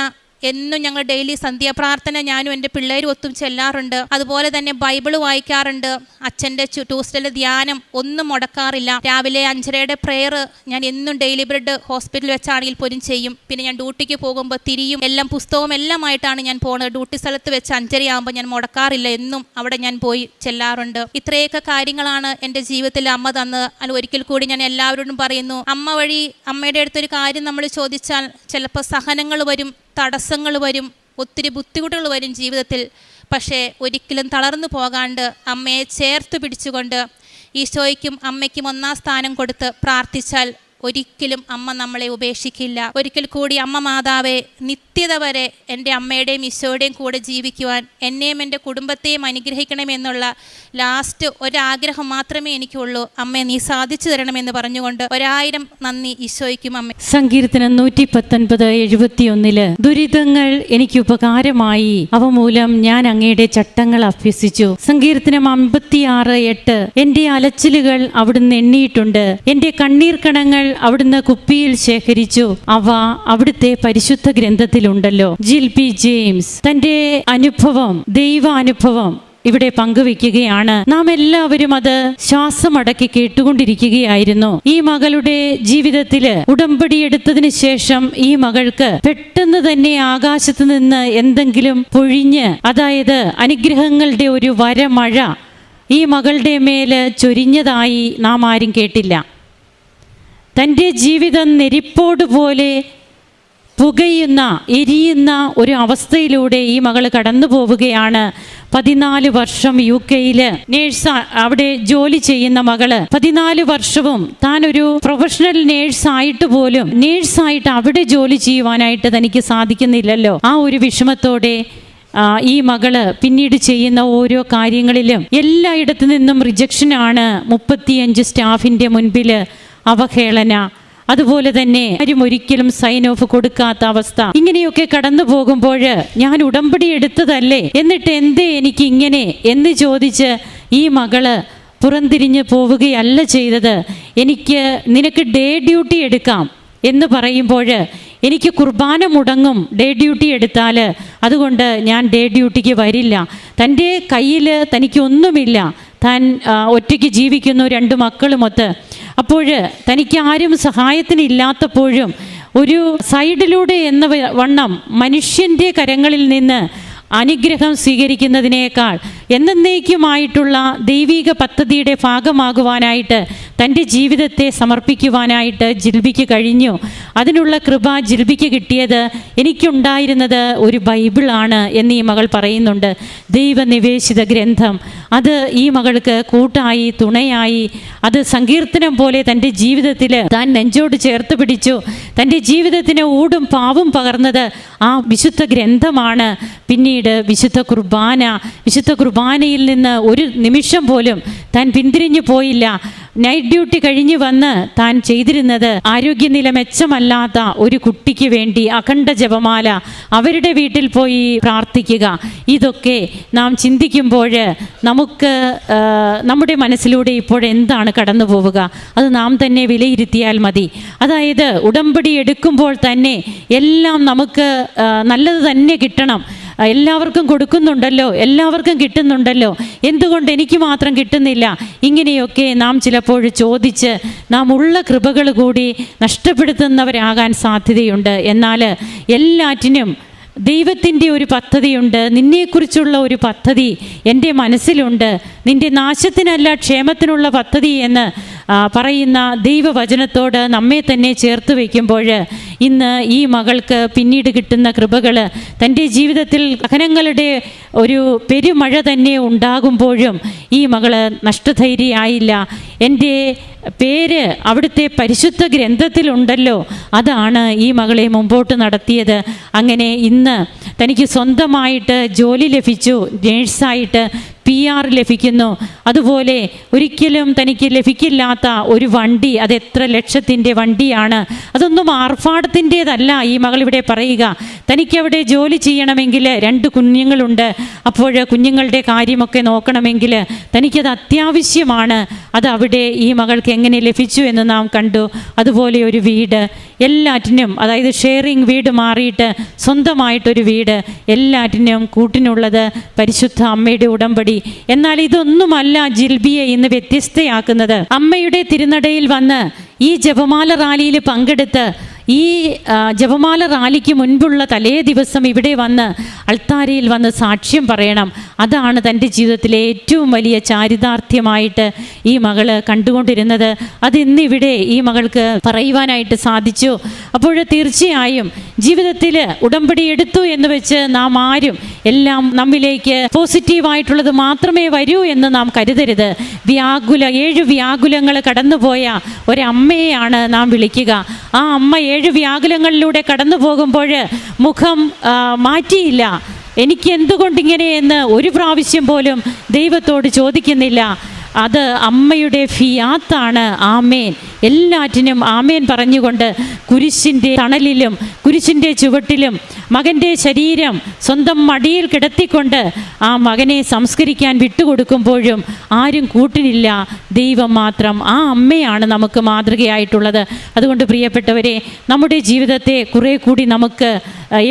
എന്നും ഞങ്ങൾ ഡെയിലി സന്ധ്യാപ്രാർത്ഥന ഞാനും എൻ്റെ പിള്ളേരും ഒത്തും ചെല്ലാറുണ്ട്. അതുപോലെ തന്നെ ബൈബിള് വായിക്കാറുണ്ട്. അച്ഛൻ്റെ ട്യൂസ്ഡേയിലെ ധ്യാനം ഒന്നും മുടക്കാറില്ല. രാവിലെ 5:30 പ്രെയർ ഞാൻ എന്നും ഡെയിലി ബ്രെഡ് ഹോസ്പിറ്റലിൽ വെച്ചാണെങ്കിൽ പോലും ചെയ്യും. പിന്നെ ഞാൻ ഡ്യൂട്ടിക്ക് പോകുമ്പോൾ തിരിയും എല്ലാം പുസ്തകവും എല്ലാമായിട്ടാണ് ഞാൻ പോകുന്നത്. ഡ്യൂട്ടി സ്ഥലത്ത് വെച്ച് 5:30 ആകുമ്പോൾ ഞാൻ മുടക്കാറില്ല. എന്നും അവിടെ ഞാൻ പോയി ചെല്ലാറുണ്ട്. ഇത്രയൊക്കെ കാര്യങ്ങളാണ് എൻ്റെ ജീവിതത്തിൽ അമ്മ തന്നത്. അല്ല, ഒരിക്കൽ കൂടി ഞാൻ എല്ലാവരോടും പറയുന്നു, അമ്മ വഴി അമ്മയുടെ അടുത്തൊരു കാര്യം നമ്മൾ ചോദിച്ചാൽ ചിലപ്പോൾ സഹനങ്ങൾ വരും, തടസ്സങ്ങൾ വരും, ഒത്തിരി ബുദ്ധിമുട്ടുകൾ വരും ജീവിതത്തിൽ. പക്ഷേ ഒരിക്കലും തളർന്നു പോകാണ്ട് അമ്മയെ ചേർത്ത് പിടിച്ചുകൊണ്ട് ഈശോയ്ക്കും അമ്മയ്ക്കും 1-ാം സ്ഥാനം കൊടുത്ത് പ്രാർത്ഥിച്ചാൽ ഒരിക്കലും അമ്മ നമ്മളെ ഉപേക്ഷിക്കില്ല. ഒരിക്കൽ കൂടി അമ്മ മാതാവേ, നിത്യത വരെ എൻ്റെ അമ്മയുടെയും ഈശോയുടെയും കൂടെ ജീവിക്കുവാൻ എന്നെയും എൻ്റെ കുടുംബത്തെയും അനുഗ്രഹിക്കണമെന്നുള്ള ലാസ്റ്റ് ഒരാഗ്രഹം മാത്രമേ എനിക്കുള്ളൂ. അമ്മേ, നീ സാധിച്ചു തരണമെന്ന് പറഞ്ഞുകൊണ്ട് 1000 നന്ദി ഈശോയ്ക്കും അമ്മ. സങ്കീർത്തനം 119:71 ദുരിതങ്ങൾ എനിക്ക് ഉപകാരമായി, അവ മൂലം ഞാൻ അങ്ങയുടെ ചട്ടങ്ങൾ അഭ്യസിച്ചു. സങ്കീർത്തനം 56:8 എൻ്റെ അലച്ചിലുകൾ അവിടുന്ന് എണ്ണിയിട്ടുണ്ട്, എൻ്റെ കണ്ണീർ കണങ്ങൾ അവിടുന്ന് കുപ്പിയിൽ ശേഖരിച്ചു, അവ അവിടുത്തെ പരിശുദ്ധ ഗ്രന്ഥത്തിലുണ്ടല്ലോ. ജിൽബി ജെയിംസ് തന്റെ അനുഭവം, ദൈവാനുഭവം ഇവിടെ പങ്കുവെക്കുകയാണ്. നാം എല്ലാവരും അത് ശ്വാസമടക്കി കേട്ടുകൊണ്ടിരിക്കുകയായിരുന്നു. ഈ മകളുടെ ജീവിതത്തില് ഉടമ്പടി എടുത്തതിന് ശേഷം ഈ മകൾക്ക് പെട്ടെന്ന് തന്നെ ആകാശത്ത് നിന്ന് എന്തെങ്കിലും പൊഴിഞ്ഞ്, അതായത് അനുഗ്രഹങ്ങളുടെ ഒരു വരമഴ ഈ മകളുടെ മേല് ചൊരിഞ്ഞതായി നാം ആരും കേട്ടില്ല. തൻ്റെ ജീവിതം നെരിപ്പോടുപോലെ പുകയുന്ന, എരിയുന്ന ഒരു അവസ്ഥയിലൂടെ ഈ മകൾ കടന്നു പോവുകയാണ്. 14 വർഷം UK നേഴ്സ്, അവിടെ ജോലി ചെയ്യുന്ന മകള് 14 വർഷവും താൻ ഒരു പ്രൊഫഷണൽ നേഴ്സായിട്ട് പോലും നേഴ്സായിട്ട് അവിടെ ജോലി ചെയ്യുവാനായിട്ട് തനിക്ക് സാധിക്കുന്നില്ലല്ലോ. ആ ഒരു വിഷമത്തോടെ ഈ മകള് പിന്നീട് ചെയ്യുന്ന ഓരോ കാര്യങ്ങളിലും എല്ലായിടത്തു നിന്നും റിജക്ഷനാണ്. 35 സ്റ്റാഫിൻ്റെ മുൻപിൽ അവഹേളന, അതുപോലെ തന്നെ ആരും ഒരിക്കലും സൈൻ ഓഫ് കൊടുക്കാത്ത അവസ്ഥ. ഇങ്ങനെയൊക്കെ കടന്നു പോകുമ്പോൾ ഞാൻ ഉടമ്പടി എടുത്തതല്ലേ, എന്നിട്ട് എന്തേ എനിക്ക് ഇങ്ങനെ എന്ന് ചോദിച്ച് ഈ മകള് പുറംതിരിഞ്ഞ് പോവുകയല്ല ചെയ്തത്. നിനക്ക് ഡേ ഡ്യൂട്ടി എടുക്കാം എന്ന് പറയുമ്പോൾ എനിക്ക് കുർബാന മുടങ്ങും ഡേ ഡ്യൂട്ടി എടുത്താൽ, അതുകൊണ്ട് ഞാൻ ഡേ ഡ്യൂട്ടിക്ക് വരില്ല. തൻ്റെ കയ്യിൽ തനിക്കൊന്നുമില്ല, താൻ ഒറ്റയ്ക്ക് ജീവിക്കുന്നു, 2 മക്കളുമൊത്ത്. അപ്പോൾ തനിക്ക് ആരും സഹായത്തിനില്ലാത്തപ്പോഴും ഒരു സൈഡിലൂടെ എന്ന വണ്ണം മനുഷ്യൻ്റെ കരങ്ങളിൽ നിന്ന് അനുഗ്രഹം സ്വീകരിക്കുന്നതിനേക്കാൾ എന്നേക്കുമായിട്ടുള്ള ദൈവിക പദ്ധതിയുടെ ഭാഗമാകുവാനായിട്ട് തൻ്റെ ജീവിതത്തെ സമർപ്പിക്കുവാനായിട്ട് ജിൽബിക്ക് കഴിഞ്ഞു. അതിനുള്ള കൃപ ജിൽബിക്ക് കിട്ടിയത് എനിക്കുണ്ടായിരുന്നത് ഒരു ബൈബിളാണ് എന്ന് ഈ മകൾ പറയുന്നുണ്ട്. ദൈവനിവേശിത ഗ്രന്ഥം, അത് ഈ മകൾക്ക് കൂട്ടായി, തുണയായി. അത് സങ്കീർത്തനം പോലെ തൻ്റെ ജീവിതത്തിൽ താൻ നെഞ്ചോട് ചേർത്ത് പിടിച്ചു. തൻ്റെ ജീവിതത്തിന് ഊടും പാവും പകർന്നത് ആ വിശുദ്ധ ഗ്രന്ഥമാണ്. പിന്നീട് വിശുദ്ധ കുർബാനയിൽ നിന്ന് ഒരു നിമിഷം പോലും താൻ പിന്തിരിഞ്ഞു പോയില്ല. നൈറ്റ് ഡ്യൂട്ടി കഴിഞ്ഞ് വന്ന് താൻ ചെയ്തിരുന്നത് ആരോഗ്യനില മെച്ചമല്ലാത്ത ഒരു കുട്ടിക്ക് വേണ്ടി അഖണ്ഡ ജപമാല അവരുടെ വീട്ടിൽ പോയി പ്രാർത്ഥിക്കുക. ഇതൊക്കെ നാം ചിന്തിക്കുമ്പോൾ നമുക്ക് നമ്മുടെ മനസ്സിലൂടെ ഇപ്പോഴെന്താണ് കടന്നു പോവുക, അത് നാം തന്നെ വിലയിരുത്തിയാൽ മതി. അതായത് ഉടമ്പടി എടുക്കുമ്പോൾ തന്നെ എല്ലാം നമുക്ക് നല്ലത് തന്നെ കിട്ടണം. എല്ലാവർക്കും കൊടുക്കുന്നുണ്ടല്ലോ, എല്ലാവർക്കും കിട്ടുന്നുണ്ടല്ലോ, എന്തുകൊണ്ട് എനിക്ക് മാത്രം കിട്ടുന്നില്ല? ഇങ്ങനെയൊക്കെ നാം ചിലപ്പോൾ ചോദിച്ച് നാം ഉള്ള കൃപകൾ കൂടി നഷ്ടപ്പെടുത്തുന്നവരാകാൻ സാധ്യതയുണ്ട്. എന്നാൽ എല്ലാറ്റിനും ദൈവത്തിൻ്റെ ഒരു പദ്ധതിയുണ്ട്. നിന്നെക്കുറിച്ചുള്ള ഒരു പദ്ധതി എൻ്റെ മനസ്സിലുണ്ട്. നിൻ്റെ നാശത്തിനല്ല ക്ഷേമത്തിനുള്ള പദ്ധതി എന്ന് പറയുന്ന ദൈവവചനത്തോട് നമ്മെ തന്നെ ചേർത്ത് വയ്ക്കുമ്പോൾ ഇന്ന് ഈ മകൾക്ക് പിന്നീട് കിട്ടുന്ന കൃപകൾ തൻ്റെ ജീവിതത്തിൽ സഹനങ്ങളുടെ ഒരു പെരുമഴ തന്നെ ഉണ്ടാകുമ്പോഴും ഈ മകൾ നഷ്ടധൈര്യമായില്ല. എൻ്റെ പേര് അവിടുത്തെ പരിശുദ്ധ ഗ്രന്ഥത്തിലുണ്ടല്ലോ, അതാണ് ഈ മകളെ മുമ്പോട്ട് നടത്തിയത്. അങ്ങനെ ഇന്ന് തനിക്ക് സ്വന്തമായിട്ട് ജോലി ലഭിച്ചു, നേഴ്സായിട്ട് PR ലഭിക്കുന്നു. അതുപോലെ ഒരിക്കലും തനിക്ക് ലഭിക്കില്ലാത്ത ഒരു വണ്ടി, അത് എത്ര ലക്ഷത്തിൻ്റെ വണ്ടിയാണ്, അതൊന്നും ആർഭാടത്തിൻ്റേതല്ല. ഈ മകൾ ഇവിടെ പറയുക, തനിക്കവിടെ ജോലി ചെയ്യണമെങ്കിൽ 2 കുഞ്ഞുങ്ങളുണ്ട്. അപ്പോൾ കുഞ്ഞുങ്ങളുടെ കാര്യമൊക്കെ നോക്കണമെങ്കിൽ തനിക്കത് അത്യാവശ്യമാണ്. അത് അവിടെ ഈ മകൾക്ക് എങ്ങനെ ലഭിച്ചു എന്ന് നാം കണ്ടു. അതുപോലെ ഒരു വീട്, എല്ലാറ്റിനും, അതായത് ഷെയറിങ് വീട് മാറിയിട്ട് സ്വന്തമായിട്ടൊരു വീട്, എല്ലാറ്റിനും കൂട്ടിനുള്ളത് പരിശുദ്ധ അമ്മയുടെ ഉടമ്പടി. എന്നാൽ ഇതൊന്നുമല്ല ജിൽബിയെ ഇന്ന് വ്യത്യസ്തയാക്കുന്നത്. അമ്മയുടെ തിരുനടയിൽ വന്ന് ഈ ജപമാല റാലിയിൽ പങ്കെടുത്ത് ഈ ജപമാല റാലിക്ക് മുൻപുള്ള തലേ ദിവസം ഇവിടെ വന്ന് അൾത്താരയിൽ വന്ന് സാക്ഷ്യം പറയണം. അതാണ് തൻ്റെ ജീവിതത്തിലെ ഏറ്റവും വലിയ ചാരിതാർത്ഥ്യമായിട്ട് ഈ മകള് കണ്ടുകൊണ്ടിരുന്നത്. അത് ഇന്നിവിടെ ഈ മകൾക്ക് പറയുവാനായിട്ട് സാധിച്ചു. അപ്പോൾ തീർച്ചയായും ജീവിതത്തിൽ ഉടമ്പടി എടുത്തു എന്ന് വെച്ച് നാം ആരും എല്ലാം നമ്മിലേക്ക് പോസിറ്റീവായിട്ടുള്ളത് മാത്രമേ വരൂ എന്ന് നാം കരുതരുത്. 7 വ്യാകുലങ്ങൾ കടന്നുപോയ ഒരമ്മയെയാണ് നാം വിളിക്കുക. ആ അമ്മ 7 വ്യാകുലങ്ങളിലൂടെ കടന്നു പോകുമ്പോൾ മുഖം മാറ്റിയില്ല. എനിക്ക് എന്തുകൊണ്ടിങ്ങനെ എന്ന് ഒരു പ്രാവശ്യം പോലും ദൈവത്തോട് ചോദിക്കുന്നില്ല. അത് അമ്മയുടെ ഫിയാത്താണ്. ആമേൻ, എല്ലാറ്റിനും ആമേൻ പറഞ്ഞുകൊണ്ട് കുരിശിൻ്റെ തണലിലും കുരിശിൻ്റെ ചുവട്ടിലും മകൻ്റെ ശരീരം സ്വന്തം മടിയിൽ കിടത്തിക്കൊണ്ട് ആ മകനെ സംസ്കരിക്കാൻ വിട്ടുകൊടുക്കുമ്പോഴും ആരും കൂട്ടിനില്ല, ദൈവം മാത്രം. ആ അമ്മയാണ് നമുക്ക് മാതൃകയായിട്ടുള്ളത്. അതുകൊണ്ട് പ്രിയപ്പെട്ടവരെ, നമ്മുടെ ജീവിതത്തെ കുറേ കൂടി നമുക്ക്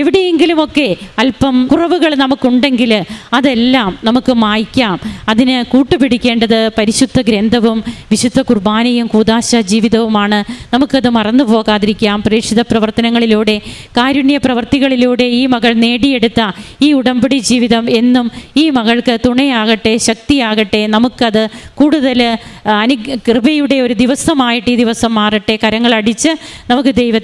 എവിടെയെങ്കിലുമൊക്കെ അല്പം കുറവുകൾ നമുക്കുണ്ടെങ്കിൽ അതെല്ലാം നമുക്ക് മായ്ക്കാം. അതിന് കൂട്ടുപിടിക്കേണ്ടത് പരിശുദ്ധ ഗ്രന്ഥവും വിശുദ്ധ കുർബാനയും കൂദാശ ജീവിതവുമാണ്. നമുക്കത് മറന്നു പോകാതിരിക്കാം. പ്രേക്ഷിത പ്രവർത്തനങ്ങളിലൂടെ, കാരുണ്യ പ്രവർത്തികളിലൂടെ ഈ മകൾ നേടിയെടുത്ത ഈ ഉടമ്പടി ജീവിതം എന്നും ഈ മകൾക്ക് തുണയാകട്ടെ, ശക്തിയാകട്ടെ. നമുക്കത് കൂടുതൽ കൃപയുടെ ഒരു ദിവസമായിട്ട് ഈ ദിവസം മാറട്ടെ. കരങ്ങളടിച്ച് നമുക്ക് ദൈവത്തെ